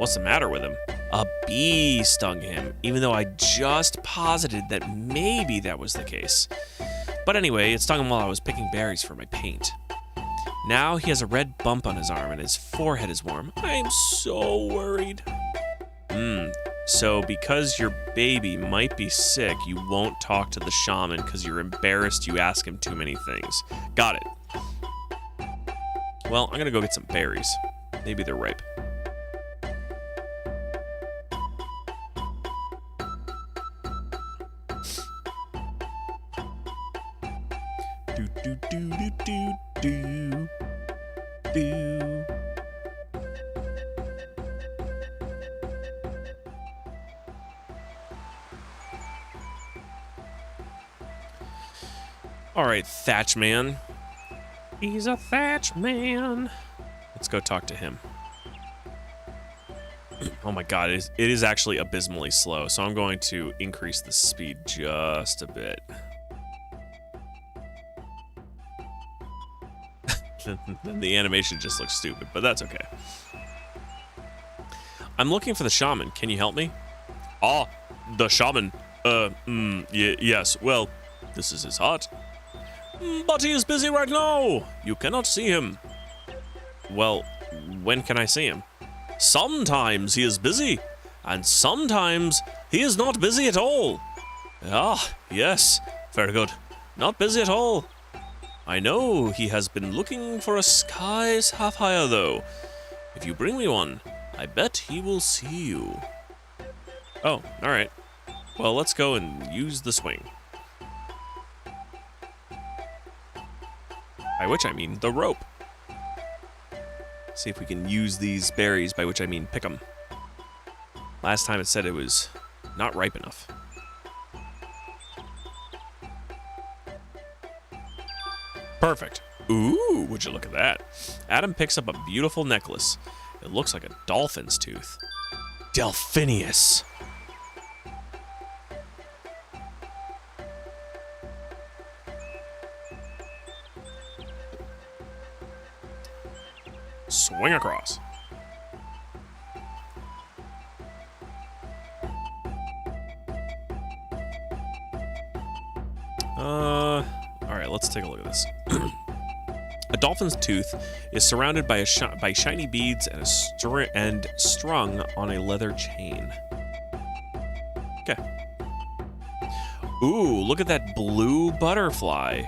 What's the matter with him? A bee stung him, even though I just posited that maybe that was the case. But anyway, it stung him while I was picking berries for my paint. Now he has a red bump on his arm and his forehead is warm. I'm so worried. So because your baby might be sick, you won't talk to the shaman because you're embarrassed you ask him too many things. Got it. Well, I'm gonna go get some berries. Maybe they're ripe. Do do do do do do do. All right, Thatch Man. He's a Thatch Man. Let's go talk to him. Oh my god, it is actually abysmally slow, so I'm going to increase the speed just a bit. The animation just looks stupid, but that's okay. I'm looking for the shaman. Can you help me? Ah, the shaman. Yes, well, this is his heart. But he is busy right now. You cannot see him. Well, when can I see him? Sometimes he is busy, and sometimes he is not busy at all. Ah, yes, very good. Not busy at all. I know he has been looking for a sky sapphire, though. If you bring me one, I bet he will see you. Oh, all right. Well, let's go and use the swing. By which I mean the rope. See if we can use these berries, by which I mean pick them. Last time it said it was not ripe enough. Perfect. Ooh, would you look at that? Adam picks up a beautiful necklace. It looks like a dolphin's tooth. Delphinius. Swing across. All right, let's take a look at this. A dolphin's tooth is surrounded by shiny beads and strung on a leather chain. Okay. Ooh, look at that blue butterfly.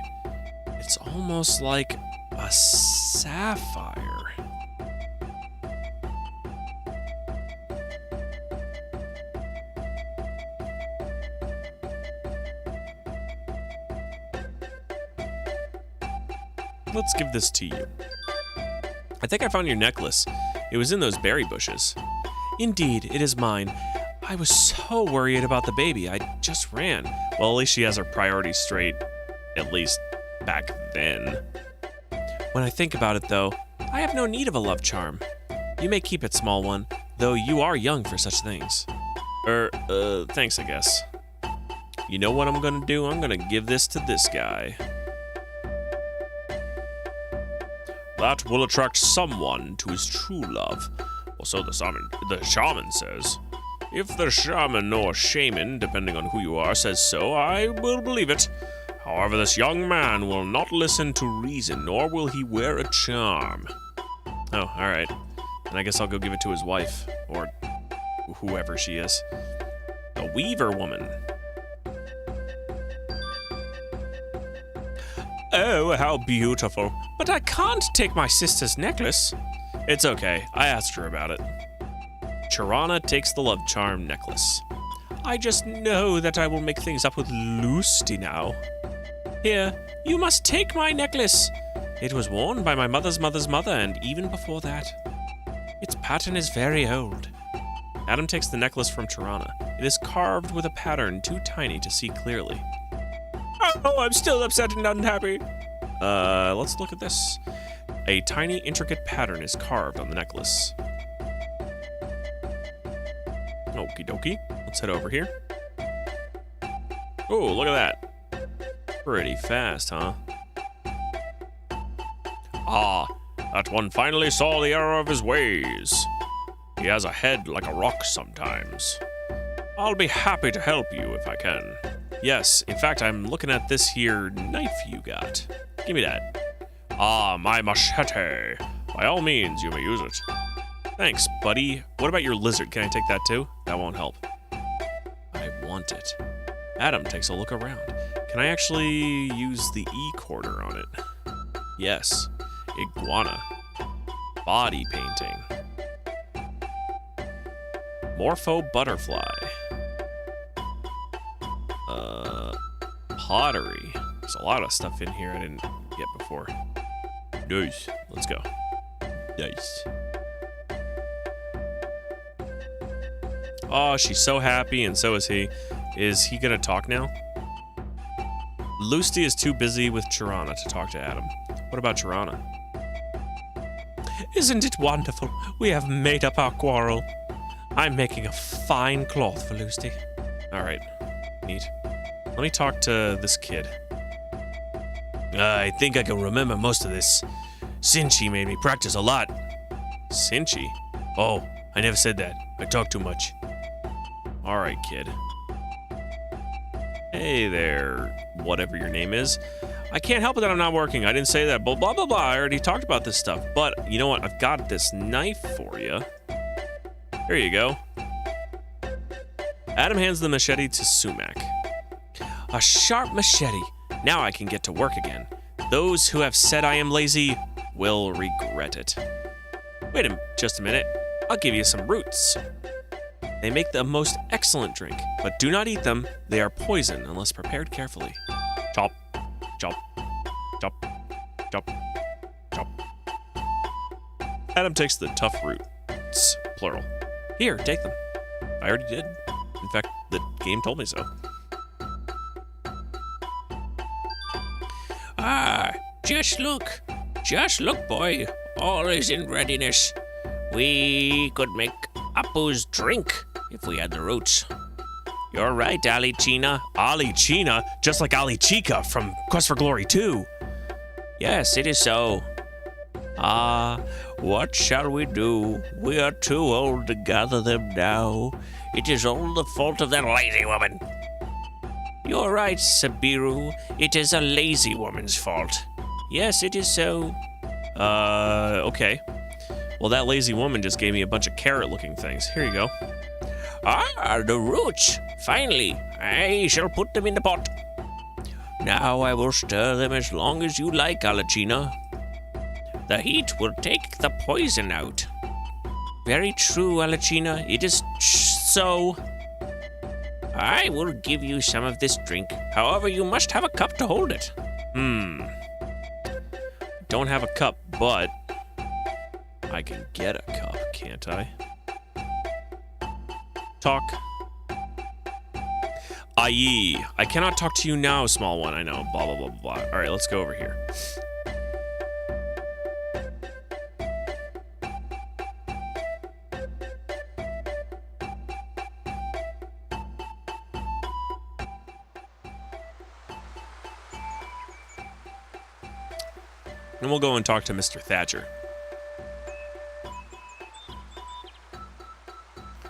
It's almost like a sapphire. Let's give this to you. I think I found your necklace. It was in those berry bushes. Indeed, it is mine. I was so worried about the baby, I just ran. Well, at least she has her priorities straight, at least back then. When I think about it, though, I have no need of a love charm. You may keep it, small one, though you are young for such things. Thanks, I guess. You know what I'm gonna do? I'm gonna give this to this guy. That will attract someone to his true love, or so the shaman says. If the shaman or shaman, depending on who you are, says so, I will believe it. However, this young man will not listen to reason, nor will he wear a charm. Oh, all right. Then I guess I'll go give it to his wife, or whoever she is. The Weaver Woman. Oh, how beautiful. But I can't take my sister's necklace. It's okay. I asked her about it. Charana takes the love charm necklace. I just know that I will make things up with Lusty now. Here, you must take my necklace. It was worn by my mother's mother's mother, and even before that. Its pattern is very old. Adam takes the necklace from Charana. It is carved with a pattern too tiny to see clearly. Oh, I'm still upset and unhappy. Let's look at this. A tiny, intricate pattern is carved on the necklace. Okie dokie. Let's head over here. Oh, look at that. Pretty fast, huh? Ah, that one finally saw the error of his ways. He has a head like a rock sometimes. I'll be happy to help you if I can. Yes, in fact, I'm looking at this here knife you got. Give me that. Ah, my machete. By all means, you may use it. Thanks, buddy. What about your lizard? Can I take that too? That won't help. I want it. Adam takes a look around. Can I actually use the E-quarter on it? Yes. Iguana. Body painting. Morpho butterfly. Pottery. There's a lot of stuff in here I didn't get before. Nice. Let's go. Nice. Oh, she's so happy, and so is he. Is he gonna talk now? Lusty is too busy with Tirana to talk to Adam. What about Tirana? Isn't it wonderful? We have made up our quarrel. I'm making a fine cloth for Lusty. Alright. Neat. Let me talk to this kid. I think I can remember most of this. Sinchi made me practice a lot. Sinchi? Oh, I never said that. I talk too much. Alright, kid. Hey there, whatever your name is. I can't help it that I'm not working. I didn't say that. Blah, blah, blah, blah. I already talked about this stuff. But you know what? I've got this knife for you. Here you go. Adam hands the machete to Sumac. A sharp machete. Now I can get to work again. Those who have said I am lazy will regret it. Wait just a minute. I'll give you some roots. They make the most excellent drink, but do not eat them. They are poison unless prepared carefully. Chop, chop, chop, chop, chop. Adam takes the tough roots, plural. Here, take them. I already did. In fact, the game told me so. Ah, just look, boy. All is in readiness. We could make Apu's drink if we had the roots. You're right, Alicina. Alicina? Just like Ali Chica from Quest for Glory 2. Yes, it is so. Ah, what shall we do? We are too old to gather them now. It is all the fault of that lazy woman. You're right, Sabiru. It is a lazy woman's fault. Yes, it is so. Okay. Well, that lazy woman just gave me a bunch of carrot-looking things. Here you go. Ah, the roots. Finally, I shall put them in the pot. Now I will stir them as long as you like, Alicina. The heat will take the poison out. Very true, Alicina. It is so. I will give you some of this drink. However, you must have a cup to hold it. Don't have a cup, but I can get a cup, can't I? Talk. Aye. I cannot talk to you now, small one. I know. Blah, blah, blah, blah. All right, let's go over here. And we'll go and talk to Mr. Thatcher.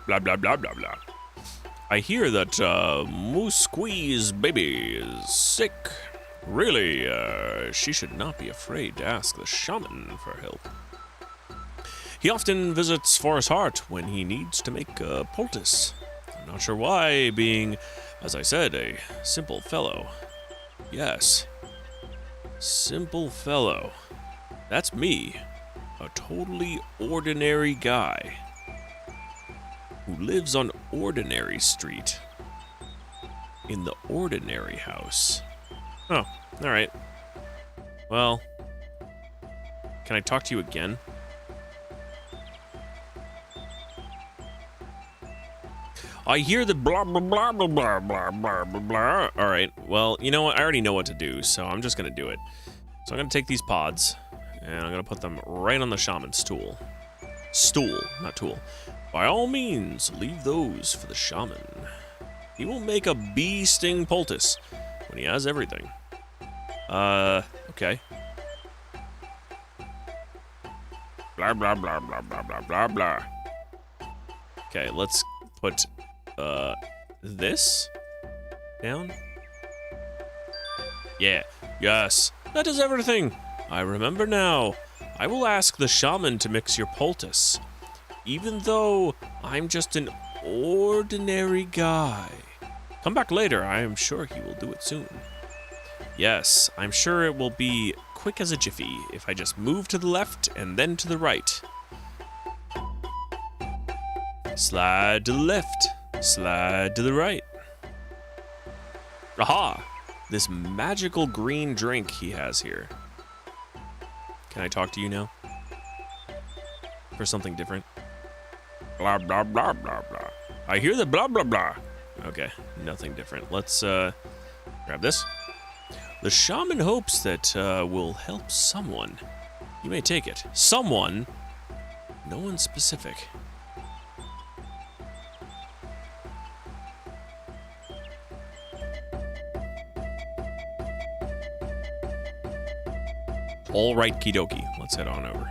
Blah, blah, blah, blah, blah. I hear that Musqui's baby is sick. Really, she should not be afraid to ask the shaman for help. He often visits Forest Heart when he needs to make a poultice. I'm not sure why, being, as I said, a simple fellow. Yes, simple fellow. That's me, a totally ordinary guy who lives on Ordinary Street in the ordinary house. Oh, all right. Well, can I talk to you again? I hear the blah, blah, blah, blah, blah, blah, blah, blah, blah. All right, well, you know what? I already know what to do, so I'm just going to do it. So I'm going to take these pods, and I'm going to put them right on the shaman's stool. Stool, not tool. By all means, leave those for the shaman. He will make a bee sting poultice when he has everything. Okay. Blah, blah, blah, blah, blah, blah, blah, blah. Okay, let's put this down. Yeah, yes, that is everything. I remember now. I will ask the shaman to mix your poultice, even though I'm just an ordinary guy. Come back later. I am sure he will do it soon. Yes, I'm sure it will be quick as a jiffy if I just move to the left and then to the right. Slide to the left, slide to the right. Aha! This magical green drink he has here. Can I talk to you now? For something different? Blah, blah, blah, blah, blah. I hear the blah, blah, blah. Okay, nothing different. Let's grab this. The shaman hopes that will help someone. You may take it. Someone. No one specific. All right, Kidoki. Let's head on over.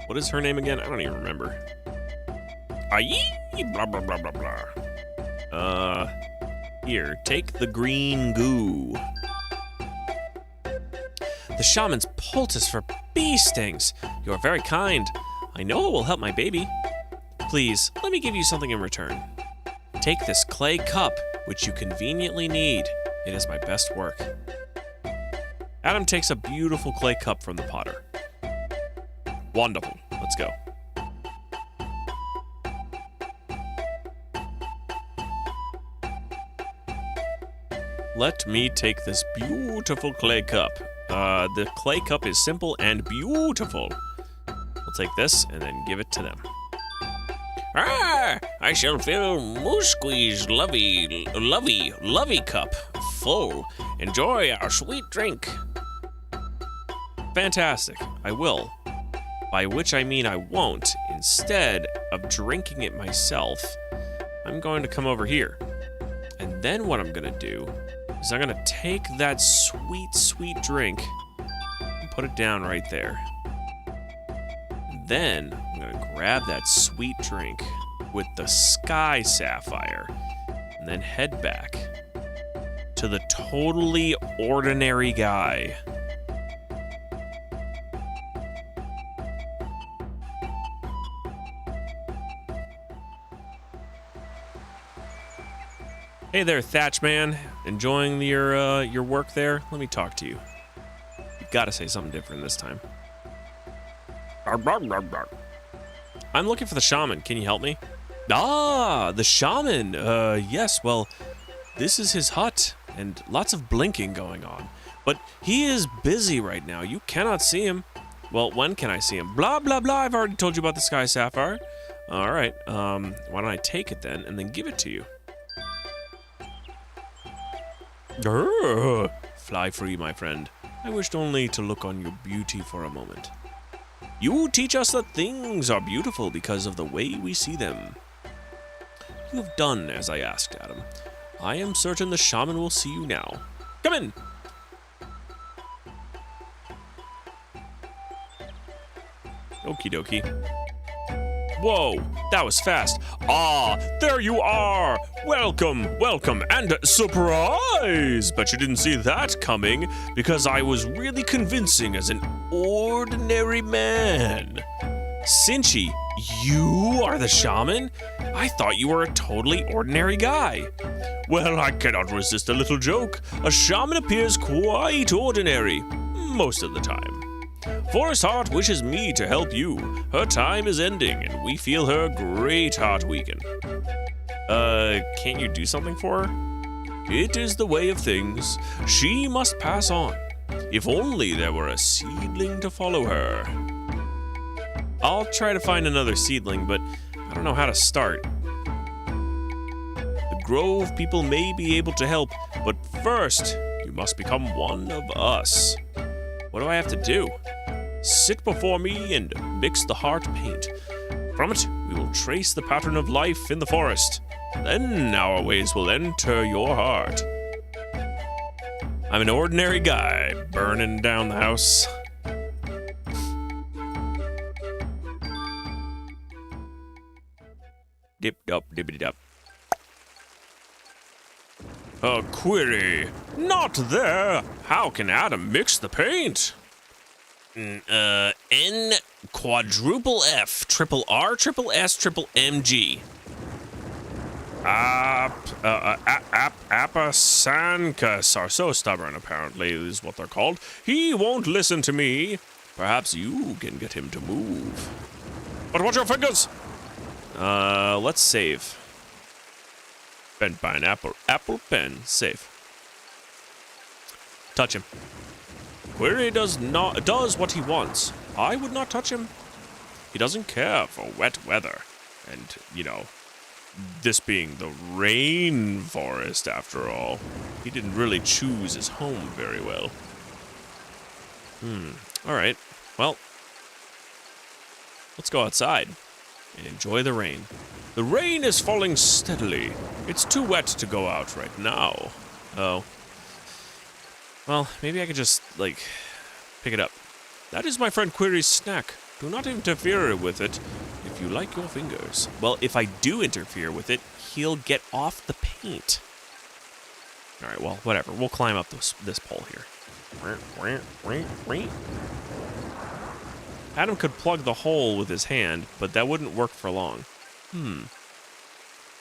What is her name again? I don't even remember. Aye, blah, blah, blah, blah, blah. Here, take the green goo. The shaman's poultice for bee stings. You are very kind. I know it will help my baby. Please, let me give you something in return. Take this clay cup, which you conveniently need. It is my best work. Adam takes a beautiful clay cup from the potter. Wonderful. Let's go. Let me take this beautiful clay cup. The clay cup is simple and beautiful. We'll take this and then give it to them. Ah, I shall fill Moose Squeeze lovey cup full. Enjoy our sweet drink. Fantastic. I will. By which I mean I won't. Instead of drinking it myself, I'm going to come over here. And then what I'm going to do is I'm going to take that sweet, sweet drink and put it down right there. And then I'm going to grab that sweet drink with the sky sapphire and then head back to the totally ordinary guy. Hey there, Thatch Man. Enjoying your work there? Let me talk to you. You've got to say something different this time. I'm looking for the shaman. Can you help me? Ah, the shaman. Yes, well, this is his hut, and lots of blinking going on. But he is busy right now. You cannot see him. Well, when can I see him? Blah, blah, blah. I've already told you about the sky sapphire. All right. Why don't I take it then and then give it to you? Fly free, my friend. I wished only to look on your beauty for a moment. You teach us that things are beautiful because of the way we see them. You have done as I asked, Adam. I am certain the shaman will see you now. Come in! Okie dokie. Whoa, that was fast. Ah, there you are. Welcome, welcome, and surprise! Bet you didn't see that coming, because I was really convincing as an ordinary man. Cinchi, you are the shaman? I thought you were a totally ordinary guy. Well, I cannot resist a little joke. A shaman appears quite ordinary, most of the time. Forest Heart wishes me to help you. Her time is ending, and we feel her great heart weaken. Can't you do something for her? It is the way of things. She must pass on. If only there were a seedling to follow her. I'll try to find another seedling, but I don't know how to start. The Grove people may be able to help, but first, you must become one of us. What do I have to do? Sit before me and mix the heart paint. From it, we will trace the pattern of life in the forest. Then our ways will enter your heart. I'm an ordinary guy burning down the house. Dip-dop, dippity-dop. A query. Not there. How can Adam mix the paint? N quadruple F triple R triple S triple MG. Apasankas are so stubborn, apparently, is what they're called. He won't listen to me. Perhaps you can get him to move. But watch your fingers. Let's save. Pen, pineapple, apple, pen, save. Touch him. Query does what he wants. I would not touch him. He doesn't care for wet weather. And, you know, this being the rainforest, after all, he didn't really choose his home very well. All right. Well, let's go outside and enjoy the rain. The rain is falling steadily. It's too wet to go out right now. Oh. Well, maybe I could just, like, pick it up. That is my friend Query's snack. Do not interfere with it if you like your fingers. Well, if I do interfere with it, he'll get off the paint. All right, well, whatever. We'll climb up this pole here. Adam could plug the hole with his hand, but that wouldn't work for long.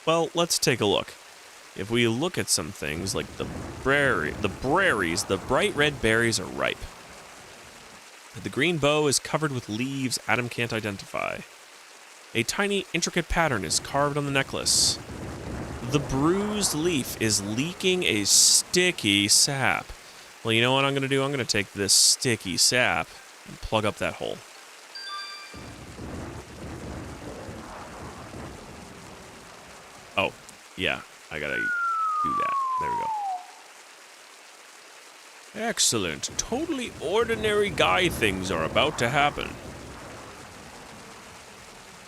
Well, let's take a look. If we look at some things like the bright red berries are ripe. The green bow is covered with leaves Adam can't identify. A tiny, intricate pattern is carved on the necklace. The bruised leaf is leaking a sticky sap. Well, you know what I'm going to do? I'm going to take this sticky sap and plug up that hole. Oh, yeah, I gotta do that. There we go. Excellent. Totally ordinary guy things are about to happen.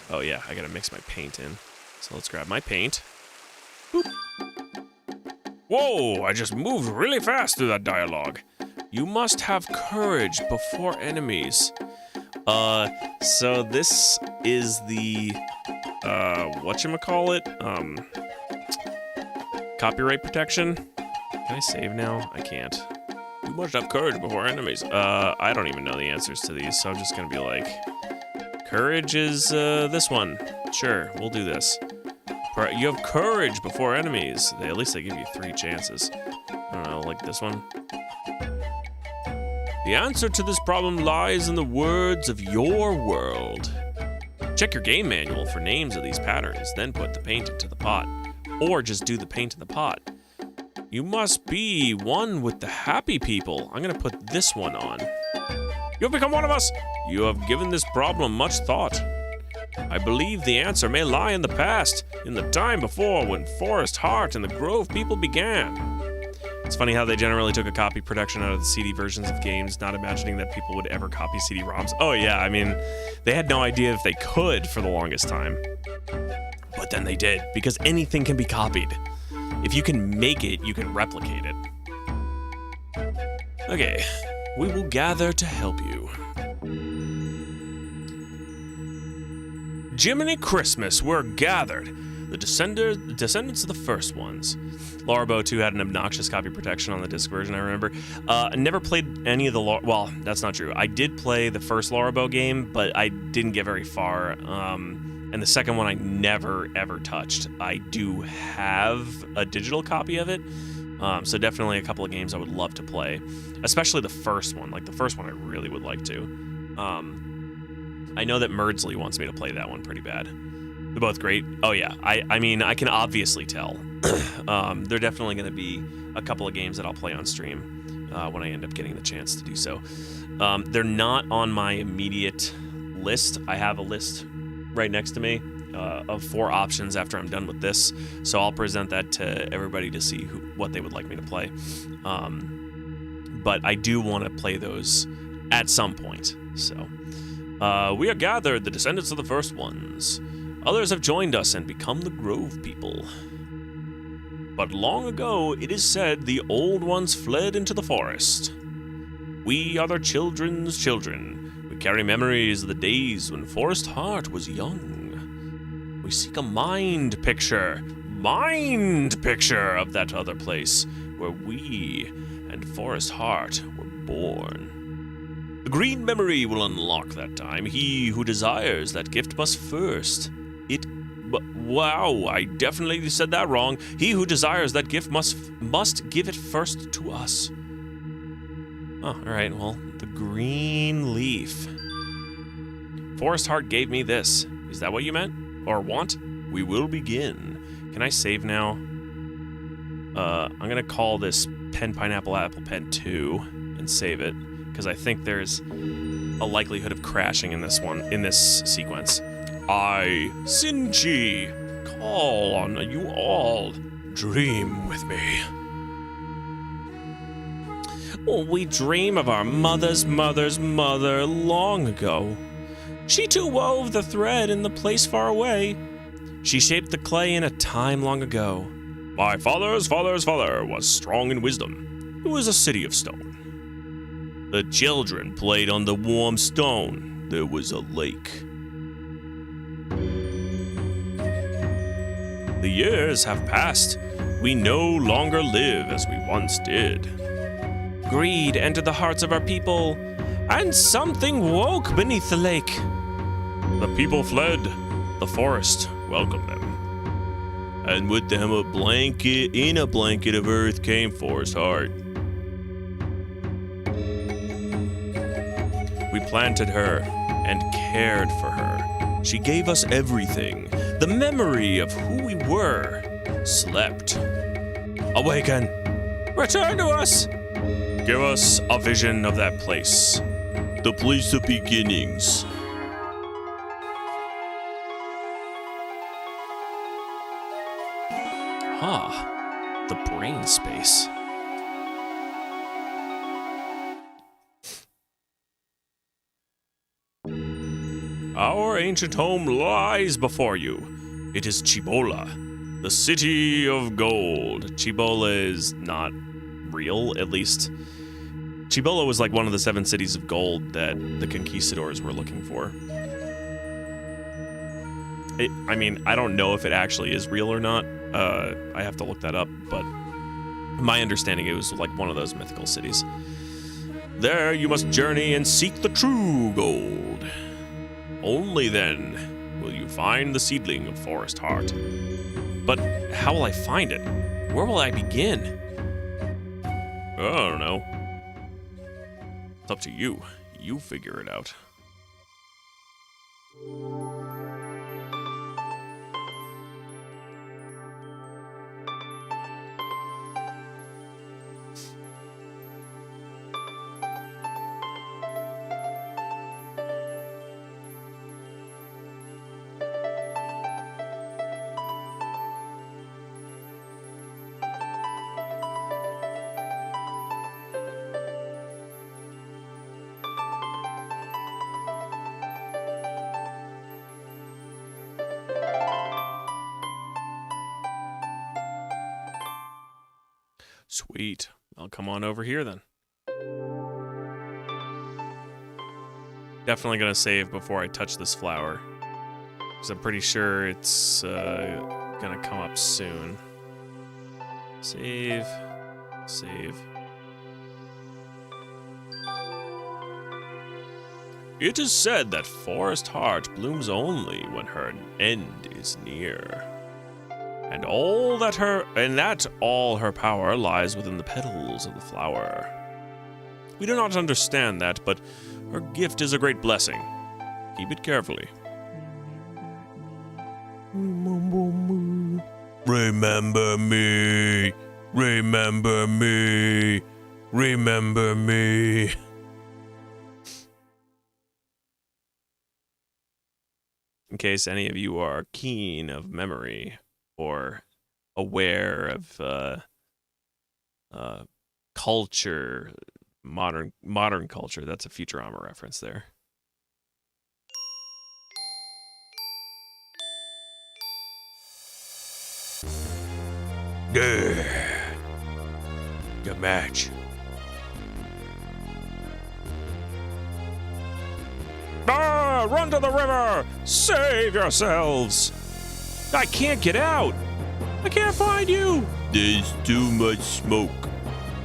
Oh yeah, I gotta mix my paint in. So let's grab my paint. Boop. Whoa, I just moved really fast through that dialogue. You must have courage before enemies. So this is the, whatchamacallit? Copyright protection? Can I save now? I can't. You must have courage before enemies. I don't even know the answers to these, so I'm just gonna be like, courage is, this one. Sure, we'll do this. You have courage before enemies. At least they give you 3 chances. I don't know, like this one. The answer to this problem lies in the words of your world. Check your game manual for names of these patterns, then put the paint into the pot. Or just do the paint in the pot. You must be one with the happy people. I'm gonna put this one on. You've become one of us. You have given this problem much thought. I believe the answer may lie in the past, in the time before when Forest Heart and the Grove people began. It's funny how they generally took a copy protection out of the CD versions of games, not imagining that people would ever copy CD-ROMs. Oh yeah, I mean, they had no idea if they could for the longest time. But then they did, because anything can be copied. If you can make it, you can replicate it. Okay, we will gather to help you. Jiminy Christmas, we're gathered. The descendants of the first ones. Larabow 2 had an obnoxious copy protection on the disc version, I remember. I never played any of the... Well, that's not true. I did play the first Larabow game, but I didn't get very far. And the second one I never, ever touched. I do have a digital copy of it, so definitely a couple of games I would love to play. Especially the first one. Like, the first one I really would like to. I know that Merdsley wants me to play that one pretty bad. They're both great. Oh, yeah. I mean, I can obviously tell. They're definitely going to be a couple of games that I'll play on stream when I end up getting the chance to do so. They're not on my immediate list. I have a list right next to me of 4 options after I'm done with this. So I'll present that to everybody to see what they would like me to play. But I do want to play those at some point. So we are gathered, the descendants of the first ones. Others have joined us and become the Grove people. But long ago, it is said, the old ones fled into the forest. We are their children's children. We carry memories of the days when Forest Heart was young. We seek a mind picture of that other place where we and Forest Heart were born. The green memory will unlock that time. He who desires that gift must first. Wow, I definitely said that wrong. He who desires that gift must give it first to us. Oh, alright, well, the green leaf. Forest Heart gave me this. Is that what you meant? Or want? We will begin. Can I save now? I'm gonna call this Pen Pineapple Apple Pen 2 and save it, because I think there's a likelihood of crashing in this sequence. I, Sinchi, call on you all. Dream with me. Oh, we dream of our mother's mother's mother long ago. She too wove the thread in the place far away. She shaped the clay in a time long ago. My father's father's father was strong in wisdom. It was a city of stone. The children played on the warm stone. There was a lake. The years have passed. We no longer live as we once did. Greed entered the hearts of our people, and something woke beneath the lake. The people fled. The forest welcomed them. And with them in a blanket of earth came Forest Heart. We planted her and cared for her. She gave us everything. The memory of who we were slept. Awaken! Return to us! Give us a vision of that place. The place of beginnings. The brain space. Our ancient home lies before you. It is Cibola, the city of gold. Cibola is not real, at least. Cibola was like one of the 7 cities of gold that the conquistadors were looking for. I mean, I don't know if it actually is real or not. I have to look that up, but my understanding, it was like one of those mythical cities. There you must journey and seek the true gold. Only then will you find the seedling of Forest Heart. But how will I find it? Where will I begin? I don't know. It's up to you. You figure it out. Sweet. I'll come on over here then. Definitely gonna save before I touch this flower, because I'm pretty sure it's gonna come up soon. Save. Save. It is said that Forest Heart blooms only when her end is near. And all her power lies within the petals of the flower. We do not understand that, but her gift is a great blessing. Keep it carefully. Remember me. Remember me. Remember me. Remember me. In case any of you are keen of memory, or aware of culture, modern culture. That's a Futurama reference there. Good match. Ah! Run to the river! Save yourselves! I can't get out. I can't find you. There's too much smoke.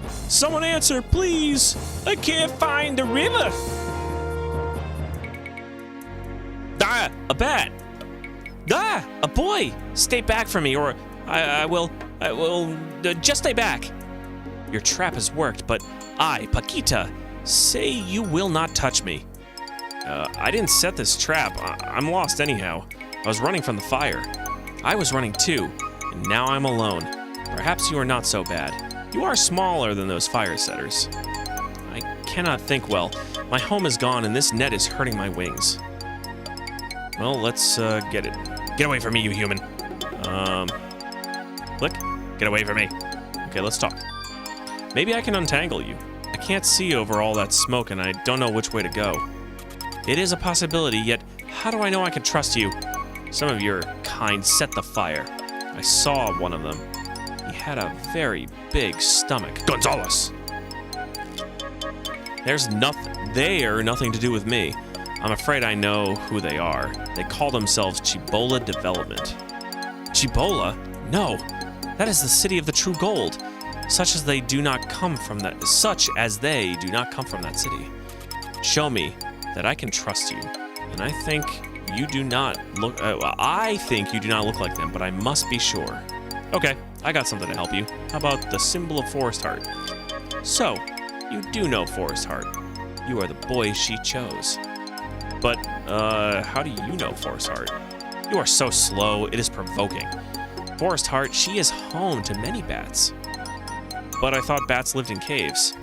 Someone answer, please. I can't find the river. Ah, a bat. Ah, a boy. Stay back from me, or I will just stay back. Your trap has worked, but I, Paquita, say you will not touch me. I didn't set this trap. I'm lost anyhow. I was running from the fire. I was running too, and now I'm alone. Perhaps you are not so bad. You are smaller than those fire setters. I cannot think well. My home is gone, and this net is hurting my wings. Well, let's get it. Get away from me, you human. Click. Get away from me. Okay, let's talk. Maybe I can untangle you. I can't see over all that smoke, and I don't know which way to go. It is a possibility, yet how do I know I can trust you? Some of your kind set the fire. I saw one of them. He had a very big stomach. Gonzalez! They are nothing to do with me. I'm afraid I know who they are. They call themselves Chibola Development. Chibola? No. That is the city of the true gold. Such as they do not come from that city. Show me that I can trust you. And I think you do not look like them, but I must be sure. Okay, I got something to help you. How about the symbol of Forest Heart? So, you do know Forest Heart. You are the boy she chose. But, how do you know Forest Heart? You are so slow, it is provoking. Forest Heart, she is home to many bats. But I thought bats lived in caves.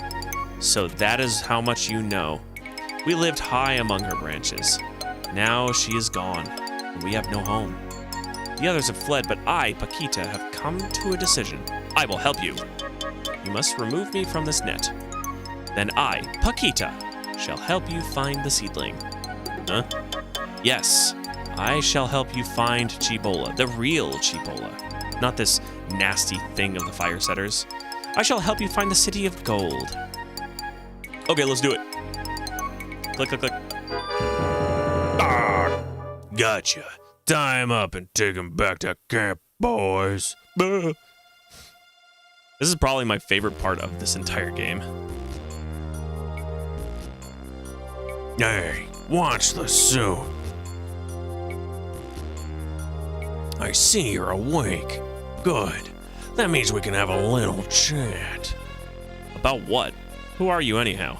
So that is how much you know. We lived high among her branches. Now she is gone, and we have no home. The others have fled, but I, Paquita, have come to a decision. I will help you. You must remove me from this net. Then I, Paquita, shall help you find the seedling. Huh? Yes, I shall help you find Chibola, the real Chibola, not this nasty thing of the fire setters. I shall help you find the city of gold. Okay, let's do it. Click, click, click. Ah! Gotcha. Time up and take him back to camp, boys. This is probably my favorite part of this entire game. Hey, watch the soup. I see you're awake. Good. That means we can have a little chat. About what? Who are you anyhow?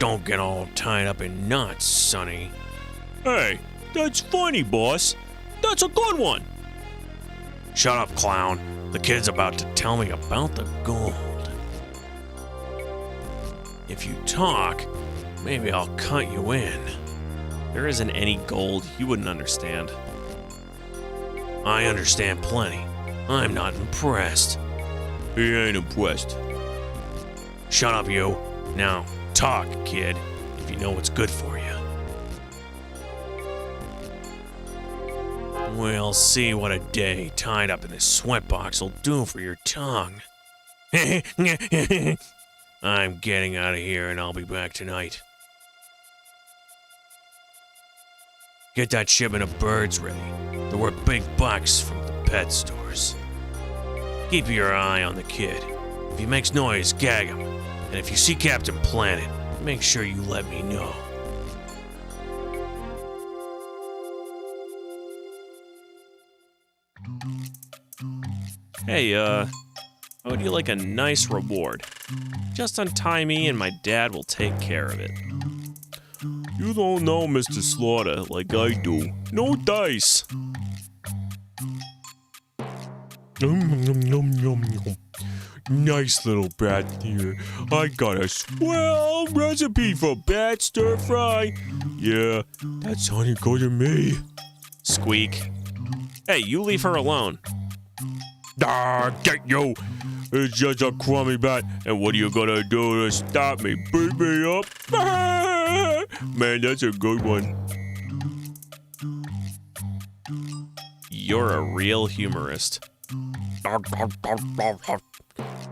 Don't get all tied up in knots, Sonny. Hey, that's funny, boss. That's a good one. Shut up, clown. The kid's about to tell me about the gold. If you talk, maybe I'll cut you in. There isn't any gold. You wouldn't understand. I understand plenty. I'm not impressed. He ain't impressed. Shut up, you. Now, talk, kid, if you know what's good for you. We'll see what a day tied up in this sweatbox will do for your tongue. I'm getting out of here and I'll be back tonight. Get that shipment of birds ready. There were big bucks from the pet stores. Keep your eye on the kid. If he makes noise, gag him. And if you see Captain Planet, make sure you let me know. Hey, how would you like a nice reward? Just untie me and my dad will take care of it. You don't know Mr. Slaughter like I do. No dice. Nice little bat here. I got a swell recipe for bat stir fry. Yeah, that's honey go to me. Squeak. Hey, you leave her alone. Ah, get you. It's just a crummy bat, and what are you gonna do to stop me? Beat me up? Man, that's a good one. You're a real humorist.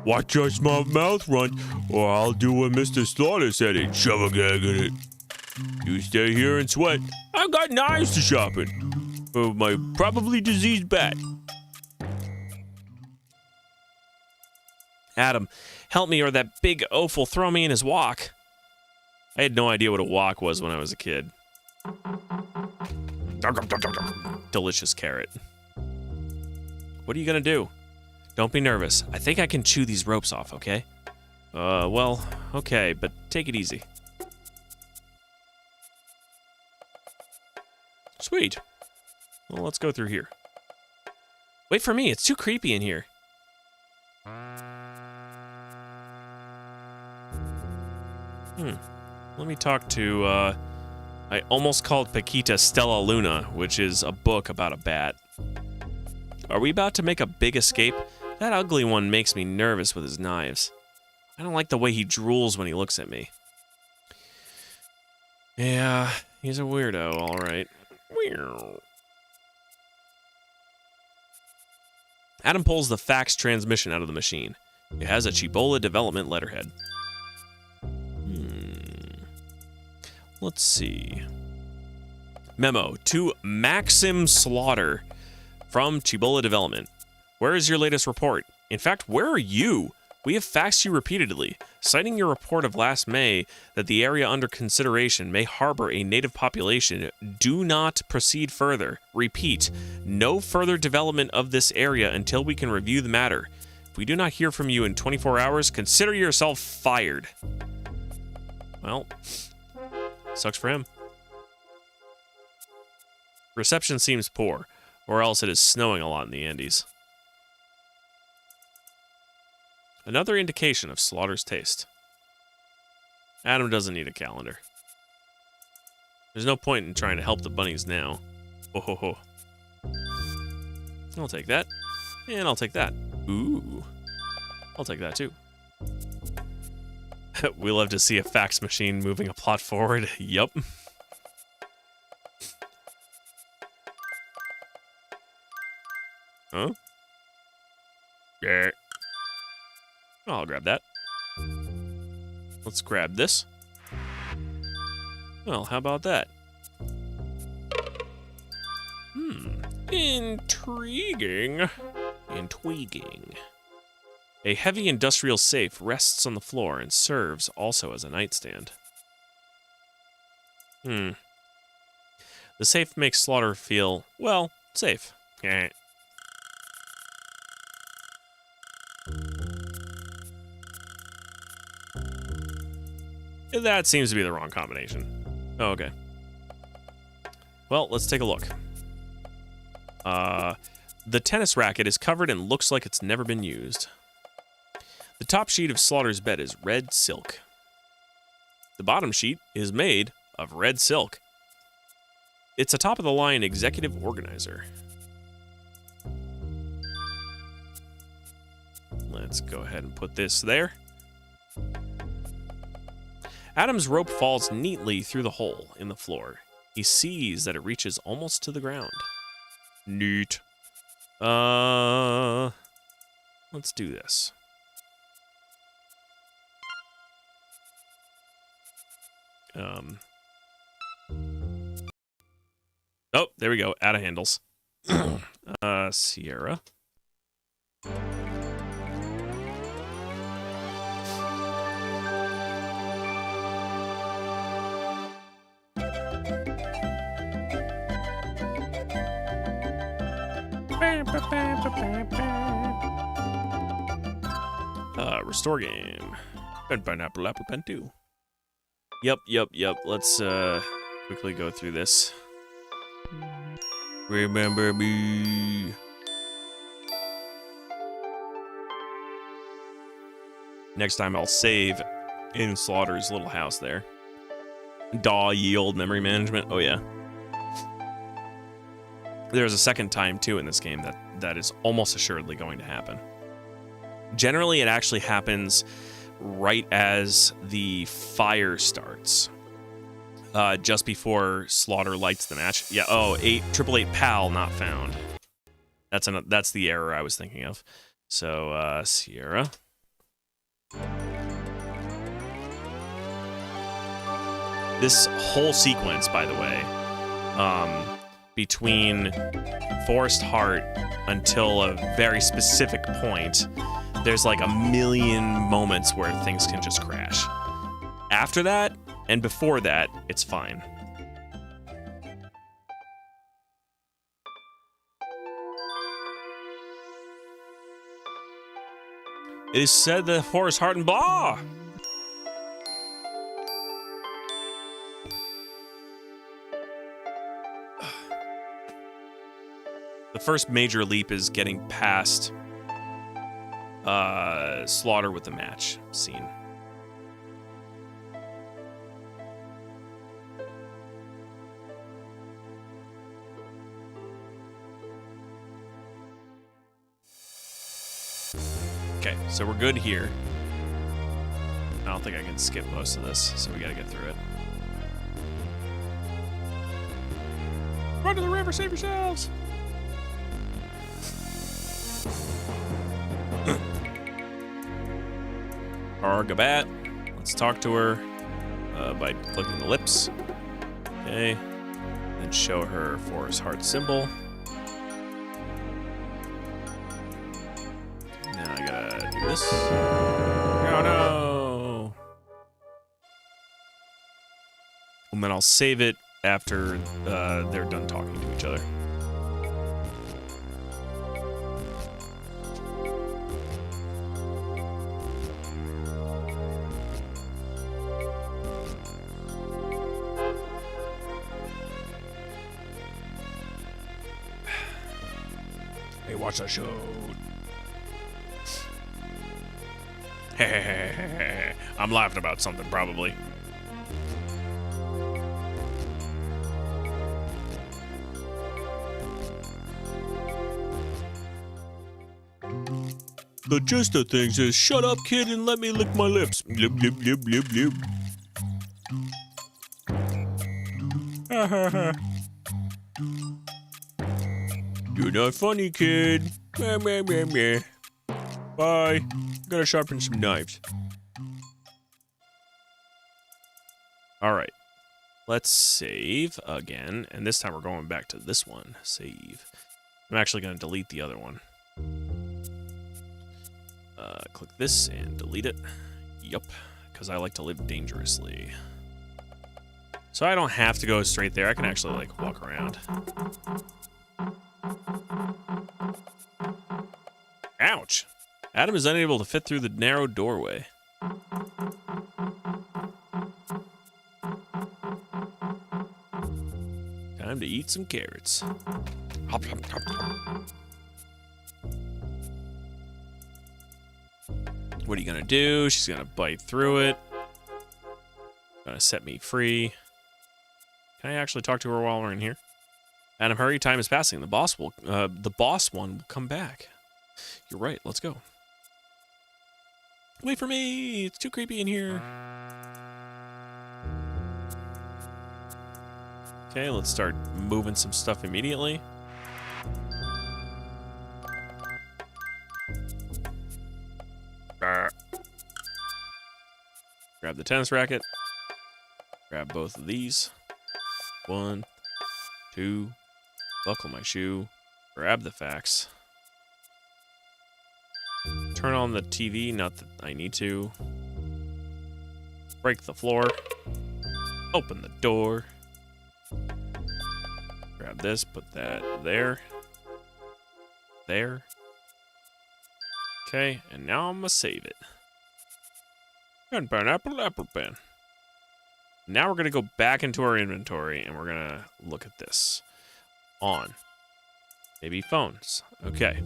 Watch your small mouth run, or I'll do what Mr. Slaughter said and shove a gag in it. You stay here and sweat. I got knives to sharpen. For my probably diseased bat. Adam, help me or that big oaf will throw me in his wok. I had no idea what a wok was when I was a kid. Delicious carrot. What are you gonna do? Don't be nervous. I think I can chew these ropes off, okay? Well, okay, but take it easy. Sweet. Well, let's go through here. Wait for me, it's too creepy in here. Let me talk to, I almost called Paquita Stella Luna, which is a book about a bat. Are we about to make a big escape? That ugly one makes me nervous with his knives. I don't like the way he drools when he looks at me. Yeah, he's a weirdo, all right. Adam pulls the fax transmission out of the machine. It has a Chibola development letterhead. Let's see. Memo to Maxim Slaughter from Chibola Development. Where is your latest report? In fact, where are you? We have faxed you repeatedly, citing your report of last May that the area under consideration may harbor a native population. Do not proceed further. Repeat, no further development of this area until we can review the matter. If we do not hear from you in 24 hours, consider yourself fired. Well, sucks for him. Reception seems poor, or else it is snowing a lot in the Andes. Another indication of Slaughter's taste. Adam doesn't need a calendar. There's no point in trying to help the bunnies now. Oh ho ho. I'll take that. And I'll take that. Ooh. I'll take that too. We love to see a fax machine moving a plot forward. Yup. Huh? Yeah. I'll grab that. Let's grab this. Well, how about that? Intriguing. Intriguing. A heavy industrial safe rests on the floor and serves also as a nightstand. The safe makes Slaughter feel, well, safe. That seems to be the wrong combination. Oh, okay. Well, let's take a look. The tennis racket is covered and looks like it's never been used. The top sheet of Slaughter's bed is red silk. The bottom sheet is made of red silk. It's a top-of-the-line executive organizer. Let's go ahead and put this there. Adam's rope falls neatly through the hole in the floor. He sees that it reaches almost to the ground. Neat. Let's do this. Oh, there we go. Out of handles. Sierra. Restore game. Pineapple apple pen 2. Yep. Let's quickly go through this. Remember me. Next time I'll save in Slaughter's little house there. DAW yield memory management. Oh yeah. There's a second time too in this game that is almost assuredly going to happen. Generally, it actually happens right as the fire starts. Just before Slaughter lights the match. Yeah, oh, 888 PAL not found. That's the error I was thinking of. So, Sierra. This whole sequence, by the way, between Forest Heart until a very specific point, there's like a million moments where things can just crash. After that, and before that, it's fine. It is said that Forest Heart and blah! The first major leap is getting past Slaughter with the match scene. Okay, so we're good here. I don't think I can skip most of this, so we gotta get through it. Run to the river, save yourselves! Argabat. Let's talk to her by clicking the lips. Okay. Then show her Forest Heart symbol. Now I gotta do this. Oh no! And then I'll save it after they're done talking to each other. Hey, watch that show. I'm laughing about something, probably. The gist of things is, shut up, kid, and let me lick my lips. Blip, blip, blip, blip, blip. You're not funny, kid. Meh, meh, meh, meh. Bye. Gotta sharpen some knives. Alright. Let's save again. And this time we're going back to this one. Save. I'm actually going to delete the other one. Click this and delete it. Yup. Because I like to live dangerously. So I don't have to go straight there. I can actually, like, walk around. Ouch! Adam is unable to fit through the narrow doorway. Time to eat some carrots. Hop, hop, hop, hop. What are you gonna do? She's gonna bite through it. Gonna set me free. Can I actually talk to her while we're in here? Adam, hurry! Time is passing. The boss one will come back. You're right. Let's go. Wait for me! It's too creepy in here. Okay, let's start moving some stuff immediately. Grab the tennis racket. Grab both of these. 1, 2. Buckle my shoe. Grab the fax. Turn on the TV, not that I need to. Break the floor. Open the door. Grab this, put that there. There. Okay, and now I'm gonna save it. And pineapple apple pen. Now we're gonna go back into our inventory and we're gonna look at this. On. Maybe phones. Okay.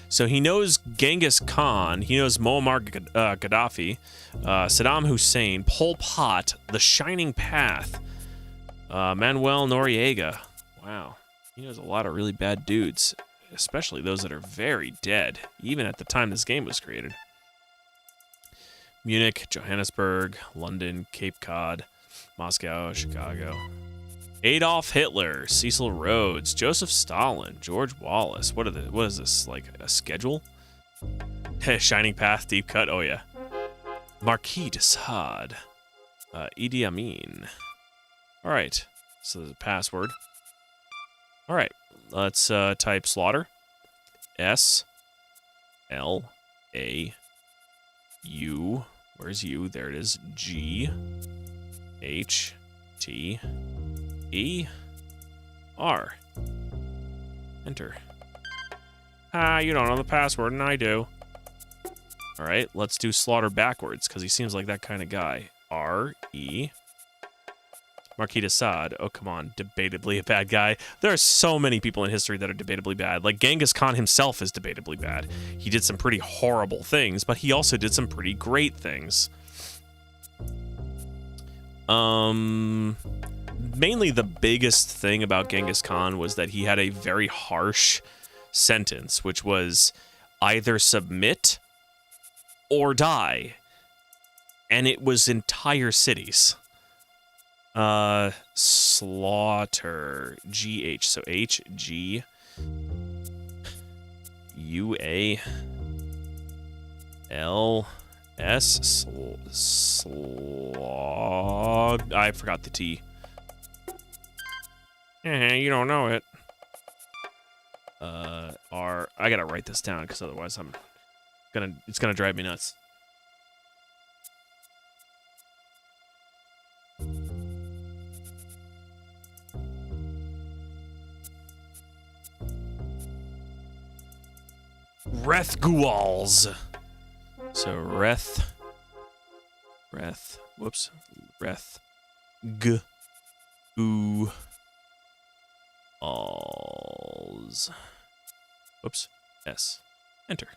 So he knows Genghis Khan, he knows Muammar Gaddafi, Saddam Hussein, Pol Pot, The Shining Path, Manuel Noriega. Wow. He knows a lot of really bad dudes, especially those that are very dead, even at the time this game was created. Munich, Johannesburg, London, Cape Cod, Moscow, Chicago. Adolf Hitler, Cecil Rhodes, Joseph Stalin, George Wallace. What is this, like a schedule? Shining Path, Deep Cut, oh yeah. Marquis de Sade. Idi Amin. Alright, so there's a password. Alright, let's type slaughter. S-L-A-U. Where's U? There it is. G-H-T-E-R. Enter. You don't know the password, and I do. Alright, let's do slaughter backwards, because he seems like that kind of guy. R-E. Marquis de Sade. Oh, come on. Debatably a bad guy. There are so many people in history that are debatably bad. Like, Genghis Khan himself is debatably bad. He did some pretty horrible things, but he also did some pretty great things. Mainly the biggest thing about Genghis Khan was that he had a very harsh sentence, which was either submit or die. And it was entire cities. Slaughter. G-H. So H-G. U-A-L-S. Slog. I forgot the T. You don't know it. R. I gotta write this down, because otherwise it's gonna drive me nuts. Rethguals. So Reth. G. Oo. Alls. Whoops. S. Enter.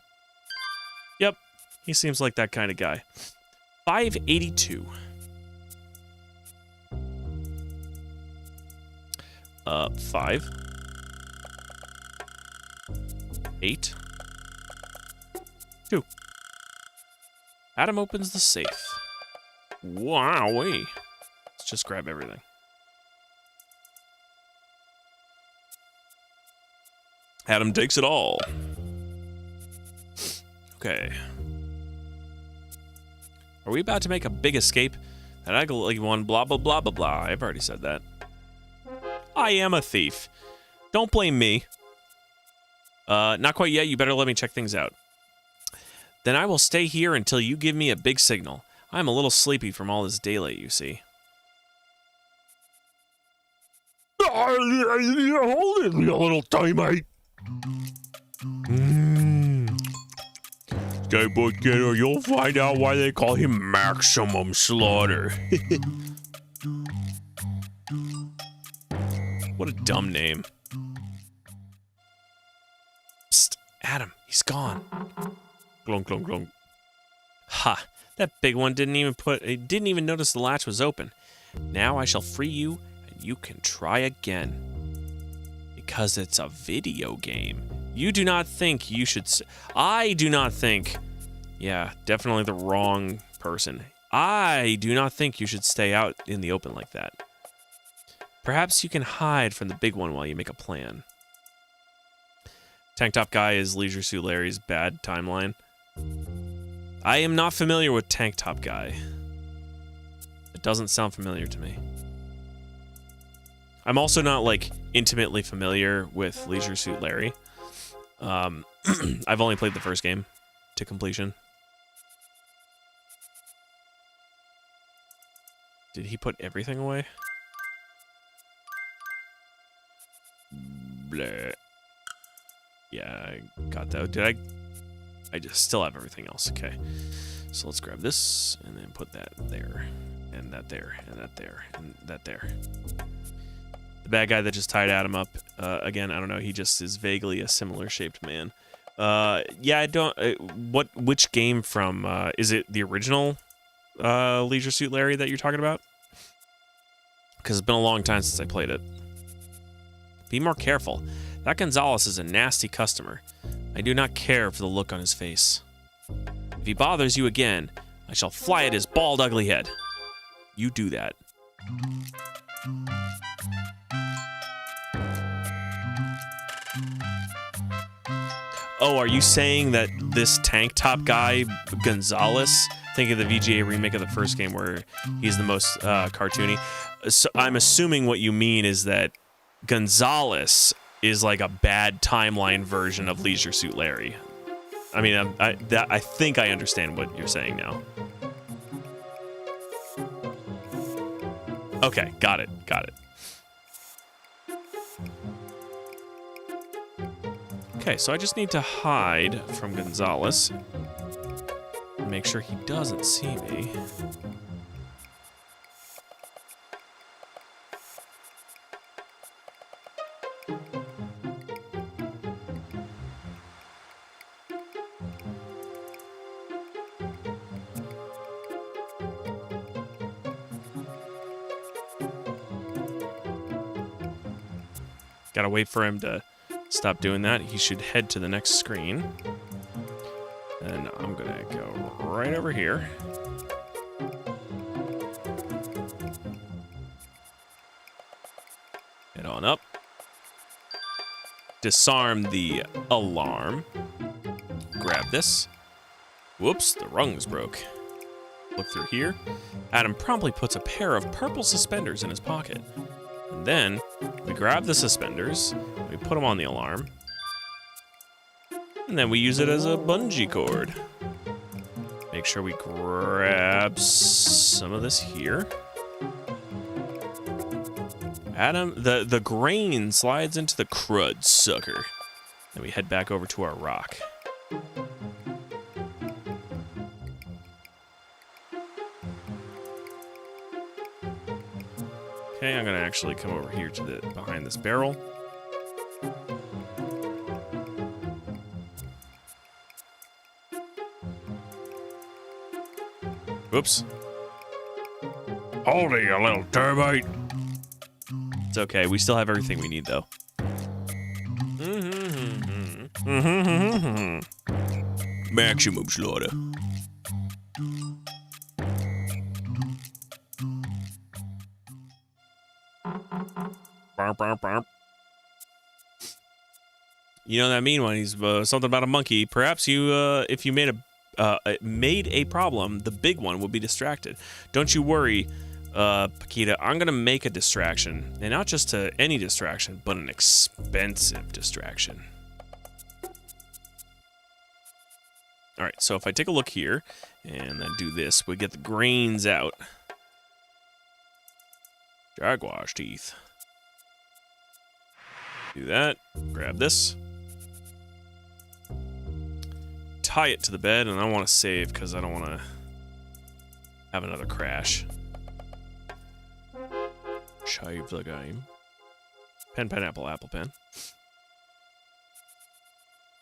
Yep. He seems like that kind of guy. 582. 5. 8. 2. Adam opens the safe. Wowee. Let's just grab everything. Adam takes it all. Okay. Are we about to make a big escape? That ugly one, blah, blah, blah, blah, blah. I've already said that. I am a thief. Don't blame me. Not quite yet. You better let me check things out. Then I will stay here until you give me a big signal. I'm a little sleepy from all this daylight, you see. Hold it, you little teammate. Okay, boy, kiddo, you'll find out why they call him Maximum Slaughter. What a dumb name. Psst, Adam, he's gone. Glunk, glunk, glunk. Ha! That big one didn't even notice the latch was open. Now I shall free you, and you can try again. Because it's a video game. You do not think you should... I do not think... Yeah, definitely the wrong person. I do not think you should stay out in the open like that. Perhaps you can hide from the big one while you make a plan. Tank Top Guy is Leisure Suit Larry's bad timeline. I am not familiar with Tank Top Guy. It doesn't sound familiar to me. I'm also not, like, intimately familiar with Leisure Suit Larry. I've only played the first game to completion. Did he put everything away? Bleh. Yeah, I got that. Did I? I just still have everything else. Okay. So let's grab this and then put that there. And that there. And that there. And that there. The bad guy that just tied Adam up. Again, I don't know. He just is vaguely a similar shaped man. Yeah, I don't... which game from... is it the original Leisure Suit Larry that you're talking about? Because it's been a long time since I played it. Be more careful. That Gonzalez is a nasty customer. I do not care for the look on his face. If he bothers you again, I shall fly at his bald, ugly head. You do that. Oh, are you saying that this tank top guy, Gonzalez, think of the VGA remake of the first game where he's the most cartoony? So I'm assuming what you mean is that Gonzalez is like a bad timeline version of Leisure Suit Larry. I mean, I think I understand what you're saying now. Okay, got it. Okay, so I just need to hide from Gonzalez. Make sure he doesn't see me. Gotta wait for him to stop doing that. He should head to the next screen. And I'm gonna go right over here. Head on up. Disarm the alarm. Grab this. Whoops, the rungs broke. Look through here. Adam promptly puts a pair of purple suspenders in his pocket. And then we grab the suspenders, we put them on the alarm, and then we use it as a bungee cord. Make sure we grab some of this here. Adam, the grain slides into the crud sucker. Then we head back over to our rock. Okay, I'm gonna actually come over here to the behind this barrel. Oops. Hold it, you little termite. It's okay. We still have everything we need, though. Maximum slaughter. You know that mean one? He's something about a monkey. Perhaps you, if you made a problem, the big one would be distracted. Don't you worry, Paquita. I'm gonna make a distraction, and not just any distraction, but an expensive distraction. All right. So if I take a look here and then do this, we get the grains out. Jaguar's teeth. Do that. Grab this. Tie it to the bed, and I want to save because I don't want to have another crash. Save the game. Pen, apple, pen.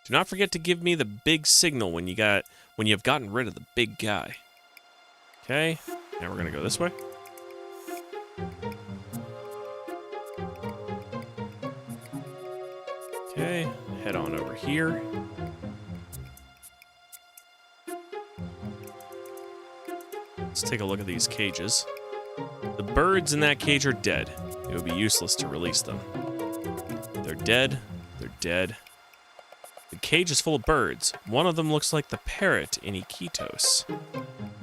Do not forget to give me the big signal when you've gotten rid of the big guy. Okay. Now we're gonna go this way. Okay, head on over here. Let's take a look at these cages. The birds in that cage are dead. It would be useless to release them. They're dead. They're dead. The cage is full of birds. One of them looks like the parrot in EcoQuest.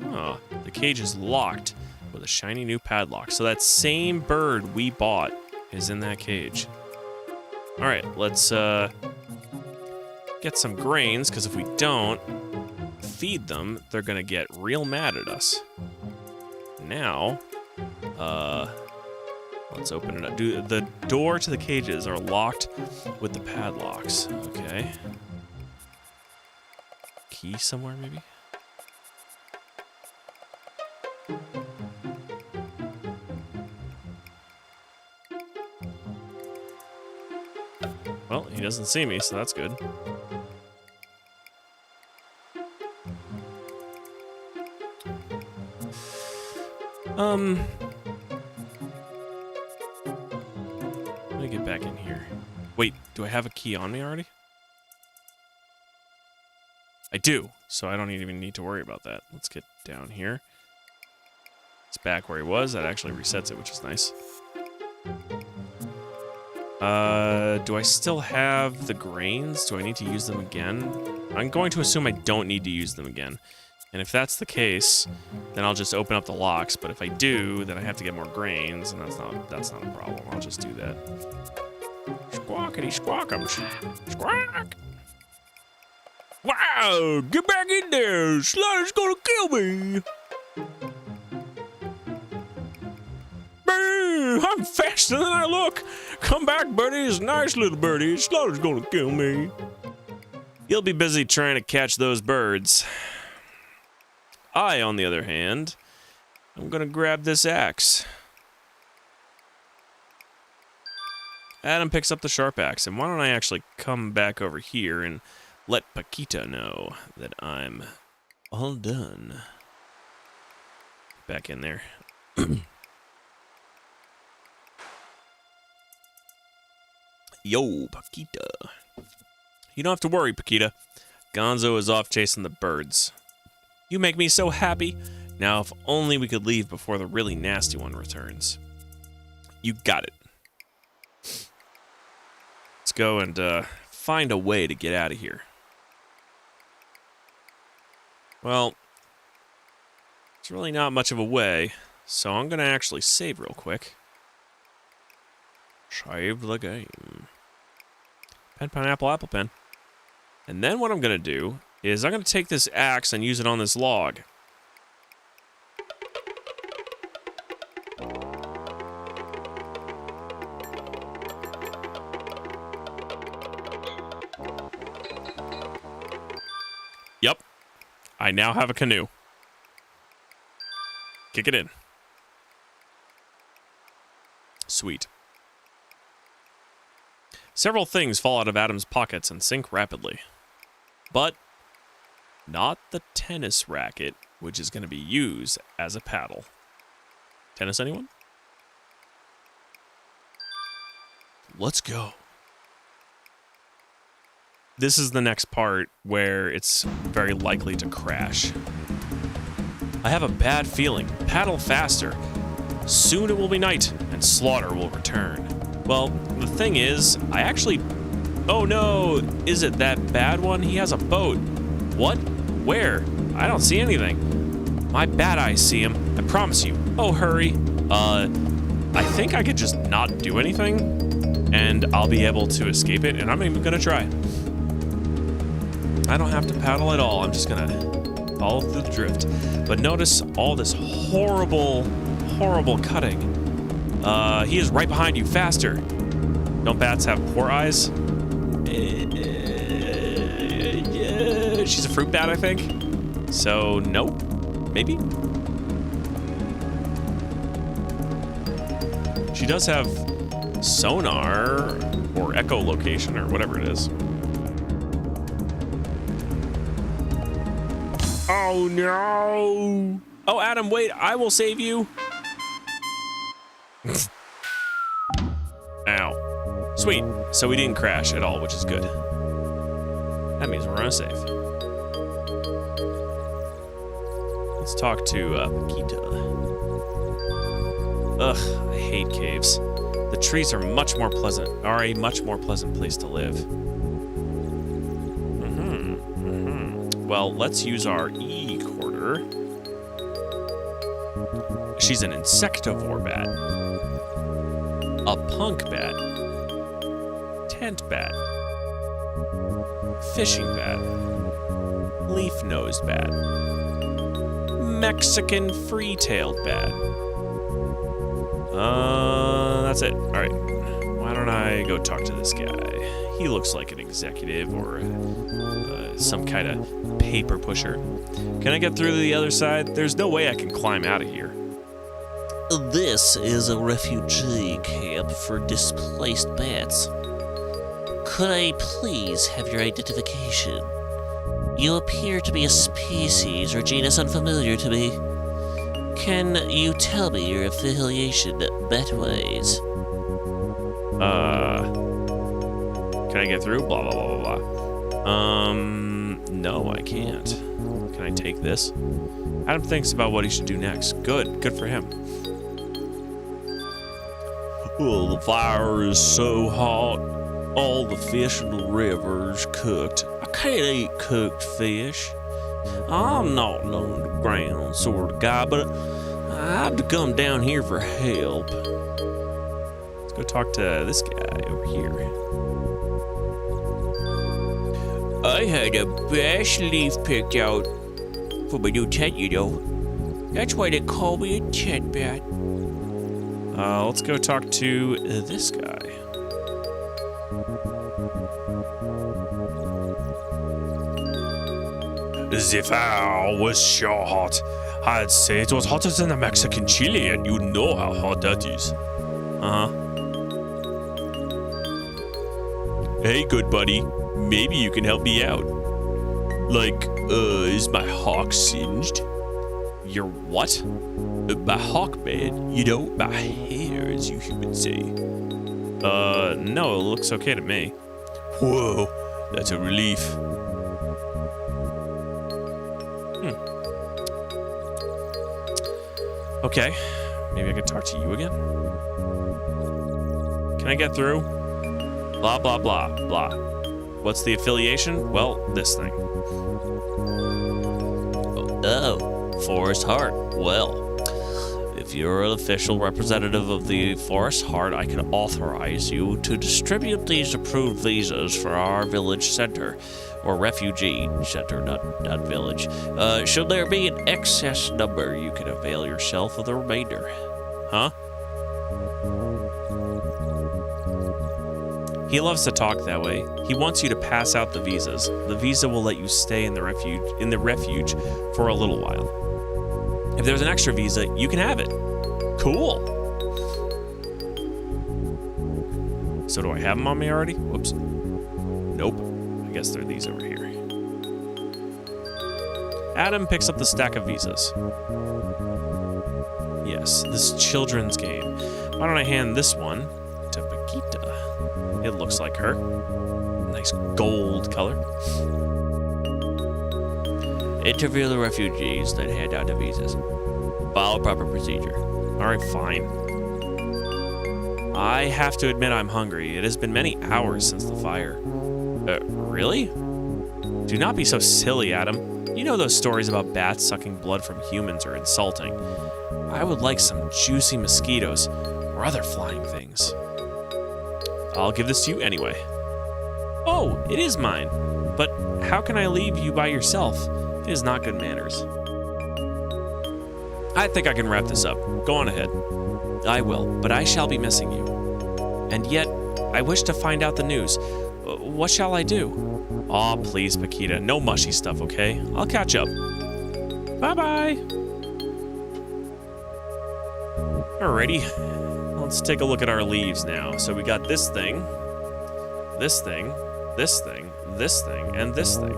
Oh, the cage is locked with a shiny new padlock. So that same bird we bought is in that cage. All right, let's get some grains, because if we don't feed them, they're gonna get real mad at us. Now, let's open it up. The door to the cages are locked with the padlocks. Okay. Key somewhere, maybe? Well, he doesn't see me, so that's good. Let me get back in here. Wait, do I have a key on me already? I do, so I don't even need to worry about that. Let's get down here. It's back where he was. That actually resets it, which is nice. Do I still have the grains? Do I need to use them again? I'm going to assume I don't need to use them again. And if that's the case, then I'll just open up the locks. But if I do, then I have to get more grains, and that's not a problem. I'll just do that. Squawkity squawkum. Squawk! Wow! Get back in there! Slider's gonna kill me! I'm faster than I look! Come back, buddies! Nice little birdie! Slider's gonna kill me! You'll be busy trying to catch those birds. I, on the other hand, I'm gonna grab this axe. Adam picks up the sharp axe, and why don't I actually come back over here and let Paquita know that I'm all done. Back in there. Yo, Paquita. You don't have to worry, Paquita. Gonzo is off chasing the birds. You make me so happy. Now, if only we could leave before the really nasty one returns. You got it. Let's go and find a way to get out of here. Well, it's really not much of a way, so I'm going to actually save real quick. Save the game. Pen, pineapple, apple pen. And then what I'm going to do is I'm going to take this axe and use it on this log. Yep. I now have a canoe. Kick it in. Sweet. Several things fall out of Adam's pockets and sink rapidly. But not the tennis racket, which is going to be used as a paddle. Tennis, anyone? Let's go. This is the next part where it's very likely to crash. I have a bad feeling. Paddle faster. Soon it will be night, and Slaughter will return. Well, the thing is, I actually... Oh no! Is it that bad one? He has a boat. What? Where? I don't see anything. My bad eyes see him. I promise you. Oh, hurry. I think I could just not do anything, and I'll be able to escape it, and I'm even gonna try. I don't have to paddle at all. I'm just gonna follow through the drift. But notice all this horrible, horrible cutting. He is right behind you. Faster. Don't bats have poor eyes? She's a fruit bat, I think. So, nope. Maybe? She does have sonar or echolocation or whatever it is. Oh, no. Oh, Adam, wait. I will save you. Ow. Sweet. So we didn't crash at all, which is good. That means we're unsafe. Let's talk to Paquita. Ugh, I hate caves. The trees are a much more pleasant place to live. Well, let's use our E-quarter. She's an insectivore bat. A punk bat. Tent bat. Fishing bat. Leaf-nosed bat. Mexican free-tailed bat. That's it. All right. Why don't I go talk to this guy? He looks like an executive or some kind of paper pusher. Can I get through to the other side? There's no way I can climb out of here. This is a refugee camp for displaced bats. Could I please have your identification? You appear to be a species or genus unfamiliar to me. Can you tell me your affiliation, Batways? Can I get through? Blah, blah, blah, blah, blah. No, I can't. Can I take this? Adam thinks about what he should do next. Good for him. Oh, the fire is so hot. All the fish in the river's cooked. I can't eat cooked fish. I'm not an underground sort of guy, but I had to come down here for help. Let's go talk to this guy over here. I had a bass leaf picked out for my new tent, you know. That's why they call me a tent bat. Let's go talk to this guy. The fire was sure hot. I'd say it was hotter than a Mexican chili, and you know how hot that is. Uh-huh. Hey, good buddy. Maybe you can help me out. Like, is my hawk singed? Your what? My hawk, man. You know, my hair, as you humans say. No, it looks okay to me. Whoa, that's a relief. Okay, maybe I could talk to you again? Can I get through? Blah, blah, blah, blah. What's the affiliation? Well, this thing. Oh, Forest Heart. Well, if you're an official representative of the Forest Heart, I can authorize you to distribute these approved visas for our village center, or refugee center, not village. Should there be an excess number, you can avail yourself of the remainder. Huh? He loves to talk that way. He wants you to pass out the visas. The visa will let you stay in the refuge for a little while. If there's an extra visa, you can have it. Cool. So do I have them on me already? Whoops. Nope. I guess they're these over here. Adam picks up the stack of visas. Yes, this children's game. Why don't I hand this one to Paquita? It looks like her. Nice gold color. Interview the refugees, then hand out the visas. Follow proper procedure. All right, fine. I have to admit I'm hungry. It has been many hours since the fire. Really? Do not be so silly, Adam. You know those stories about bats sucking blood from humans are insulting. I would like some juicy mosquitoes or other flying things. I'll give this to you anyway. Oh, it is mine. But how can I leave you by yourself? It is not good manners. I think I can wrap this up. Go on ahead. I will, but I shall be missing you. And yet, I wish to find out the news. What shall I do? Aw, please, Paquita. No mushy stuff, okay? I'll catch up. Bye-bye. Alrighty. Let's take a look at our leaves now. So we got this thing, this thing, this thing, this thing, and this thing.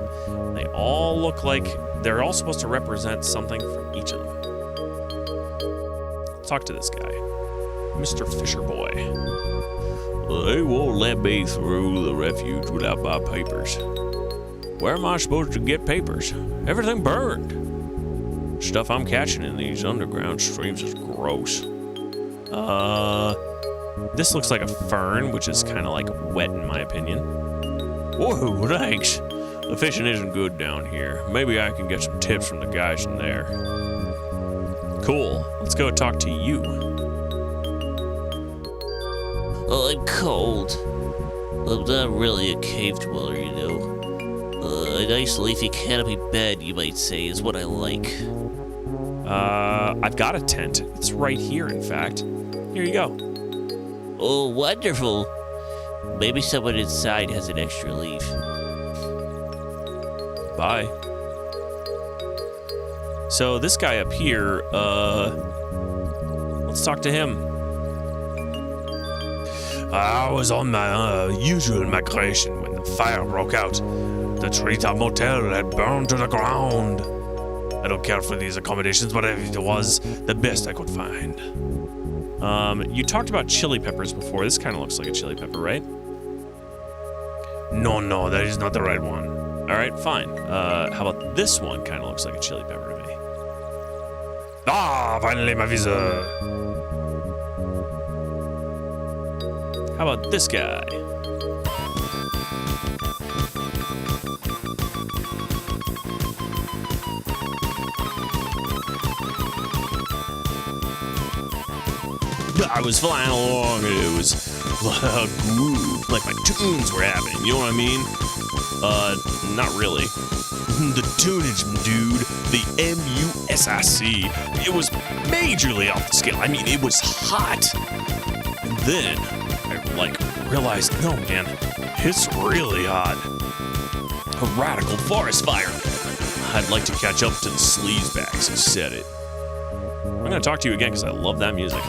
They all look like they're all supposed to represent something from each of them. Let's talk to this guy. Mr. Fisher Boy. They won't let me through the refuge without my papers. Where am I supposed to get papers? Everything burned. Stuff I'm catching in these underground streams is gross. This looks like a fern, which is kind of like wet in my opinion. Whoa, thanks. The fishing isn't good down here. Maybe I can get some tips from the guys in there. Cool. Let's go talk to you. Oh, I'm cold. I'm not really a cave dweller, you know. A nice leafy canopy bed, you might say, is what I like. I've got a tent. It's right here, in fact. Here you go. Oh, wonderful. Maybe someone inside has an extra leaf. Bye. So this guy up here, let's talk to him. I was on my usual migration when the fire broke out. The treetop motel had burned to the ground. I don't care for these accommodations, but it was the best I could find. You talked about chili peppers before. This kind of looks like a chili pepper, right? No, that is not the right one. All right, fine. How about this one? Kind of looks like a chili pepper to me. Ah, finally my visa. How about this guy? I was flying along and it was a groove, like my tunes were happening, you know what I mean? Not really. The tunage, dude, the MUSIC, it was majorly off the scale. I mean, it was hot. And then I realized, no man, it's really hot. A radical forest fire. I'd like to catch up to the sleazebags who said it. I'm gonna talk to you again because I love that music.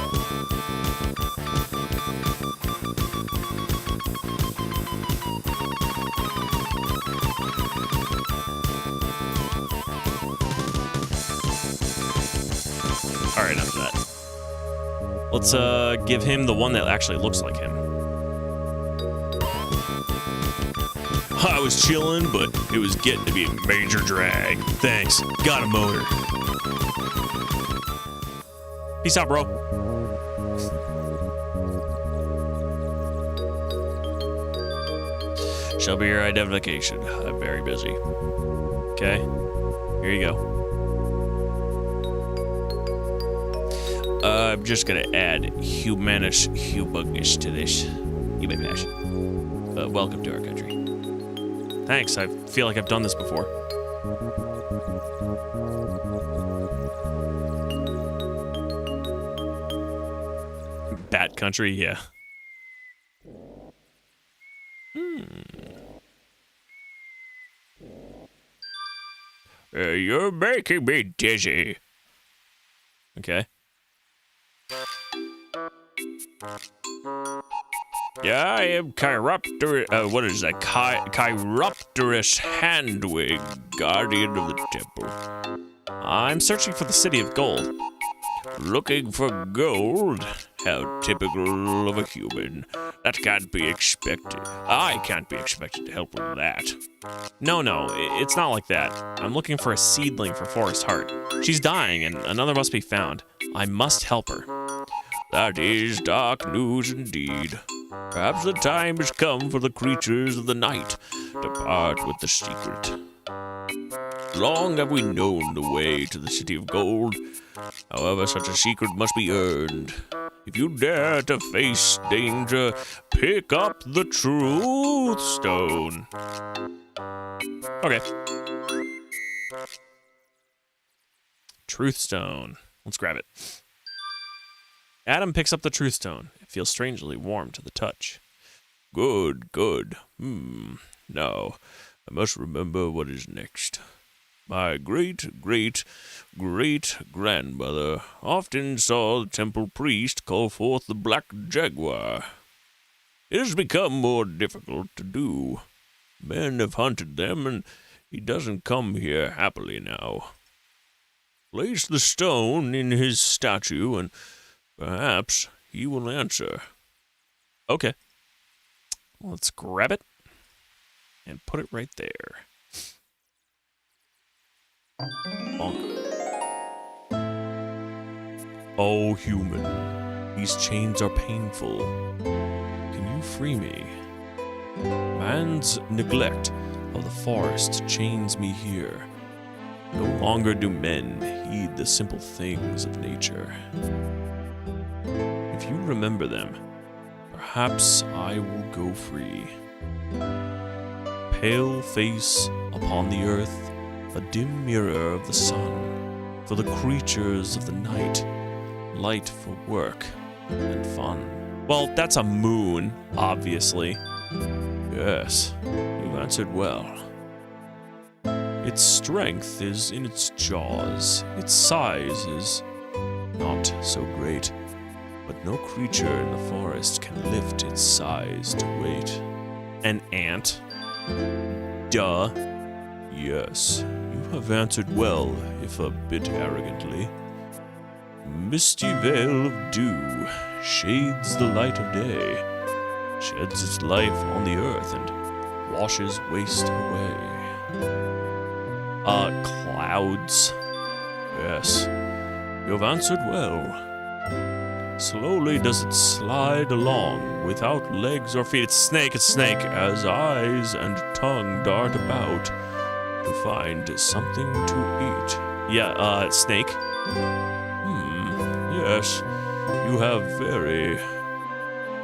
Alright, enough of that. Let's give him the one that actually looks like him. I was chilling, but it was getting to be a major drag. Thanks. Got a motor. Peace out, bro. Shall be your identification. I'm very busy. Okay. Here you go. I'm just gonna add humanish humongous to this. Humanish. Welcome to our country. Thanks, I feel like I've done this before. Bat country, yeah. You're making me dizzy. Okay. Yeah, I am Chiropterus. What is that? Chiropterus Handwing, guardian of the temple. I'm searching for the city of gold. Looking for gold? How typical of a human. That can't be expected. I can't be expected to help with that. No, it's not like that. I'm looking for a seedling for Forest Heart. She's dying, and another must be found. I must help her. That is dark news indeed. Perhaps the time has come for the creatures of the night to part with the secret. Long have we known the way to the city of gold. However, such a secret must be earned. If you dare to face danger, pick up the truth stone. Okay. Truth stone. Let's grab it. Adam picks up the truth stone. It feels strangely warm to the touch. Good. Now, I must remember what is next. My great-great-great-grandmother often saw the temple priest call forth the black jaguar. It has become more difficult to do. Men have hunted them, and he doesn't come here happily now. Place the stone in his statue, and perhaps he will answer. Okay. Let's grab it and put it right there. Bonk. Oh, human, these chains are painful. Can you free me? Man's neglect of the forest chains me here. No longer do men heed the simple things of nature. If you remember them, perhaps I will go free. Pale face upon the earth, a dim mirror of the sun, for the creatures of the night, light for work and fun. Well, that's a moon, obviously. Yes, you've answered well. Its strength is in its jaws. Its size is not so great, but no creature in the forest can lift its size to weight. An ant? Duh. Yes, you have answered well, if a bit arrogantly. Misty veil of dew shades the light of day, sheds its life on the earth and washes waste away. Clouds? Yes, you have answered well. Slowly does it slide along, without legs or feet. It's a snake, as eyes and tongue dart about to find something to eat. Yeah, snake. Yes, you have very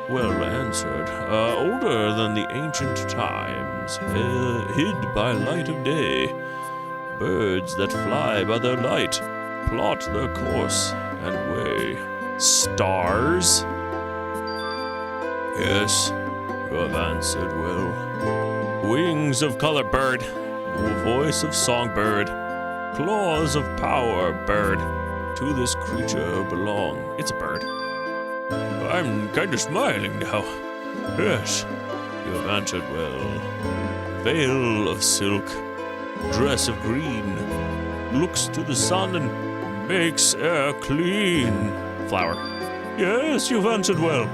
well answered. Older than the ancient times, hid by light of day. Birds that fly by their light plot their course and way. Stars. Yes, you have answered well. Wings of color, bird. Voice of songbird. Claws of power, bird. To this creature belong. It's a bird. I'm kind of smiling now. Yes, you have answered well. Veil of silk, dress of green, looks to the sun and makes air clean. Flower. Yes, you've answered well.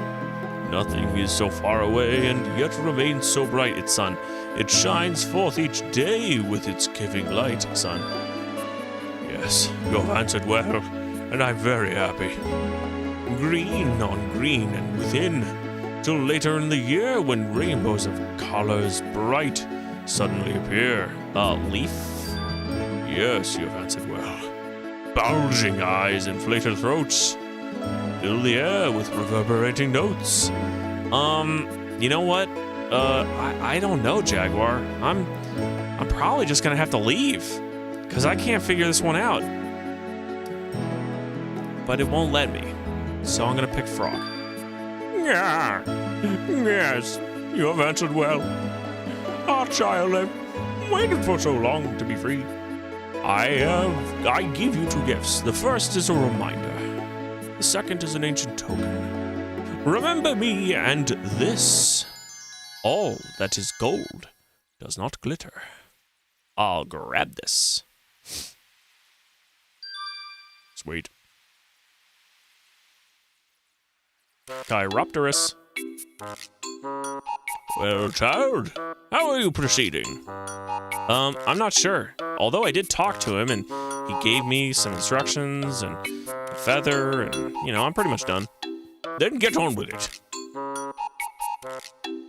Nothing is so far away and yet remains so bright. It's sun. It shines forth each day with its giving light, sun. Yes, you have answered well, and I'm very happy. Green on green and within, till later in the year when rainbows of colors bright suddenly appear. Leaf. Yes, you have answered well. Bulging eyes, inflated throats, fill the air with reverberating notes. You know what? I don't know, Jaguar. I'm probably just gonna have to leave, cause I can't figure this one out. But it won't let me, so I'm gonna pick frog. Yeah. Yes, you have answered well. Our child, I've waited for so long to be free. I give you two gifts. The first is a reminder. The second is an ancient token. Remember me and this. All that is gold does not glitter. I'll grab this. Sweet. Chiropterus. Well, child, how are you proceeding? I'm not sure. Although I did talk to him and he gave me some instructions and a feather and, I'm pretty much done. Then get on with it.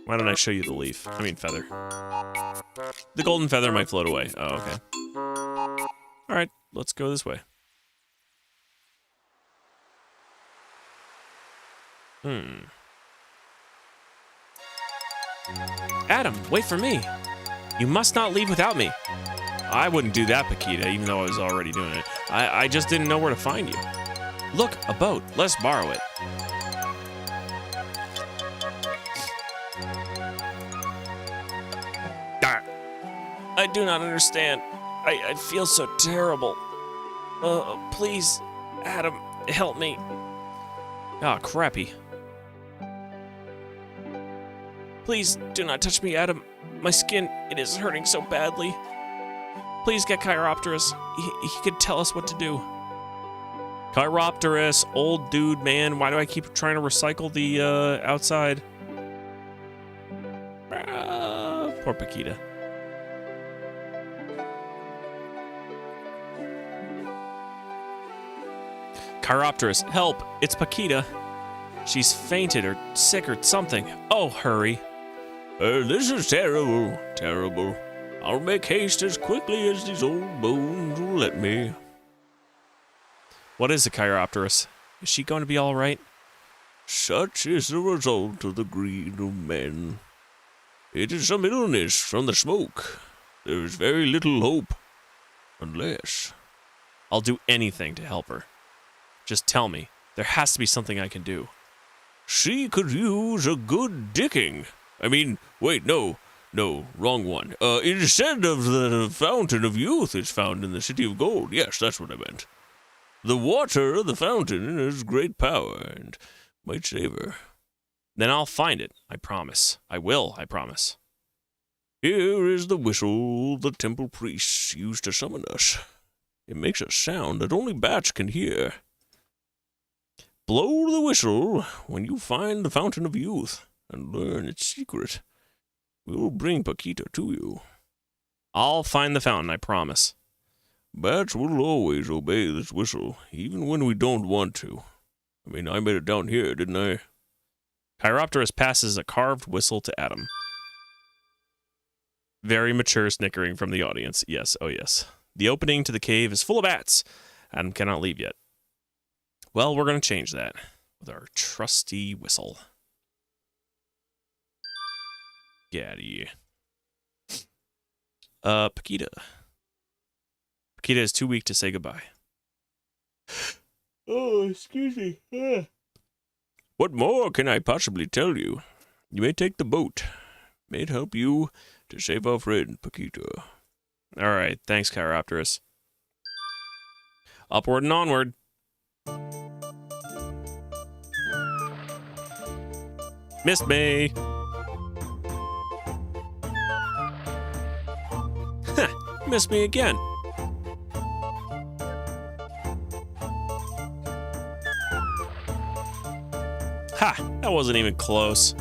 Why don't I show you the leaf? I mean feather. The golden feather might float away. Oh, okay. Alright, let's go this way. Adam, wait for me. You must not leave without me. I wouldn't do that, Paquita, even though I was already doing it. I just didn't know where to find you. Look, a boat. Let's borrow it. I do not understand. I feel so terrible. Please, Adam, help me. Ah, crappy. Please do not touch me, Adam. My skin, it is hurting so badly. Please get Chiropterus. He could tell us what to do. Chiropterus, old dude, man. Why do I keep trying to recycle the outside? Poor Paquita. Chiropterus, help! It's Paquita. She's fainted or sick or something. Oh, hurry. This is terrible, terrible. I'll make haste as quickly as these old bones will let me. What is it, Chiropterus? Is she going to be all right? Such is the result of the greed of men. It is some illness from the smoke. There is very little hope, unless... I'll do anything to help her. Just tell me. There has to be something I can do. She could use a good dicking. I mean, wait, no, wrong one. Instead of the fountain of youth is found in the city of gold. Yes, that's what I meant. The water of the fountain has great power and might save her. Then I'll find it, I promise. I will, I promise. Here is the whistle the temple priests used to summon us. It makes a sound that only bats can hear. Blow the whistle when you find the fountain of youth and learn its secret. We'll bring Paquita to you. I'll find the fountain, I promise. Bats will always obey this whistle, even when we don't want to. I mean, I made it down here, didn't I? Chiropterus passes a carved whistle to Adam. Very mature snickering from the audience. Yes, oh yes. The opening to the cave is full of bats. Adam cannot leave yet. Well, we're going to change that with our trusty whistle. Get out of here. Paquita. Paquita is too weak to say goodbye. Oh, excuse me. What more can I possibly tell you? You may take the boat. May it help you to save our friend, Paquita. All right, thanks, Chiropterus. Upward and onward. Missed me. Missed me again. Ha! That wasn't even close.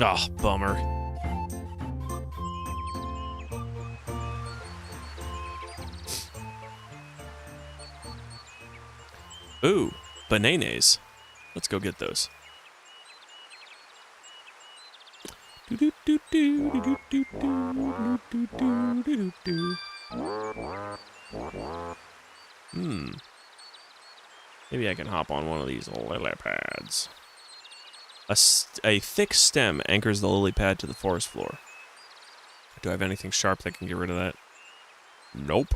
Oh, bummer. Ooh, bananas. Let's go get those. Maybe I can hop on one of these lily pads. A thick stem anchors the lily pad to the forest floor. Do I have anything sharp that can get rid of that? Nope.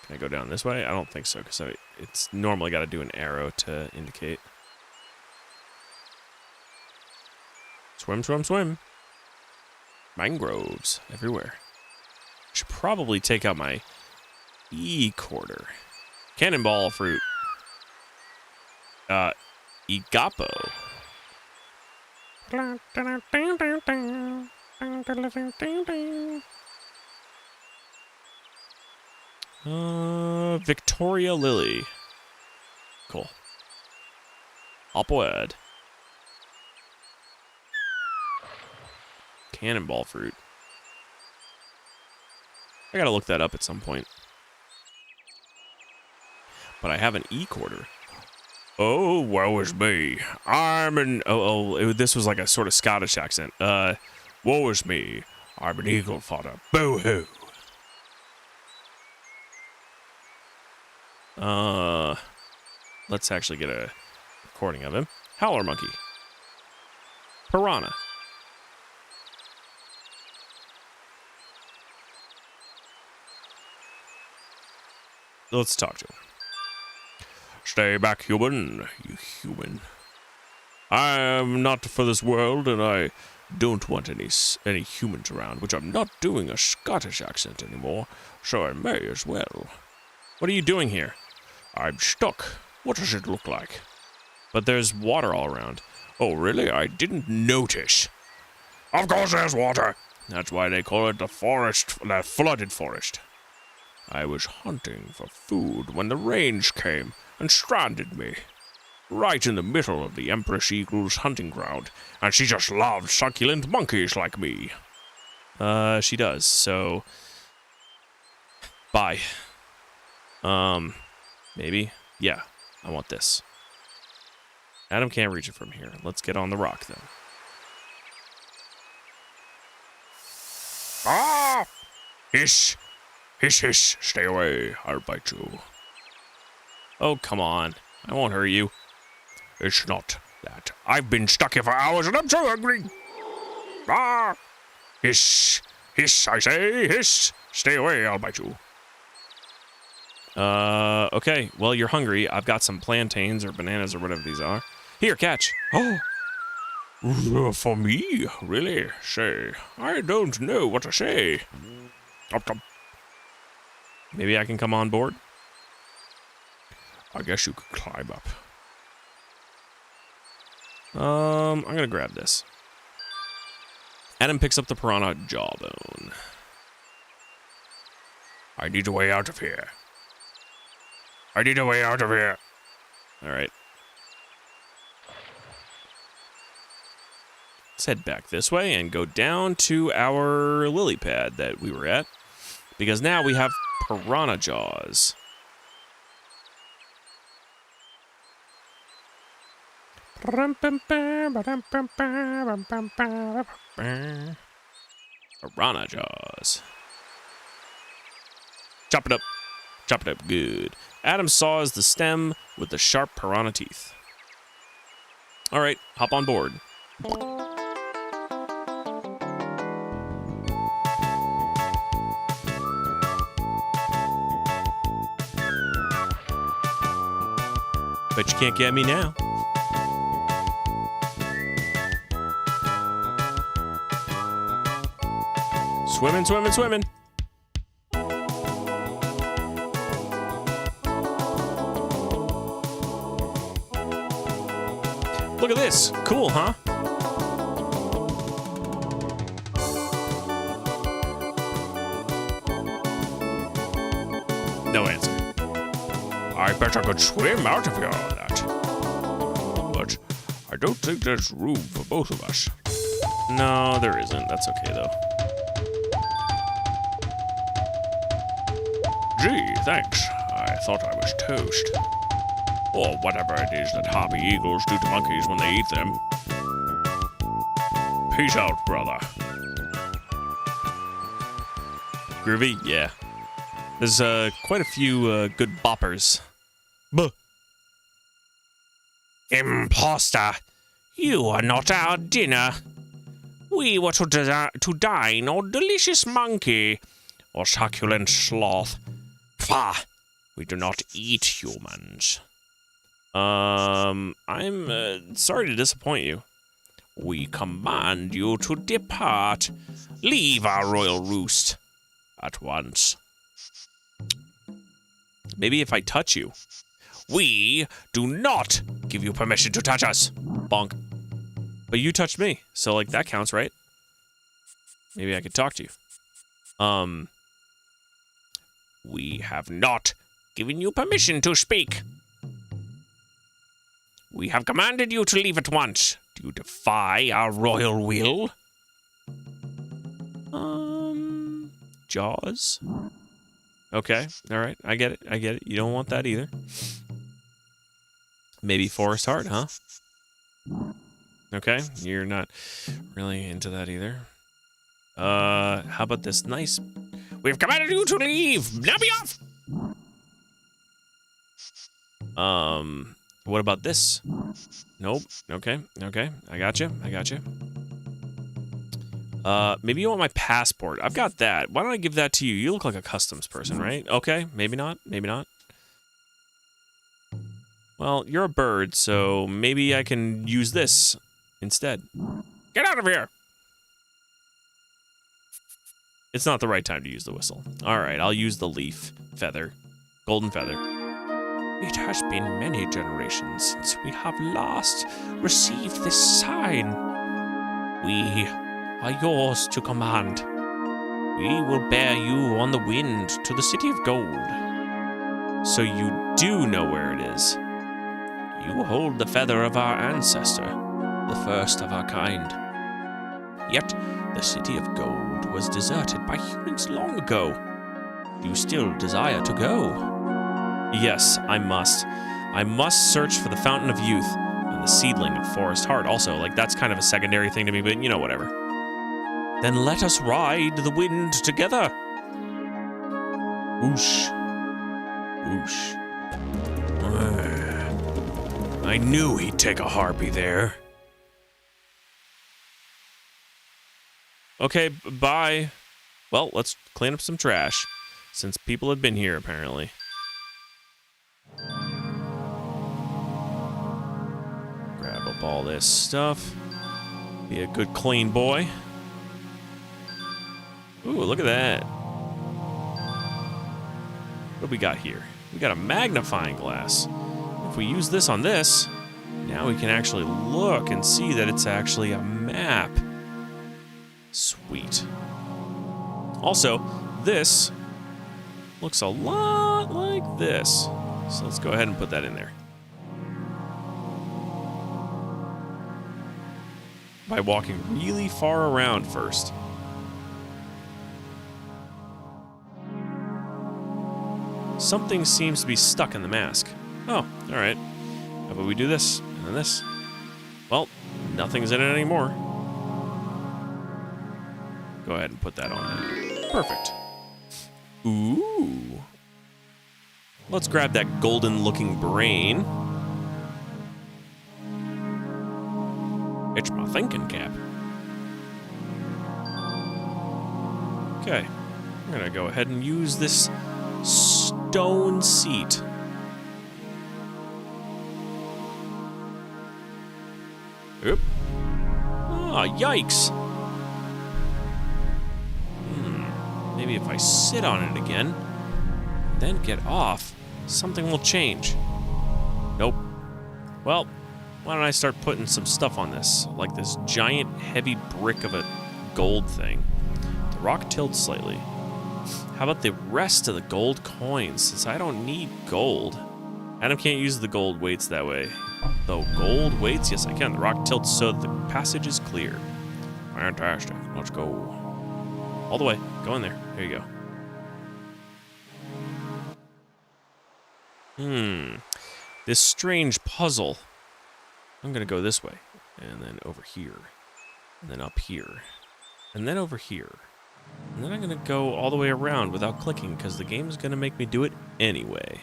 Can I go down this way? I don't think so, because it's normally got to do an arrow to indicate. Swim, swim, swim. Mangroves everywhere. Should probably take out my E-quarter. Cannonball fruit. Igapo. Victoria Lily. Cool. Upward. Cannonball fruit. I gotta look that up at some point. But I have an E-quarter. Oh, woe is me. I'm an... This was like a sort of Scottish accent. Woe is me. I'm an eagle fodder. Boo-hoo. Let's actually get a recording of him. Howler monkey. Piranha. Let's talk to him. Stay back, human, you human. I am not for this world, and I don't want any humans around, which I'm not doing a Scottish accent anymore, so I may as well. What are you doing here? I'm stuck. What does it look like? But there's water all around. Oh, really? I didn't notice. Of course there's water. That's why they call it the flooded forest. I was hunting for food when the rains came and stranded me. Right in the middle of the Empress Eagle's hunting ground, and she just loves succulent monkeys like me. She does, so... Bye. Maybe? Yeah, I want this. Adam can't reach it from here. Let's get on the rock, then. Ah! Hiss! Hiss, hiss, stay away, I'll bite you. Oh, come on. I won't hurt you. It's not that. I've been stuck here for hours and I'm so hungry. Ah! Hiss! Hiss, I say, hiss! Stay away, I'll bite you. Okay. Well, you're hungry. I've got some plantains or bananas or whatever these are. Here, catch. Oh! For me? Really? Say, I don't know what to say. Maybe I can come on board? I guess you could climb up. I'm gonna grab this. Adam picks up the piranha jawbone. I need a way out of here. I need a way out of here. All right. head back this way and go down to our lily pad that we were at. Because now we have piranha jaws. Piranha jaws. Chop it up. Chop it up good. Adam saws the stem with the sharp piranha teeth. All right, hop on board. Bet you can't get me now. Swimming, swimming, swimming. Look at this. Cool, huh? No answer. I bet I could swim out of here on that. But I don't think there's room for both of us. No, there isn't. That's okay, though. Gee, thanks. I thought I was toast. Or whatever it is that harpy eagles do to monkeys when they eat them. Peace out, brother. Groovy? Yeah. There's quite a few good boppers. Buh. Imposter! You are not our dinner. We were to dine on delicious monkey or succulent sloth. Pah! We do not eat humans. I'm sorry to disappoint you. We command you to depart. Leave our royal roost at once. Maybe if I touch you. We do not give you permission to touch us. Bonk. But you touched me, so like that counts, right? Maybe I could talk to you. We have not given you permission to speak. We have commanded you to leave at once. Do you defy our royal will? Jaws? Okay, all right, I get it. You don't want that either. Maybe Forest Heart, huh? Okay, you're not really into that either. How about this nice... We've commanded you to leave! Now be off! What about this? Nope. Okay. I got you. Maybe you want my passport. I've got that. Why don't I give that to you? You look like a customs person, right? Okay, maybe not. Well, you're a bird, so maybe I can use this instead. Get out of here! It's not the right time to use the whistle. All right, I'll use the leaf. Feather. Golden feather. It has been many generations since we have last received this sign. We are yours to command. We will bear you on the wind to the city of gold. So you do know where it is. You hold the feather of our ancestor, the first of our kind. Yet the city of gold was deserted by humans long ago. Do you still desire to go? Yes, I must. I must search for the Fountain of Youth and the seedling of Forest Heart. Also, like, that's kind of a secondary thing to me, but you know, whatever. Then let us ride the wind together. Whoosh. Whoosh. I knew he'd take a harpy there. Okay, bye. Well, let's clean up some trash, since people had been here, apparently. Grab up all this stuff. Be a good clean boy. Ooh, look at that. What do we got here? We got a magnifying glass. If we use this on this, now we can actually look and see that it's actually a map. Sweet. Also, this looks a lot like this. So let's go ahead and put that in there. by walking really far around first. Something seems to be stuck in the mask. Oh, alright. How about we do this, and then this? Well, nothing's in it anymore. Go ahead and put that on there. Perfect. Ooh. Let's grab that golden-looking brain. It's my thinking cap. Okay. I'm gonna go ahead and use this stone seat. Oop. Ah, yikes. Maybe if I sit on it again, then get off, something will change. Nope. Well, why don't I start putting some stuff on this, like this giant heavy brick of a gold thing. The rock tilts slightly. How about the rest of the gold coins, since I don't need gold? Adam can't use the gold weights that way. Though gold weights, yes I can. The rock tilts so that the passage is clear. Fantastic. Let's go. All the way. Go in there. There you go. This strange puzzle. I'm going to go this way. And then over here. And then up here. And then over here. And then I'm going to go all the way around without clicking because the game is going to make me do it anyway.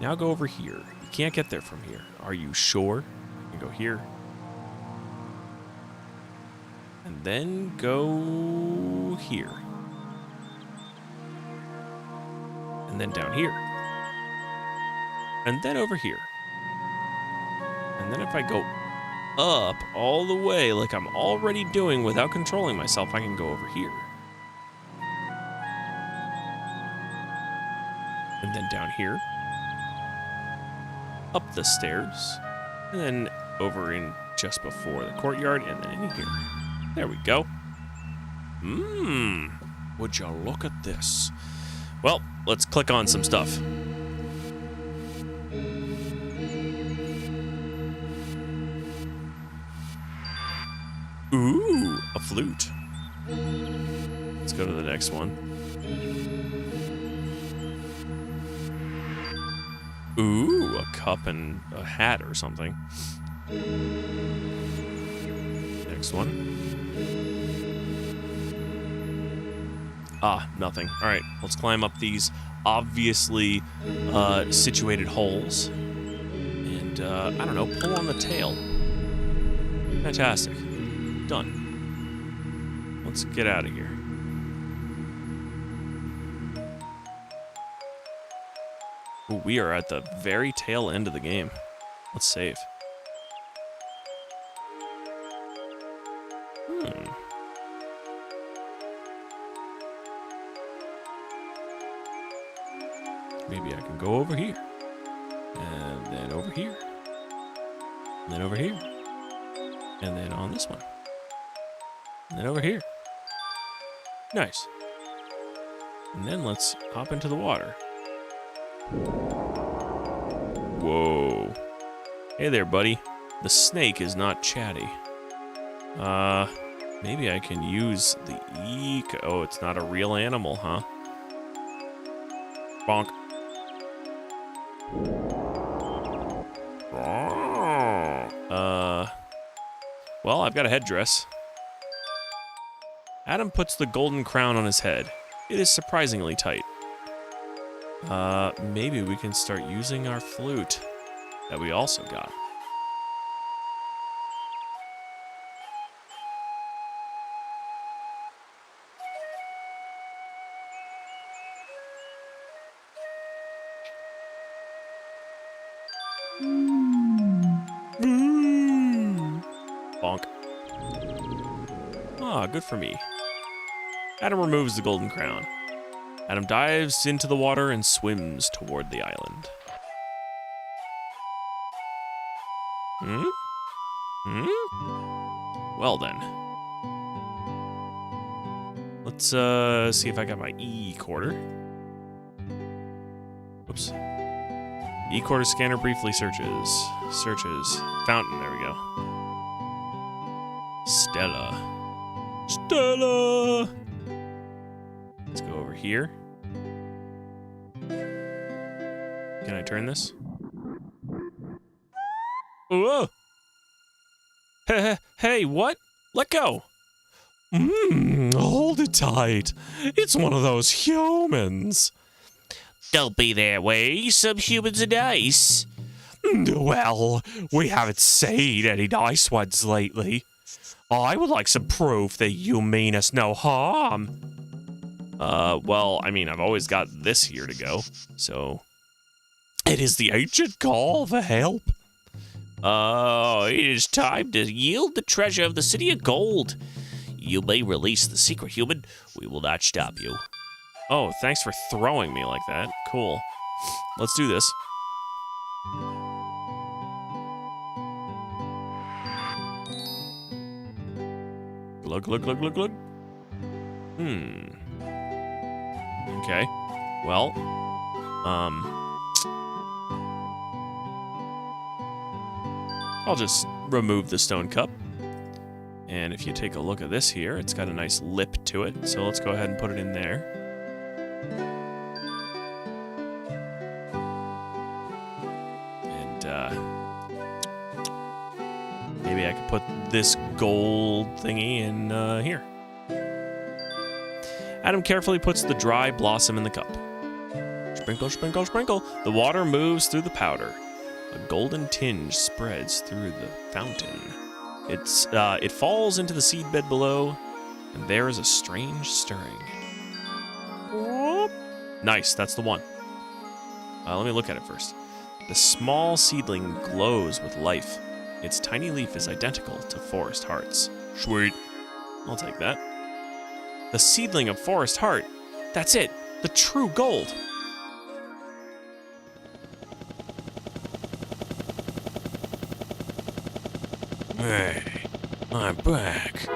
Now go over here. You can't get there from here. Are you sure? You can go here. And then go here. And then down here. And then over here. And then if I go up all the way like I'm already doing without controlling myself, I can go over here. And then down here. Up the stairs. And then over in just before the courtyard and then in here. There we go. Would you look at this? Well, let's click on some stuff. Ooh, a flute. Let's go to the next one. Ooh, a cup and a hat or something. Next one. Ah, nothing. All right, let's climb up these obviously situated holes. And, I don't know, pull on the tail. Fantastic. Done. Let's get out of here. Ooh, we are at the very tail end of the game. Let's save. Maybe I can go over here. And then over here. And then over here. And then on this one. And then over here. Nice. And then let's hop into the water. Whoa. Hey there, buddy. The snake is not chatty. Maybe I can use the eco... Oh, it's not a real animal, huh? Bonk. Well, I've got a headdress. Adam puts the golden crown on his head. It is surprisingly tight. Maybe we can start using our flute that we also got. Bonk. Ah, good for me. Adam removes the golden crown. Adam dives into the water and swims toward the island. Well then. Let's see if I got my E-quarter. Oops. E-quarter scanner briefly searches. Fountain, there we go. Stella. Stella! Let's go over here. Can I turn this? Whoa! Hey, what? Let go! Hold it tight. It's one of those humans. Don't be that way. Some humans are nice. Well, we haven't seen any nice ones lately. I would like some proof that you mean us no harm. Well, I mean, I've always got this here to go, so... It is the ancient call for help. Oh, it is time to yield the treasure of the city of gold. You may release the secret human. We will not stop you. Oh, thanks for throwing me like that. Cool. Let's do this. Glug, glug, glug, glug, glug. Okay. Well, I'll just remove the stone cup. And if you take a look at this here, it's got a nice lip to it. So let's go ahead and put it in there. And maybe I could put this gold thingy in here. Adam carefully puts the dry blossom in the cup. Sprinkle, sprinkle, sprinkle. The water moves through the powder. A golden tinge spreads through the fountain. It falls into the seed bed below, and there is a strange stirring. Nice, that's the one. Let me look at it first. The small seedling glows with life. Its tiny leaf is identical to Forest Heart's. Sweet. I'll take that. The seedling of Forest Heart. That's it. The true gold. Hey, I'm back.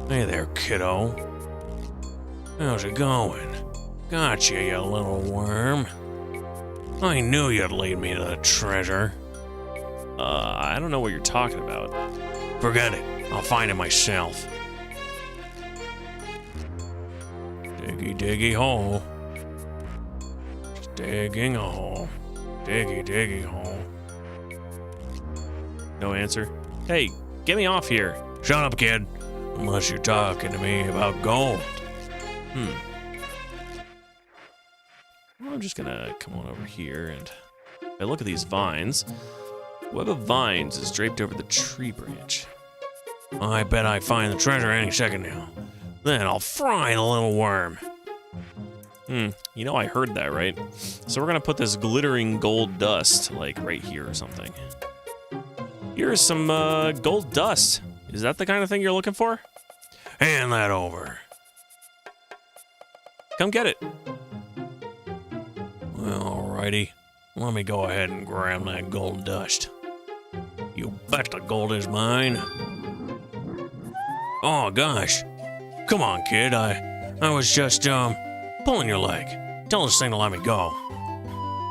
Hey there, kiddo. How's it going? Gotcha, you little worm. I knew you'd lead me to the treasure. I don't know what you're talking about. Forget it. I'll find it myself. Diggy, diggy hole. Just digging a hole. Diggy, diggy hole. No answer. Hey, get me off here. Shut up, kid. Unless you're talking to me about gold. Well, I'm just gonna come on over here and I look at these vines. A web of vines is draped over the tree branch. I bet I find the treasure any second now. Then I'll fry the little worm. You know I heard that, right? So we're gonna put this glittering gold dust, like, right here or something. Here's some, gold dust. Is that the kind of thing you're looking for? Hand that over. Come get it. Alrighty. Let me go ahead and grab that gold dust. You bet the gold is mine. Oh, gosh. Come on, kid. I was just, pulling your leg. Tell this thing to let me go.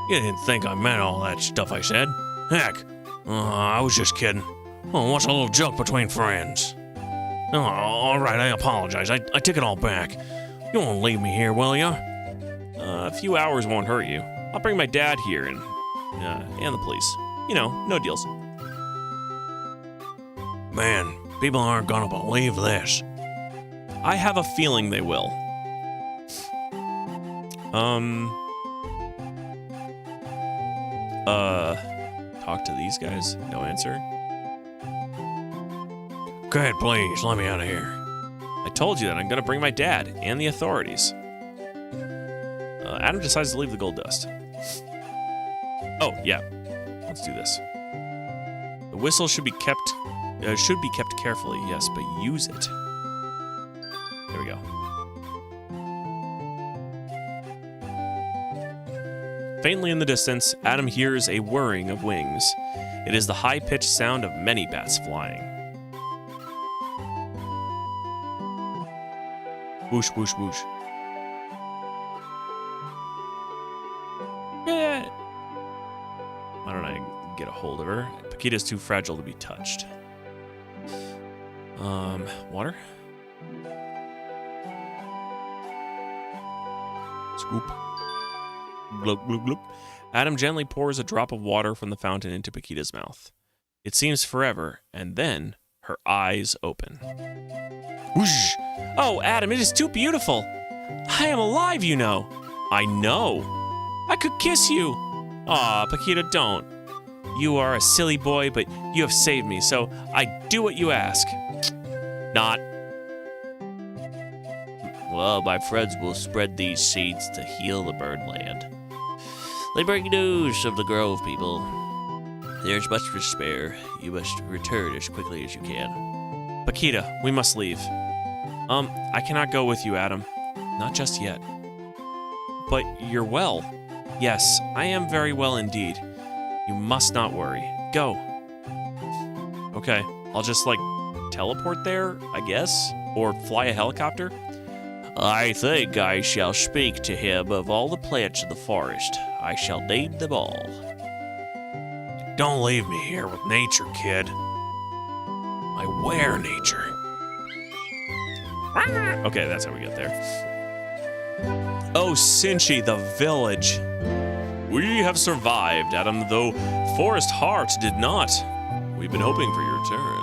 You didn't think I meant all that stuff I said. Heck, I was just kidding. Oh, what's a little joke between friends? Oh, all right, I apologize. I take it all back. You won't leave me here, will ya? A few hours won't hurt you. I'll bring my dad here and the police. You know, no deals. Man, people aren't gonna believe this. I have a feeling they will. Talk to these guys. No answer. Kid, please, let me out of here. I told you that I'm gonna bring my dad and the authorities. Adam decides to leave the gold dust. Oh, yeah. Let's do this. The whistle should be kept carefully, yes, but use it. There we go. Faintly in the distance, Adam hears a whirring of wings. It is the high-pitched sound of many bats flying. Whoosh, whoosh, whoosh. Yeah. Why don't I get hold of her. Paquita's too fragile to be touched. Water? Scoop. Glug, glug, glug. Adam gently pours a drop of water from the fountain into Paquita's mouth. It seems forever, and then her eyes open. Whoosh! Oh, Adam, it is too beautiful. I am alive, you know. I know. I could kiss you. Aw, Paquita, don't. You are a silly boy, but you have saved me, so I do what you ask. Not. Well, my friends will spread these seeds to heal the birdland. They bring news of the grove, people. There's much to spare. You must return as quickly as you can. Paquita, we must leave. I cannot go with you, Adam. Not just yet. But you're well. Yes, I am very well indeed. You must not worry. Go. Okay, I'll just, teleport there, I guess? Or fly a helicopter? I think I shall speak to him of all the plants in the forest. I shall name them all. Don't leave me here with nature, kid. I wear nature. Okay, that's how we get there. Oh, Cinchi, the village. We have survived, Adam, though Forest Heart did not. We've been hoping for your return.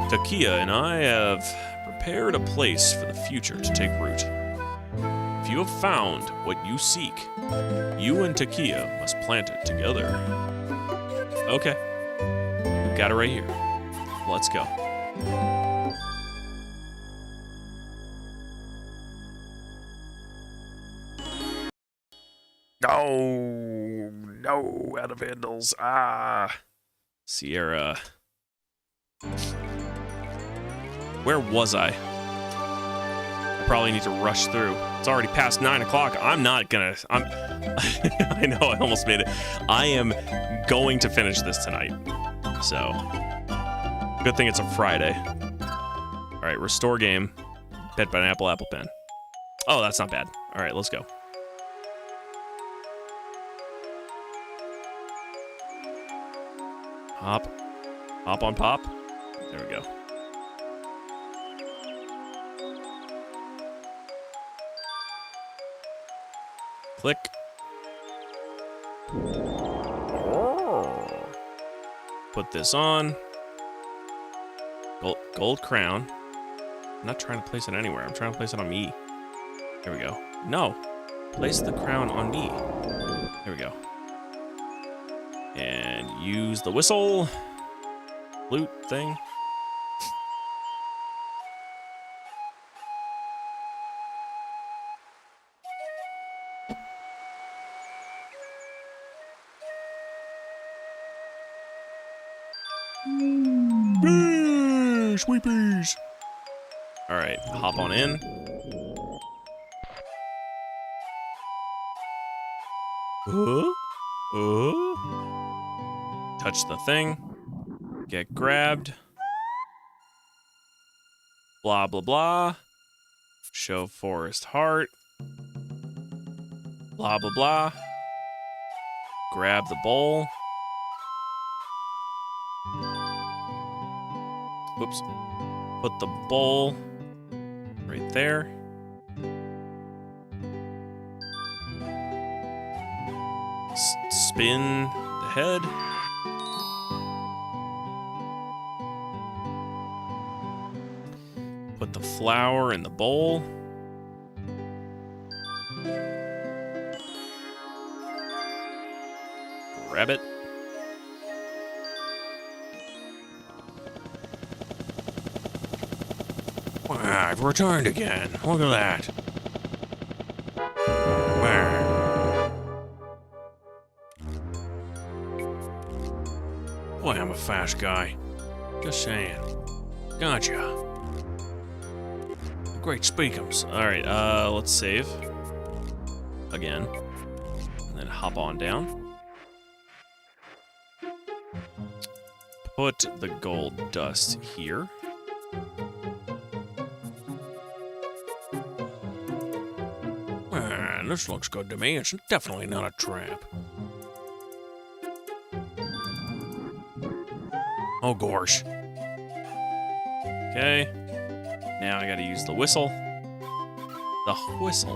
Takia and I have prepared a place for the future to take root. If you have found what you seek, you and Takia must plant it together. Okay. We've got it right here. Let's go. No, out of vandals. Ah. Sierra. Where was I? I probably need to rush through. It's already past 9 o'clock. I'm not gonna. I know I almost made it. I am going to finish this tonight. So, good thing it's a Friday. All right, restore game. Pet pineapple, apple pen. Oh, that's not bad. All right, let's go. Hop. Hop on pop. There we go. Click. Put this on. Gold crown. I'm not trying to place it anywhere. I'm trying to place it on me. There we go. No. Place the crown on me. There we go. And use the whistle. Flute thing. Sweepies. All right, hop on in. Touch the thing. Get grabbed. Blah, blah, blah. Show Forest Heart. Blah, blah, blah. Grab the bowl. Whoops. Put the bowl right there. Spin the head. Put the flower in the bowl. Grab it. I've returned again. Look at that. Boy, I'm a fast guy. Just saying. Gotcha. Great speakums. All right, let's save. Again. And then hop on down. Put the gold dust here. This looks good to me. It's definitely not a trap. Oh, gosh. Okay. Now I gotta use the whistle. The whistle.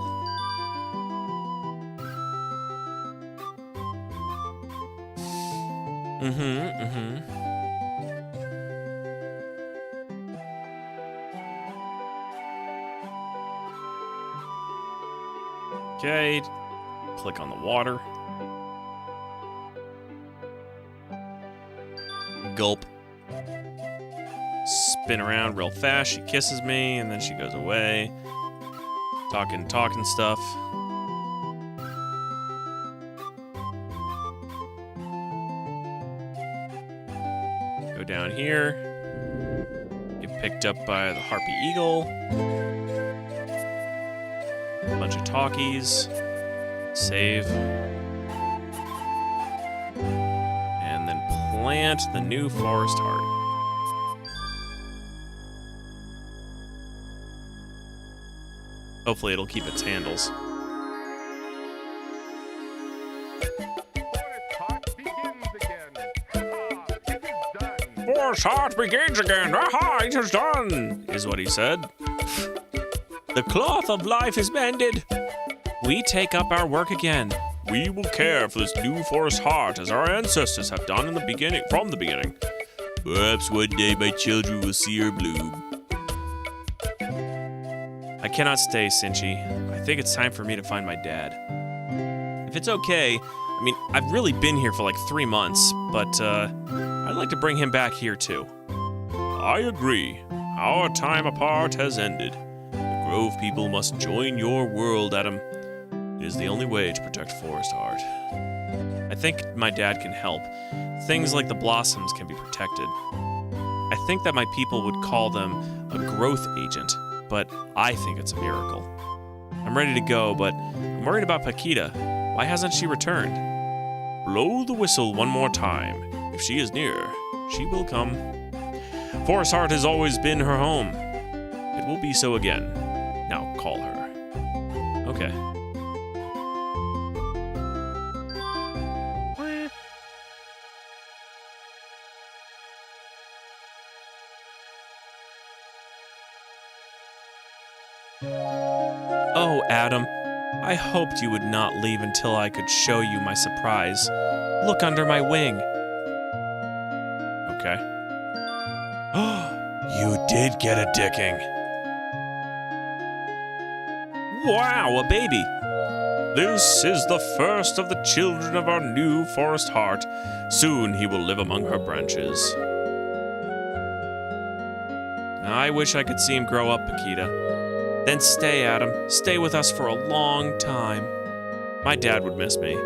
Okay. Click on the water. Gulp. Spin around real fast. She kisses me, and then she goes away. Talking stuff. Go down here. Get picked up by the Harpy Eagle. A bunch of talkies. Save. And then plant the new forest heart. Hopefully it'll keep its handles. Forest heart begins again. Aha, it is done, Is what he said. The cloth of life is mended. We take up our work again. We will care for this new forest heart as our ancestors have done from the beginning. Perhaps one day my children will see her bloom. I cannot stay, Sinchi. I think it's time for me to find my dad. If it's okay, I mean, I've really been here for like 3 months, but I'd like to bring him back here too. I agree. Our time apart has ended. The Grove people must join your world, Adam. It is the only way to protect Forest Heart. I think my dad can help. Things like the blossoms can be protected. I think that my people would call them a growth agent, but I think it's a miracle. I'm ready to go, but I'm worried about Paquita. Why hasn't she returned? Blow the whistle one more time. If she is near, she will come. Forest Heart has always been her home. It will be so again. Now call her. Okay. Oh, Adam, I hoped you would not leave until I could show you my surprise. Look under my wing. Okay. You did get a dicking. Wow, a baby. This is the first of the children of our new Forest Heart. Soon he will live among her branches. I wish I could see him grow up, Paquita. Then stay, Adam. Stay with us for a long time. My dad would miss me.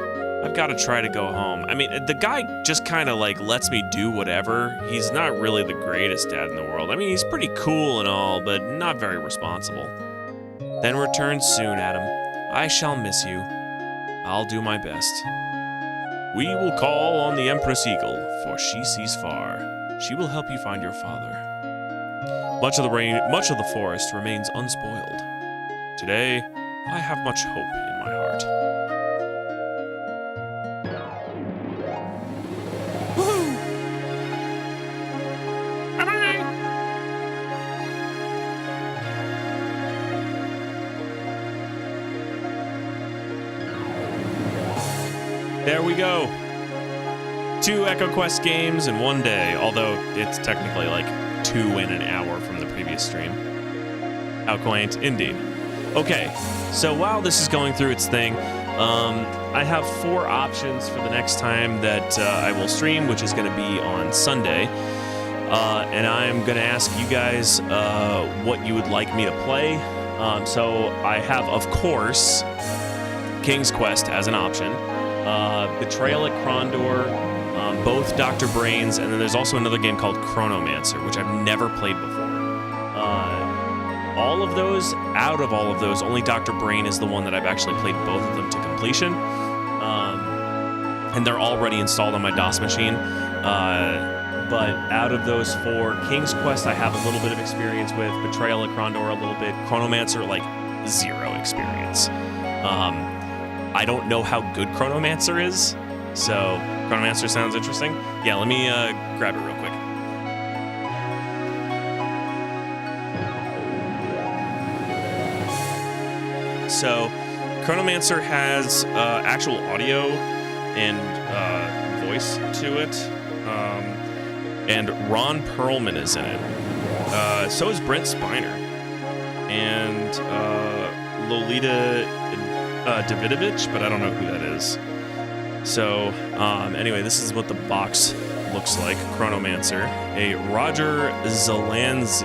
I've got to try to go home. I mean, the guy just kind of like lets me do whatever. He's not really the greatest dad in the world. I mean, he's pretty cool and all, but not very responsible. Then return soon, Adam. I shall miss you. I'll do my best. We will call on the Empress Eagle, for she sees far. She will help you find your father. Much of the forest remains unspoiled. Today, I have much hope in my heart. Woohoo! Bye-bye! There we go. 2 EcoQuest games in one day, although it's technically like 2 in an hour from the previous stream. How quaint, indeed. Okay, so while this is going through its thing, I have 4 options for the next time that I will stream, which is going to be on Sunday. And I'm going to ask you guys what you would like me to play. So I have, of course, King's Quest as an option, Betrayal at Krondor, both Dr. Brains, and then there's also another game called Chronomancer, which I've never played before. Out of all of those, only Dr. Brain is the one that I've actually played both of them to completion. And they're already installed on my DOS machine. But out of those 4, King's Quest I have a little bit of experience with, Betrayal at Krondor a little bit, Chronomancer like 0 experience. I don't know how good Chronomancer is, so Chronomancer sounds interesting. Yeah, let me grab it real quick. So, Chronomancer has actual audio and voice to it, and Ron Perlman is in it. So is Brent Spiner, and Lolita Davidovich, but I don't know who that is. So, anyway, this is what the box looks like. Chronomancer, a Roger Zelazny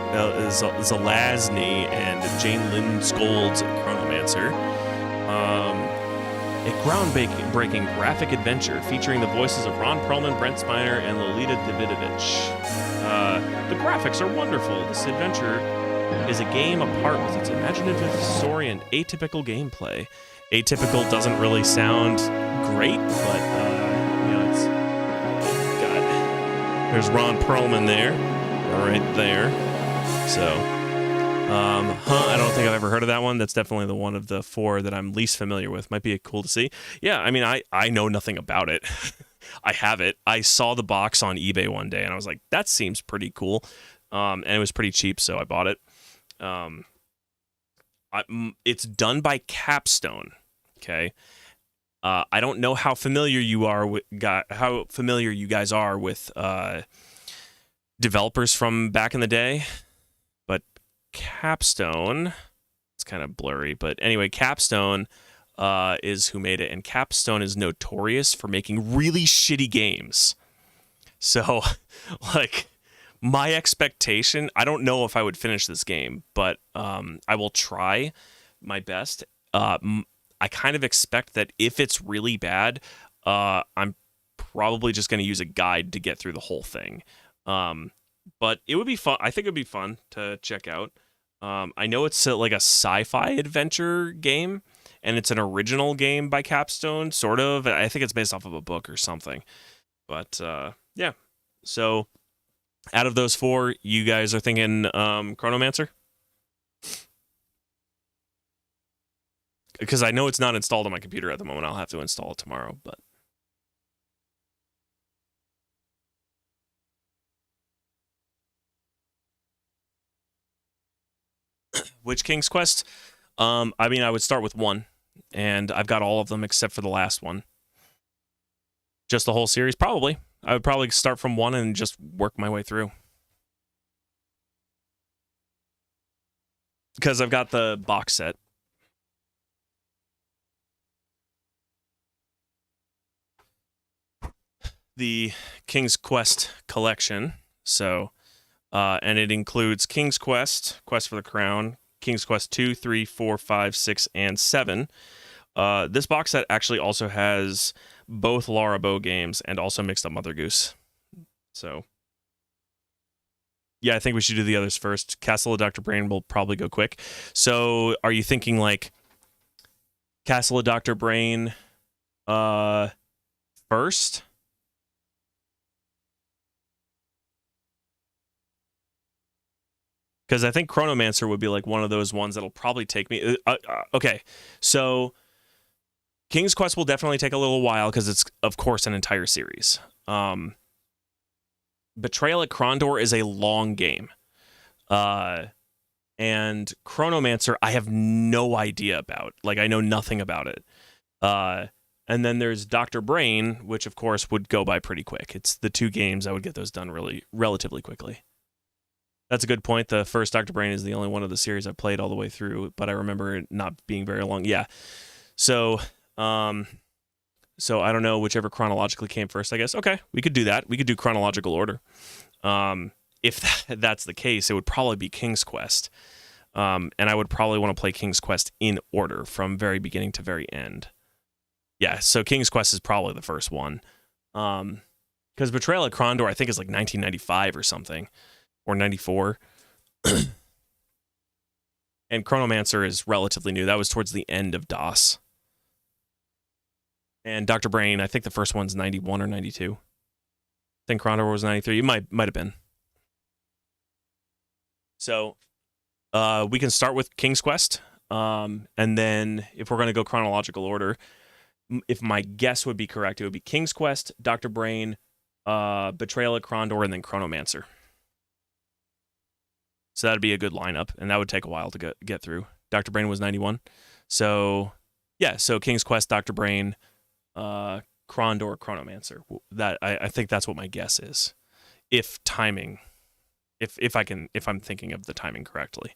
and Jane Lynn Scold's Chronomancer. A groundbreaking graphic adventure featuring the voices of Ron Perlman, Brent Spiner, and Lolita Davidovich. The graphics are wonderful. This adventure is a game apart with its imaginative story and atypical gameplay. Atypical doesn't really sound great, but it's got. There's Ron Perlman there, right there. So, I don't think I've ever heard of that one. That's definitely the one of the four that I'm least familiar with. Might be cool to see. Yeah, I mean, I know nothing about it. I have it. I saw the box on eBay one day, and I was like, that seems pretty cool. And it was pretty cheap, so I bought it. It's done by Capstone. Okay. I don't know how familiar you guys are with developers from back in the day, but Capstone, it's kind of blurry, but anyway, Capstone is who made it, and Capstone is notorious for making really shitty games. So, like, my expectation, I don't know if I would finish this game, but I will try my best. I kind of expect that if it's really bad, I'm probably just going to use a guide to get through the whole thing. But it would be fun. I think it would be fun to check out. I know it's like a sci-fi adventure game, and it's an original game by Capstone, sort of. I think it's based off of a book or something. But yeah. So out of those four, you guys are thinking Chronomancer? Because I know it's not installed on my computer at the moment. I'll have to install it tomorrow, but which King's Quest? I mean, I would start with 1, and I've got all of them except for the last one. Just the whole series? Probably. I would probably start from 1 and just work my way through. Because I've got the box set. The King's Quest collection. So, and it includes King's Quest, Quest for the Crown, King's Quest 2, 3, 4, 5, 6, and 7. This box set actually also has both Laura Bow games and also Mixed Up Mother Goose. So, yeah, I think we should do the others first. Castle of Dr. Brain will probably go quick. So, are you thinking like Castle of Dr. Brain first? Because I think Chronomancer would be like one of those ones that'll probably take me. Okay, so King's Quest will definitely take a little while because it's, of course, an entire series. Betrayal at Krondor is a long game. And Chronomancer, I have no idea about. Like, I know nothing about it. And then there's Dr. Brain, which, of course, would go by pretty quick. It's the 2 games. I would get those done relatively quickly. That's a good point. The first Dr. Brain is the only one of the series I've played all the way through, but I remember it not being very long. Yeah. So I don't know, whichever chronologically came first, I guess. Okay, we could do that. We could do chronological order. If that's the case, it would probably be King's Quest. And I would probably want to play King's Quest in order from very beginning to very end. Yeah, so King's Quest is probably the first one. Because Betrayal at Krondor, I think, is like 1995 or something. Or 94. And Chronomancer is relatively new. That was towards the end of DOS. And Dr. Brain, I think the first one's 91 or 92. I think Krondor was 93. It might have been. So we can start with King's Quest. And then if we're going to go chronological order, if my guess would be correct, it would be King's Quest, Dr. Brain, Betrayal at Krondor, and then Chronomancer. So that'd be a good lineup, and that would take a while to get through. Dr. Brain was 91. So, yeah, so King's Quest, Dr. Brain, Krondor, Chronomancer. That I think that's what my guess is. If timing, if I'm thinking of the timing correctly.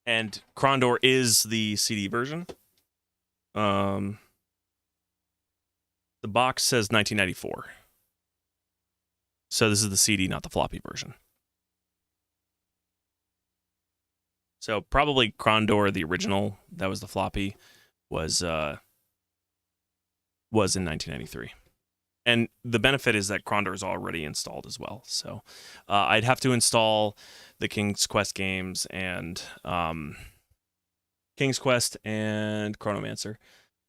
And Krondor is the CD version. The box says 1994. So this is the CD, not the floppy version. So probably Krondor, the original, that was the floppy, was in 1993. And the benefit is that Krondor is already installed as well. So I'd have to install the King's Quest games and King's Quest and Chronomancer.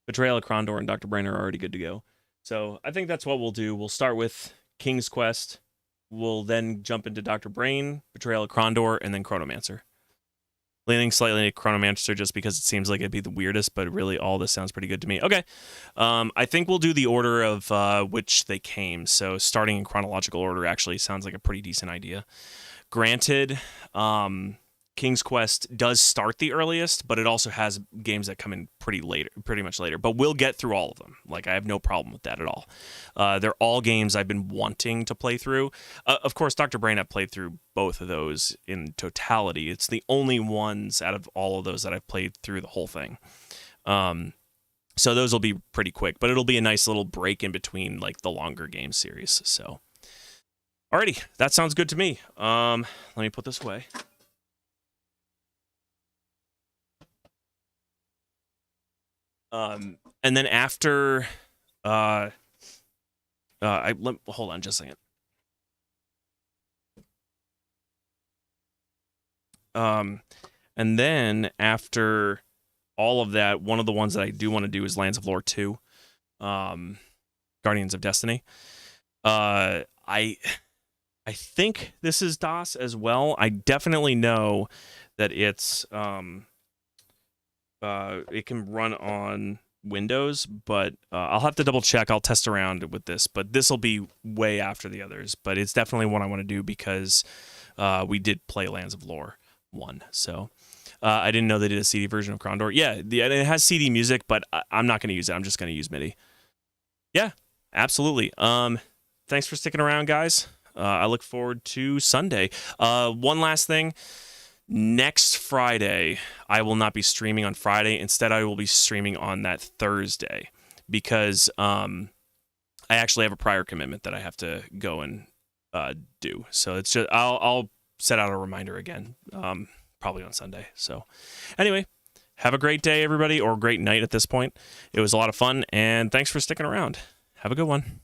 Betrayal of Krondor and Dr. Brain are already good to go. So I think that's what we'll do. We'll start with King's Quest. We'll then jump into Dr. Brain, Betrayal of Krondor, and then Chronomancer. Leaning slightly to Chronomancer just because it seems like it'd be the weirdest, but really all this sounds pretty good to me. Okay. I think we'll do the order of which they came. So starting in chronological order actually sounds like a pretty decent idea. Granted, King's Quest does start the earliest, but it also has games that come in pretty much later. But we'll get through all of them. Like, I have no problem with that at all. They're all games I've been wanting to play through. Of course, Dr. Brain, I've played through both of those in totality. It's the only ones out of all of those that I've played through the whole thing. So those will be pretty quick, but it'll be a nice little break in between, like, the longer game series. So, alrighty, that sounds good to me. Let me put this away. And then after, hold on just a second. And then after all of that, one of the ones that I do want to do is Lands of Lore 2, Guardians of Destiny. I think this is DOS as well. I definitely know that it's it can run on Windows, but I'll have to double check. I'll test around with this, but this will be way after the others. But it's definitely one I want to do because we did play Lands of Lore 1. So I didn't know they did a CD version of Krondor. Yeah, it has CD music, but I'm not going to use it. I'm just going to use MIDI. Yeah, absolutely. Thanks for sticking around, guys. I look forward to Sunday. One last thing. Next Friday, I will not be streaming on Friday. Instead, I will be streaming on that Thursday because I actually have a prior commitment that I have to go and do. So it's just I'll set out a reminder again, probably on Sunday. So anyway, have a great day, everybody, or great night at this point. It was a lot of fun, and thanks for sticking around. Have a good one.